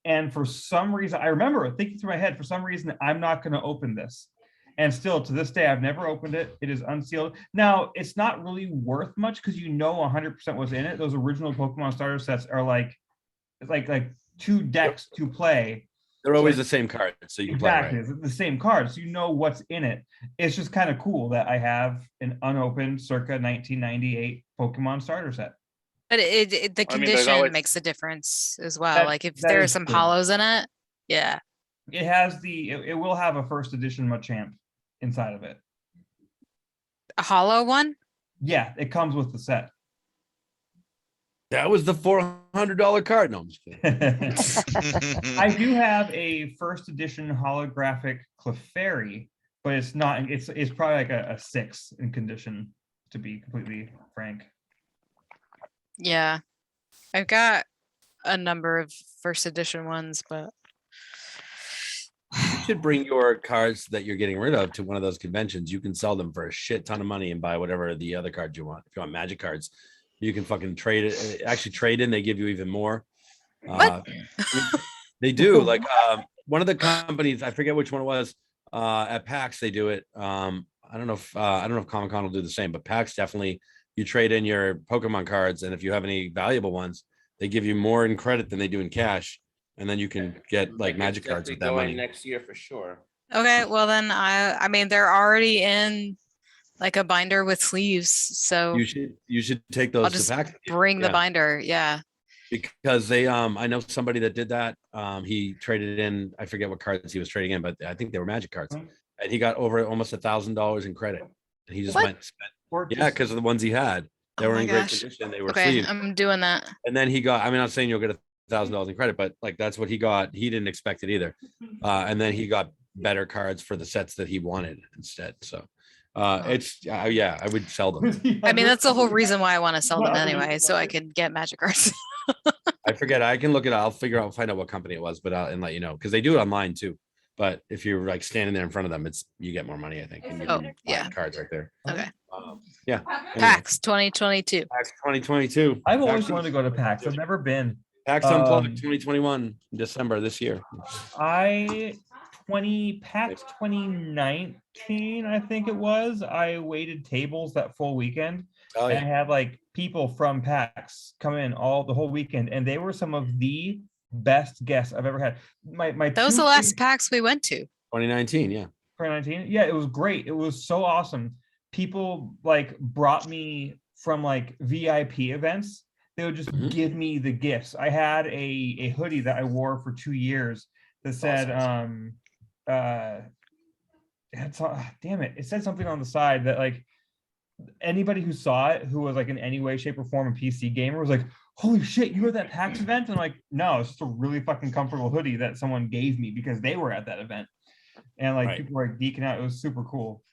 And for some reason, I remember thinking through my head, for some reason, I'm not going to open this. And still to this day, I've never opened it. It is unsealed. Now, it's not really worth much because you know 100% what's in it. Those original Pokemon starter sets are like 2 decks to play. They're always the same card, so you can play, Exactly. right? It's the same cards. So you know what's in it. It's just kind of cool that I have an unopened circa 1998 Pokemon starter set. But the I mean, there's condition always- makes a difference as well. That- Like if that there are is some true. hollows in it, yeah. It has it will have a first edition Machamp inside of it. A hollow one? Yeah, it comes with the set. That was the $400 card. No, I'm just kidding. I do have a first edition holographic Clefairy, but it's not. It's probably like a 6 in condition, to be completely frank. Yeah. I've got a number of first edition ones, but You should bring your cards that you're getting rid of to one of those conventions. You can sell them for a shit ton of money and buy whatever the other cards you want. If you want Magic cards, you can fucking trade it. Actually, trade in. They give you even more. What? They do. Like one of the companies, I forget which one it was. At PAX, they do it. I don't know if Comic Con will do the same, but PAX definitely. You trade in your Pokemon cards, and if you have any valuable ones, they give you more in credit than they do in cash, and then you can get like Magic cards with that Going money. next year for sure. okay, well then I mean they're already in like a binder with sleeves, so You should take those just to PAX bring the yeah. binder. Yeah. because they I know somebody that did that. He traded in, I forget what cards he was trading in, but I think they were Magic cards, and he got over almost $1,000 in credit. And he just What? went and spent, yeah, because of the ones he had. They Oh were my in great gosh. condition. They were Okay, sleeved. I'm doing that. And then he got, I'm not saying you'll get $1,000 in credit, but like that's what he got. He didn't expect it either. And then he got better cards for the sets that he wanted instead. So it's yeah, I would sell them. I mean, that's the whole reason why I want to sell them anyway, so I can get Magic cards. I forget. I can look it up. I'll find out what company it was, but and let you know, because they do it online too. But if you're like standing there in front of them, you get more money, I think. And you Oh, can buy yeah. cards right there. Okay. Yeah. PAX 2022. PAX 2022. I've always PAX wanted to go to PAX. I've never been. PAX Unplugged Um, 2021, December this year. PAX 2019, I think it was. I waited tables that full weekend. Oh And I yeah. had like people from PAX come in the whole weekend, and they were some of the best guests I've ever had. My That was two the last favorite- PAX we went to. 2019. Yeah. 2019. Yeah, it was great. It was so awesome. People like brought me from like VIP events. They would just Mhm. give me the gifts. I had a hoodie that I wore for 2 years that said damn it, it said something on the side that like anybody who saw it who was like in any way, shape, or form a PC gamer was like, holy shit, you were at that PAX event? And I'm like, no, it's just a really fucking comfortable hoodie that someone gave me because they were at that event. And like Right. people were like geeking out. It was super cool.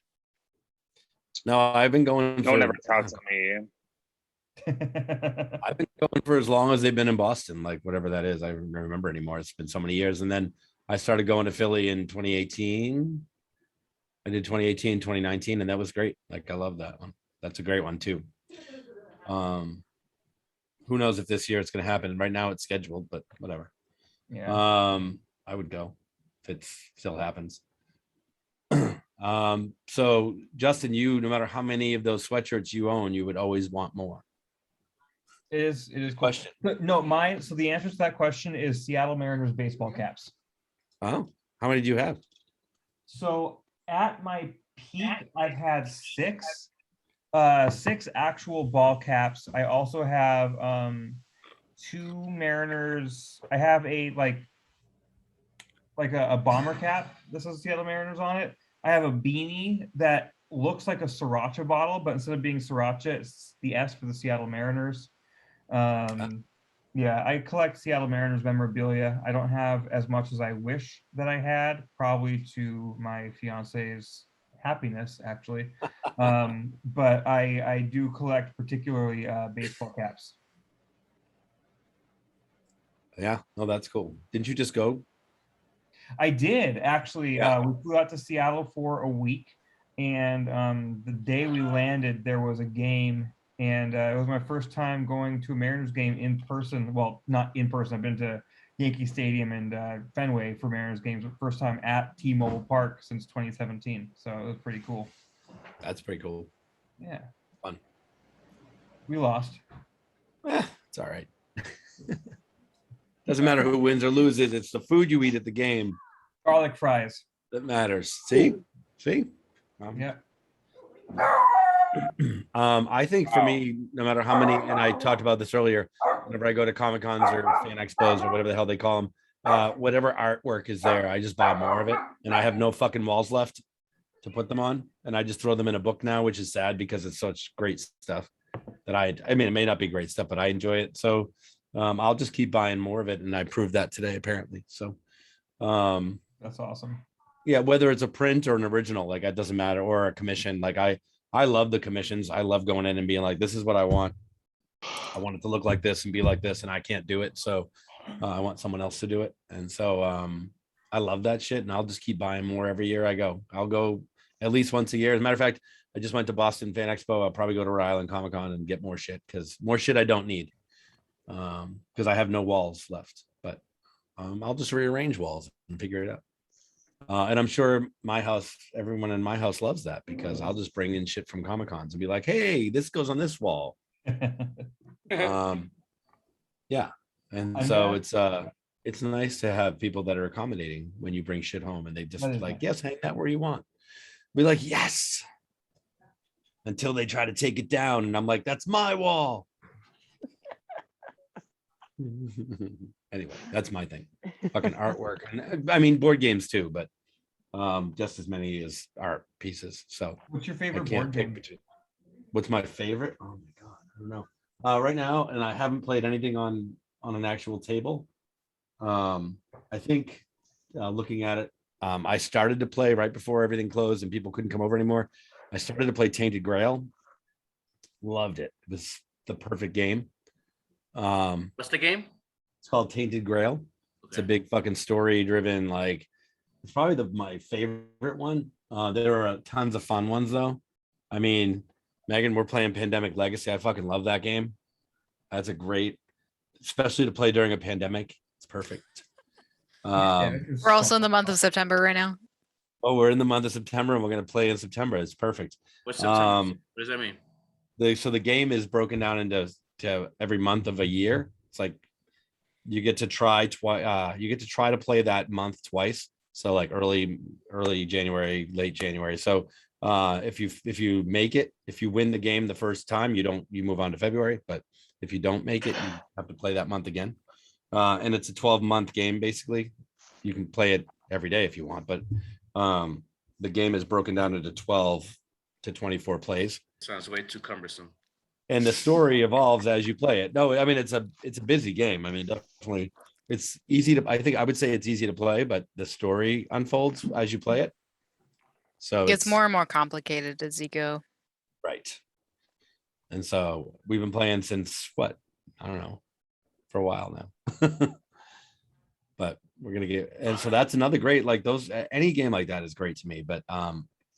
No, I've been going No for one ever talks to me. I've been going for as long as they've been in Boston, like whatever that is. I don't remember anymore. It's been so many years. And then I started going to Philly in 2018. I did 2018, 2019, and that was great. Like I love that one. That's a great one too. Who knows if this year it's gonna happen? Right now it's scheduled, but whatever. Yeah. I would go if it still happens. So Justin, you, no matter how many of those sweatshirts you own, you would always want more. It is cool. Question. No, mine. So the answer to that question is Seattle Mariners baseball caps. Oh, how many do you have? So at my peak, I've had six actual ball caps. I also have two Mariners. I have a a bomber cap. This is Seattle Mariners on it. I have a beanie that looks like a sriracha bottle, but instead of being sriracha, it's the S for the Seattle Mariners. Yeah, I collect Seattle Mariners memorabilia. I don't have as much as I wish that I had, probably to my fiance's happiness, actually. But I do collect particularly baseball caps. Yeah, no, that's cool. Didn't you just go? I did actually. Yeah. We flew out to Seattle for a week, and the day we landed, there was a game, and it was my first time going to a Mariners game in person. Well, not in person. I've been to Yankee Stadium and Fenway for Mariners games. First time at T-Mobile Park since 2017. So it was pretty cool. That's pretty cool. Yeah. Fun. We lost. It's all right. Doesn't matter who wins or loses. It's the food you eat at the game Garlic fries. that matters. See? Yeah. I think for me, no matter how many, and I talked about this earlier, whenever I go to Comic Cons or fan expos or whatever the hell they call them, whatever artwork is there, I just buy more of it. And I have no fucking walls left to put them on. And I just throw them in a book now, which is sad because it's such great stuff that I mean, it may not be great stuff, but I enjoy it. So I'll just keep buying more of it. And I proved that today, apparently. So That's awesome. yeah, whether it's a print or an original, like it doesn't matter, or a commission. Like I love the commissions. I love going in and being like, this is what I want. I want it to look like this and be like this, and I can't do it. So I want someone else to do it. And so I love that shit. And I'll just keep buying more every year I go. I'll go at least once a year. As a matter of fact, I just went to Boston Fan Expo. I'll probably go to Rhode Island Comic Con and get more shit, because more shit I don't need. Because I have no walls left. But I'll just rearrange walls and figure it out. And I'm sure my house, everyone in my house loves that, because I'll just bring in shit from Comic Cons and be like, hey, this goes on this wall. Yeah. And so it's nice to have people that are accommodating when you bring shit home, and they just That is like, nice. yes, hang that where you want. Be like, yes. Until they try to take it down. And I'm like, that's my wall. Anyway, that's my thing. Fucking artwork. And I mean, board games too, but just as many as art pieces. So What's your I favorite can't board pick game? between. What's my favorite? Oh my God, I don't know. Right now, and I haven't played anything on an actual table. I think looking at it, I started to play right before everything closed and people couldn't come over anymore. I started to play Tainted Grail. Loved it. It was the perfect game. What's the game? It's called Tainted Grail. It's a Okay. big fucking story driven, like it's probably my favorite one. There are tons of fun ones though. I mean, Megan, we're playing Pandemic Legacy. I fucking love that game. That's a great, especially to play during a pandemic. It's perfect. We're also in the month of September right now. Oh, we're in the month of September and we're going to play in September. It's perfect. What's September? Um, What does that mean? So the game is broken down into every month of a year. It's like you get to try twice. You get to try to play that month twice. So like early January, late January. So if you make it, if you win the game the first time, you move on to February. But if you don't make it, you have to play that month again. And it's a 12-month game basically. You can play it every day if you want, but the game is broken down into 12 to 24 plays. Sounds way too cumbersome. And the story evolves as you play it. No, I mean it's a busy game. I mean, definitely it's easy to, I think I would say it's easy to play, but the story unfolds as you play it. So It gets it's more and more complicated as you go. right. And so we've been playing since what? I don't know, for a while now. But we're gonna get, and so that's another great, like those, any game like that is great to me. But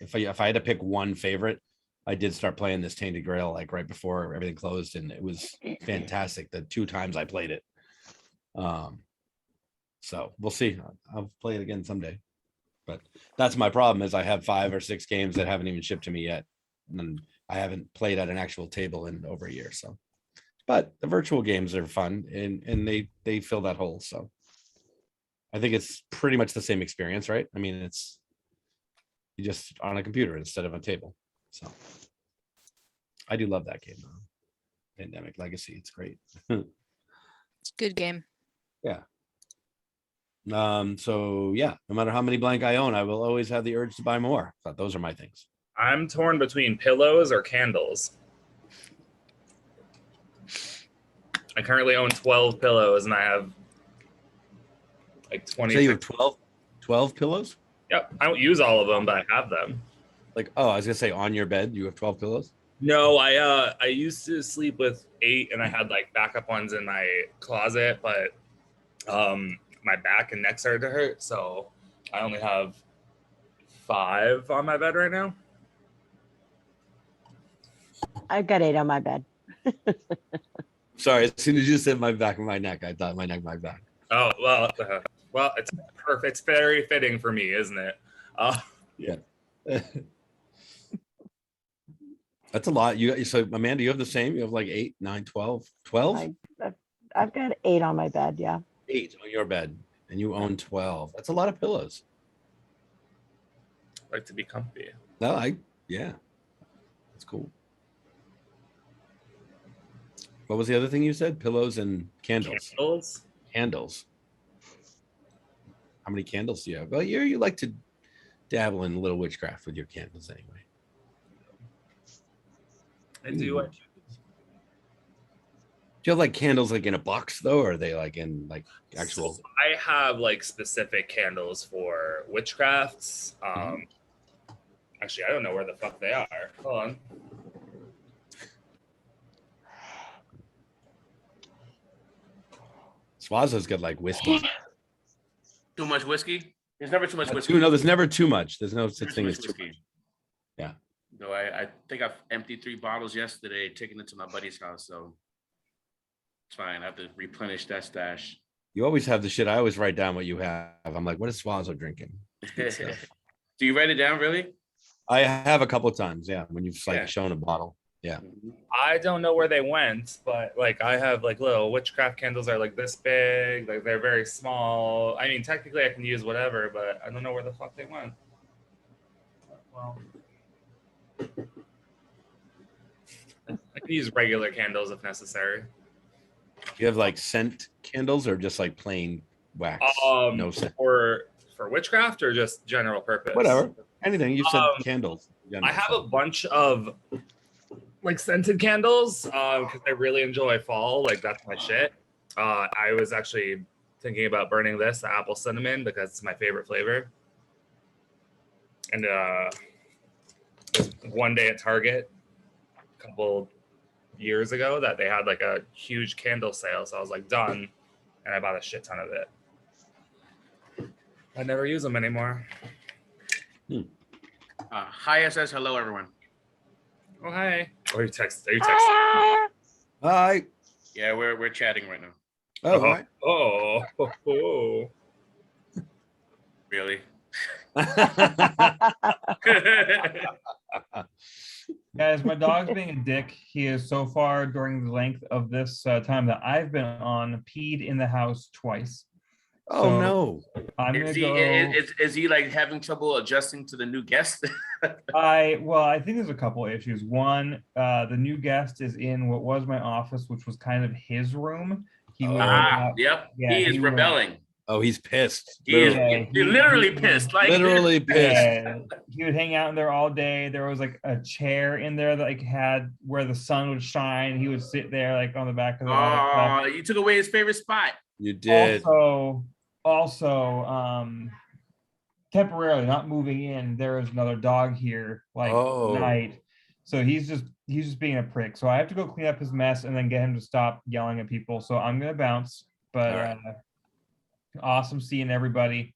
if I had to pick one favorite, I did start playing this Tainted Grail like right before everything closed, and it was fantastic the 2 times I played it. So we'll see. I'll play it again someday. But that's my problem, is I have 5 or 6 games that haven't even shipped to me yet. And I haven't played at an actual table in over a year. So, but the virtual games are fun, and they fill that hole. So I think it's pretty much the same experience, right? I mean, it's you just on a computer instead of a table. So I do love that game though. Pandemic Legacy. It's great. It's a good game. So yeah, no matter how many blank I own, I will always have the urge to buy more. But those are my things. I'm torn between pillows or candles. I currently own 12 pillows and I have like 20. So you have 12 pillows? Yep. I don't use all of them, but I have them. Like, oh, I was gonna say on your bed, you have 12 pillows? No, I used to sleep with 8 and I had like backup ones in my closet, but my back and neck started to hurt, so I only have 5 on my bed right now. I've got 8 on my bed. Sorry, as soon as you said my back and my neck, I thought my neck, my back. Oh well, it's perfect. It's very fitting for me, isn't it? Yeah. That's a lot. So Amanda, you have the same. You have like 8, 9, 12, 12? I've got 8 on my bed. Yeah. 8 on your bed, and you own 12. That's a lot of pillows. I like to be comfy. No, yeah, that's cool. What was the other thing you said? Pillows and candles. Candles. How many candles do you have? Well, you like to dabble in a little witchcraft with your candles anyway. I do. Do you have like candles like in a box though, or are they like in like actual? So I have like specific candles for witchcrafts. Actually, I don't know where the fuck they are. Hold on. Suazo's got like whiskey. Too much whiskey? There's never too much whiskey. No, there's never too much. There's no such thing as too much. Yeah. No, I think I've emptied 3 bottles yesterday, taking it to my buddy's house. So it's fine. I have to replenish that stash. You always have the shit. I always write down what you have. I'm like, what is Suazo drinking? Do you write it down, really? I have a couple of times, yeah. When you've like shown a bottle, yeah. I don't know where they went, but like I have like little witchcraft candles are like this big, like they're very small. I mean, technically I can use whatever, but I don't know where the fuck they went. Well, I can use regular candles if necessary. You have like scent candles or just like plain wax? No scent. For witchcraft or just general purpose? Whatever. Anything. You said candles. I have a bunch of like scented candles because I really enjoy fall. Like that's my shit. I was actually thinking about burning this, the apple cinnamon, because it's my favorite flavor. And one day at Target a couple years ago that they had like a huge candle sale. So I was like done. And I bought a shit ton of it. I never use them anymore. Hi says hello, everyone. Oh, hi. Or you text. Are you texting? Hi. Yeah, we're chatting right now. Oh, hi. Oh. Really? Guys, my dog's being a dick. He has so far during the length of this time that I've been on peed in the house twice. Oh So, no. I'm gonna Is he, go. is he like having trouble adjusting to the new guest? I think there's a couple issues. One, the new guest is in what was my office, which was kind of his room. He went out- Yep. yeah, he is he went- rebelling. Oh, he's pissed. He is Yeah, he's literally pissed. Like Literally pissed. Yeah, he would hang out in there all day. There was like a chair in there that like had where the sun would shine. He would sit there like on the back of the. Oh, you took away his favorite spot. You did. Also, temporarily not moving in, there is another dog here like night. So he's just being a prick. So I have to go clean up his mess and then get him to stop yelling at people. So I'm gonna bounce. But All right. awesome seeing everybody.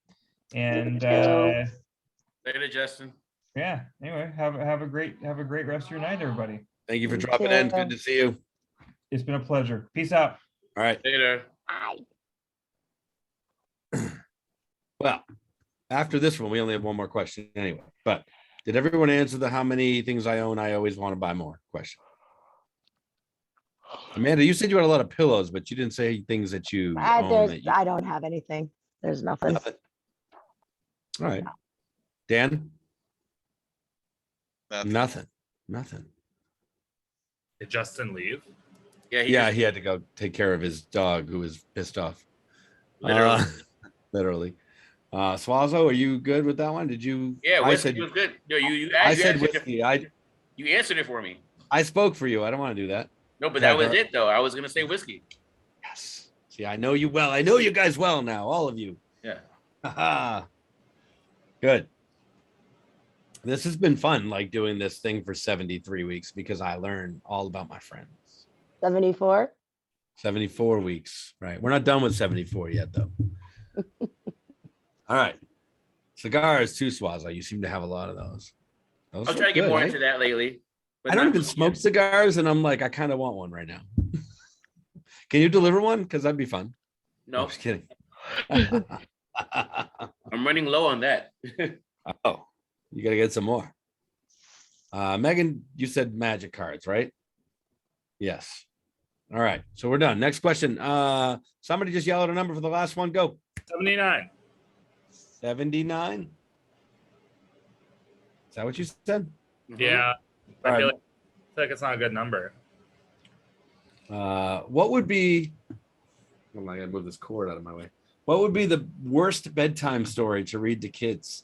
And Later, Justin. yeah, anyway, have a great rest of your night, everybody. Thank you for dropping in. Good to see you. It's been a pleasure. Peace out. All right. Later. Well, after this one, we only have one more question anyway. But did everyone answer the how many things I own, I always want to buy more question? Amanda, you said you had a lot of pillows, but you didn't say things that you own. I don't have anything. There's nothing. Nothing. All right. Dan? Nothing. Nothing. Did Justin leave? Yeah, Yeah, he had to go take care of his dog who was pissed off. literally. Literally. Suazo, are you good with that one? Did you? Yeah, I whiskey said was good. No, you I you said answered it- whiskey. you answered it for me. I spoke for you. I don't want to do that. No, but Yeah, that was her- it though. I was gonna say whiskey. Yes. See, I know you well. I know you guys well now, all of you. Yeah. Haha. Good. This has been fun, like doing this thing for 73 weeks because I learned all about my friends. 74. 74 weeks, right? We're not done with 74 yet, though. All right. Cigars too, Suazo. You seem to have a lot of those. Those I'm look trying to get good, more eh? into that lately. but I don't not even yet. smoke cigars, and I'm like, I kind of want one right now. Can you deliver one? Because that'd be fun. No, No, I'm just kidding. I'm running low on that. Oh, you gotta get some more. Megan, you said magic cards, right? Yes. All right, so we're done. Next question. Somebody just yell out a number for the last one. Go. 79. 79. Is that what you said? Yeah. I All feel right. like it's not a good number. What would be? Oh my God, move this cord out of my way. What would be the worst bedtime story to read to kids?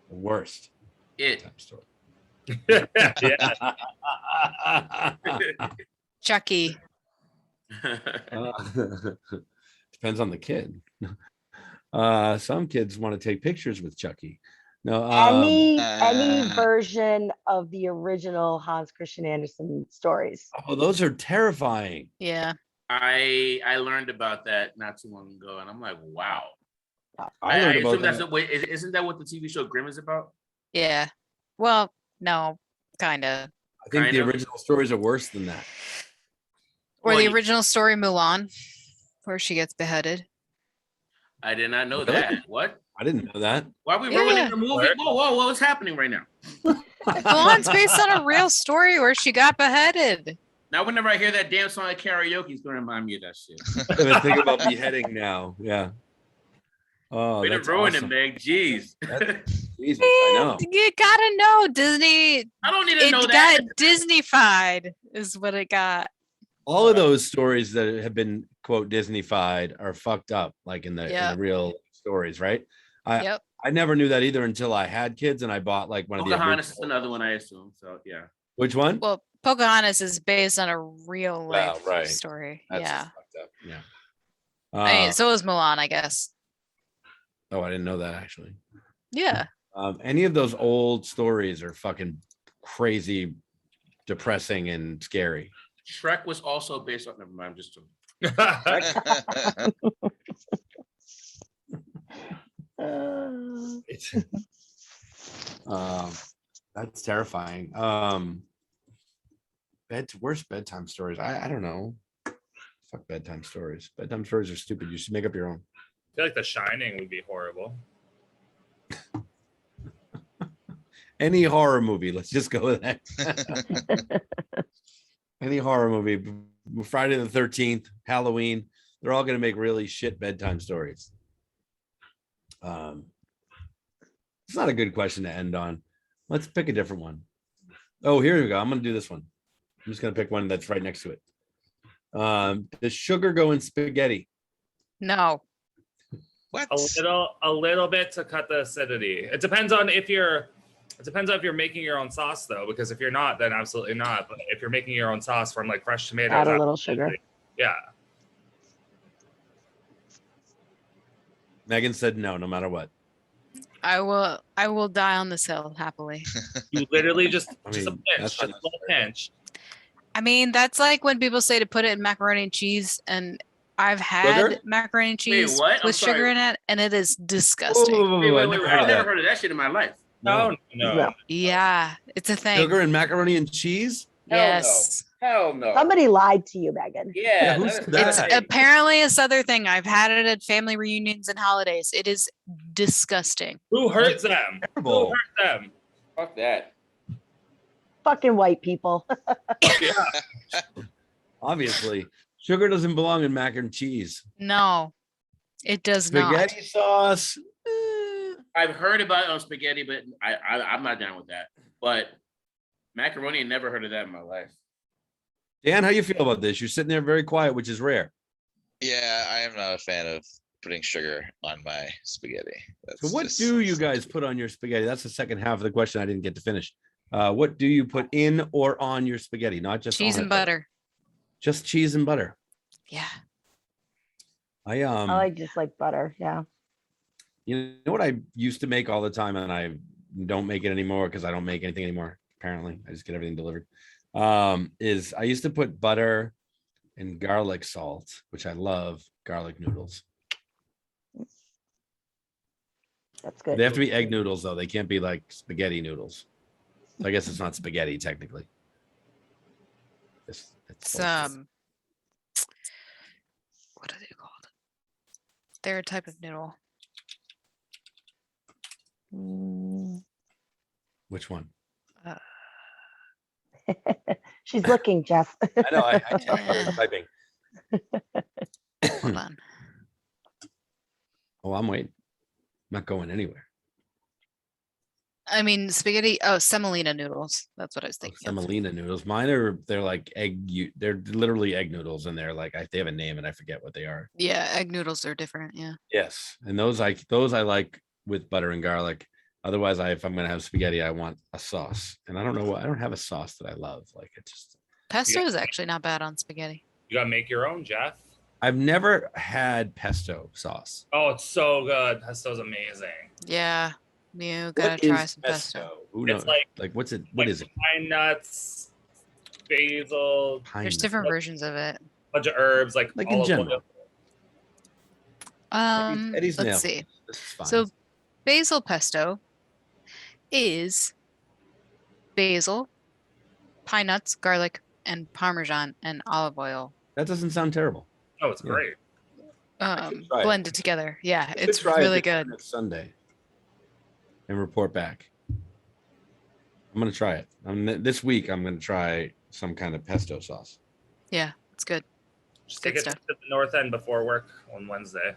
The worst It. bedtime story. Yeah. Chucky. Depends on the kid. Some kids want to take pictures with Chucky. No, Any version of the original Hans Christian Andersen stories. oh, those are terrifying. Yeah. I learned about that not too long ago, and I'm like, wow. I learned assume about that's that. wait, isn't that what the TV show Grimm is about? Yeah. Well, no, kind of. I think kind the of. original stories are worse than that. Or the Well, original story Mulan, where she gets beheaded. I did not know Really? that. What? I didn't know that. Why are we Yeah. ruining the movie? Whoa, what's happening right now? Mulan's based on a real story where she got beheaded. Now, whenever I hear that damn song at karaoke, it's going to remind me of that shit. I'm gonna think about beheading now. Yeah. Oh, Way to that's ruin awesome. it, Meg. Jeez. Jesus, I know. You gotta know Disney. I don't need to It know got that. Disney-fied, is what it got. All of those stories that have been quote Disney-fied are fucked up, like in the real stories, right? Yep. I never knew that either until I had kids and I bought like one of the Pocahontas is original. another one, I assume. So, yeah. Which one? Well, Pocahontas is based on a real life right. story. That's yeah. just fucked up. Yeah. I mean, so is Mulan, I guess. Oh, I didn't know that actually. Yeah. Any of those old stories are fucking crazy, depressing, and scary. Shrek was also based on. Never mind. Just. It's, that's terrifying. Worst bedtime stories. I don't know. Fuck bedtime stories. Bedtime stories are stupid. You should make up your own. I feel like The Shining would be horrible. Any horror movie. Let's just go with that. Any horror movie. Friday the 13th, Halloween. They're all going to make really shit bedtime stories. It's not a good question to end on. Let's pick a different one. Oh, here we go. I'm going to do this one. I'm just going to pick one that's right next to it. Does sugar go in spaghetti? No. What? A little bit to cut the acidity. It depends on if you're making your own sauce though, because if you're not, then absolutely not. But if you're making your own sauce from like fresh tomatoes, Add a little sugar. yeah. Megan said no matter what. I will die on this hill happily. You literally just I just a mean, pinch, that's just a little pinch. I mean, that's like when people say to put it in macaroni and cheese, and I've had Sugar? macaroni and cheese what? I'm with sugar sorry. in it, and it is disgusting. Wait, I never heard I've of never that. heard of that shit in my life. No. Yeah, it's a thing. Sugar and macaroni and cheese? Yes. Hell no. Somebody lied to you, Megan. Yeah. who that said is that? It's insane. apparently a southern thing. I've had it at family reunions and holidays. It is disgusting. Who hurt them? Who Terrible. hurt them? Fuck that. Fucking white people. Obviously, sugar doesn't belong in mac and cheese. No. It does not. Spaghetti sauce. I've heard about it on spaghetti, but I'm not down with that. But macaroni, I never heard of that in my life. Dan, how you feel about this? You're sitting there very quiet, which is rare. Yeah, I am not a fan of putting sugar on my spaghetti. So what just- do you guys put on your spaghetti? That's the second half of the question I didn't get to finish. What do you put in or on your spaghetti? Not just Cheese on and it. butter. Just cheese and butter. Yeah. I just like butter. Yeah. You know what I used to make all the time, and I don't make it anymore because I don't make anything anymore. Apparently, I just get everything delivered. Is I used to put butter and garlic salt, which I love, garlic noodles. That's good. They have to be egg noodles though. They can't be like spaghetti noodles. So I guess it's not spaghetti technically. It's It's both. what are they called? They're a type of noodle. Mm. Which one? She's looking, Jeff. I know. I typing. Hold on. Oh, I'm waiting. Not going anywhere. I mean, spaghetti. Oh, semolina noodles. That's what I was thinking. of. Semolina noodles. Mine are, they're like they're literally egg noodles, and they're like, they have a name and I forget what they are. Yeah, egg noodles are different. Yeah. Yes. And those I like with butter and garlic. Otherwise, if I'm gonna have spaghetti, I want a sauce. And I don't know I don't have a sauce that I love. Like it just Pesto is actually not bad on spaghetti. You gotta make your own, Jeff. I've never had pesto sauce. Oh, it's so good. Pesto's amazing. Yeah. You gotta What try is some pesto. Who knows? It's like What's it? What is it? Pine nuts, basil, Pine There's nut. different versions of it. bunch of herbs, like Like in olive general. oil. Eddie's nailed Let's it. see. This is fine. So basil pesto is basil, pine nuts, garlic, and parmesan and olive oil that doesn't sound terrible. Oh, it's Yeah. great. should try it. blended together. Yeah, I should it's try it really this good. next Sunday and report back. I'm gonna try it. This week. I'm gonna try some kind of pesto sauce. Yeah, it's good. Just Good take it stuff. to the north end before work on Wednesday.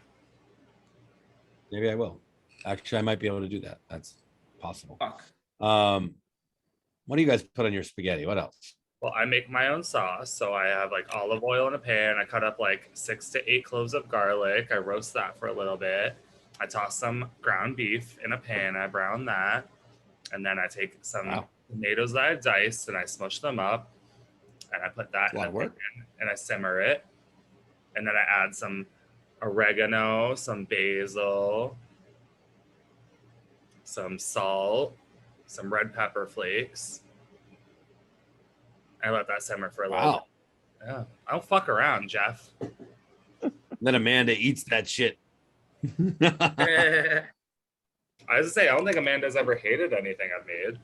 Maybe I will. Actually, I might be able to do that. That's possible. Fuck. What do you guys put on your spaghetti? What else? Well, I make my own sauce. So I have like olive oil in a pan. I cut up like 6 to 8 cloves of garlic. I roast that for a little bit. I toss some ground beef in a pan. I brown that. And then I take some Wow. tomatoes that I've diced and I smush them up. And I put that A lot in of the work. pan and I simmer it. And then I add some oregano, some basil, some salt, some red pepper flakes. I let that simmer for a little Wow. bit. Yeah, I don't fuck around, Jeff. Then Amanda eats that shit. I was to say, I don't think Amanda's ever hated anything I've made.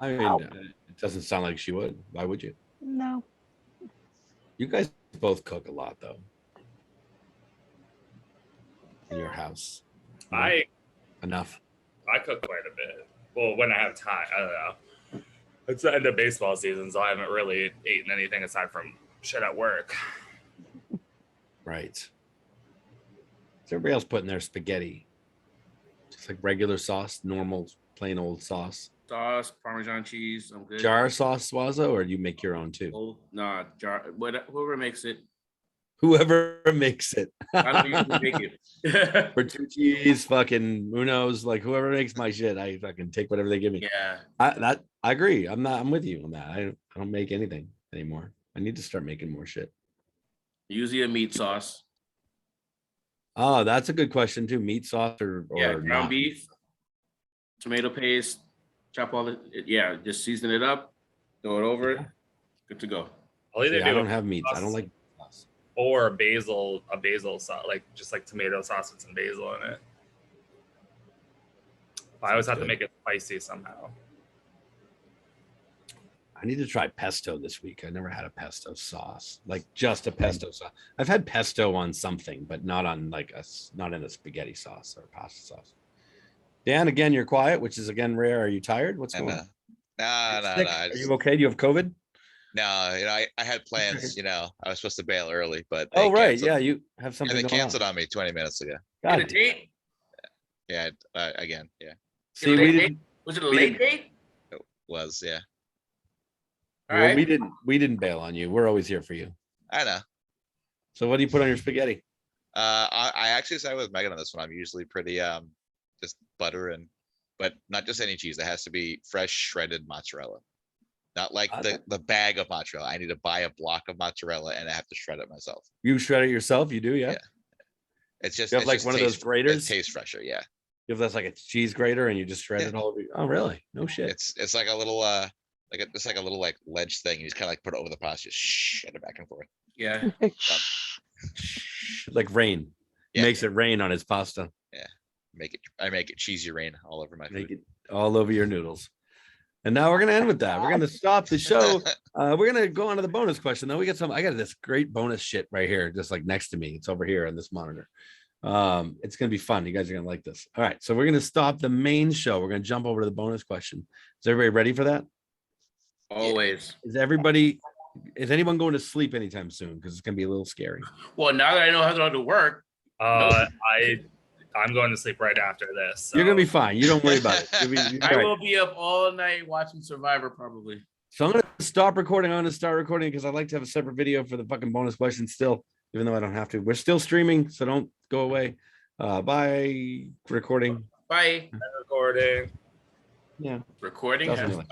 I mean, Wow. it doesn't sound like she would. Why would you? No. You guys both cook a lot, though. In your house. I Enough. cook quite a bit. Well, when I have time, I don't know. It's the end of baseball season, so I haven't really eaten anything aside from shit at work. Right. Is everybody else putting their spaghetti? Just like regular sauce, normal, plain old sauce. Sauce, Parmesan cheese. I'm good. Jar sauce, Suazo, or do you make your own too? Oh, nah, jar. Whoever makes it. Whoever makes it. I don't usually make it. Bertucci's, fucking who knows? Like whoever makes my shit, I fucking take whatever they give me. Yeah. I agree. I'm with you on that. I don't make anything anymore. I need to start making more shit. Usually a meat sauce. Oh, that's a good question too. Meat sauce or Yeah, ground not? beef, tomato paste, chop all it. Yeah, just season it up, throw it over it. Good to go. I'll either See, I do don't it have meats. I sauce don't like sauce. or a basil sauce, like just like tomato sauce with some basil in it. I always have to Good. make it spicy somehow. I need to try pesto this week. I never had a pesto sauce, like just a pesto sauce. I've had pesto on something, but not on not in a spaghetti sauce or pasta sauce. Dan, again, you're quiet, which is again rare. Are you tired? What's And going on? nah, Sick? I Are just, you okay? Do you have COVID? No, I had plans, I was supposed to bail early, but they Oh, right. canceled- Yeah, you have Yeah, something they going on. canceled on me 20 minutes ago. Get a God, date? Yeah, again, yeah, see, we late date? didn't, Was it a we late date? yeah. All well, right. we didn't bail on you. We're always here for you. I know. So what do you put on your spaghetti? I actually side with Megan on this one. I'm usually pretty just butter but not just any cheese. It has to be fresh shredded mozzarella. Not like the bag of mozzarella. I need to buy a block of mozzarella and I have to shred it myself. You shred it yourself? You do, yeah? Yeah. It's just You have it's like just one of those taste- graters? It tastes fresher, yeah. You have that's like a cheese grater and you just shred Yeah. it all over. Oh, really? No shit. It's like a little it's like a little like ledge thing. You just kind of like put it over the pasta, just shred it back and forth. Yeah. Like rain. Yeah. Makes it rain on his pasta. I make it cheesy rain all over my Make food. it all over your noodles. And now we're gonna end with that. We're gonna stop the show. We're gonna go on to the bonus question. Though I got this great bonus shit right here, just like next to me. It's over here on this monitor. It's gonna be fun. You guys are gonna like this. All right, so we're gonna stop the main show. We're gonna jump over to the bonus question. Is everybody ready for that? Always. Is anyone going to sleep anytime soon? Because it's gonna be a little scary. Well, now that I know how to work, I'm going to sleep right after this. You're gonna be so- fine. You don't worry about it. You'll be I right. will be up all night watching Survivor probably. So I'm gonna stop recording. I'm gonna start recording because I like to have a separate video for the fucking bonus question still, even though I don't have to. We're still streaming, so don't go away. Bye. Recording. Bye. Recording. Yeah. Recording Doesn't has really.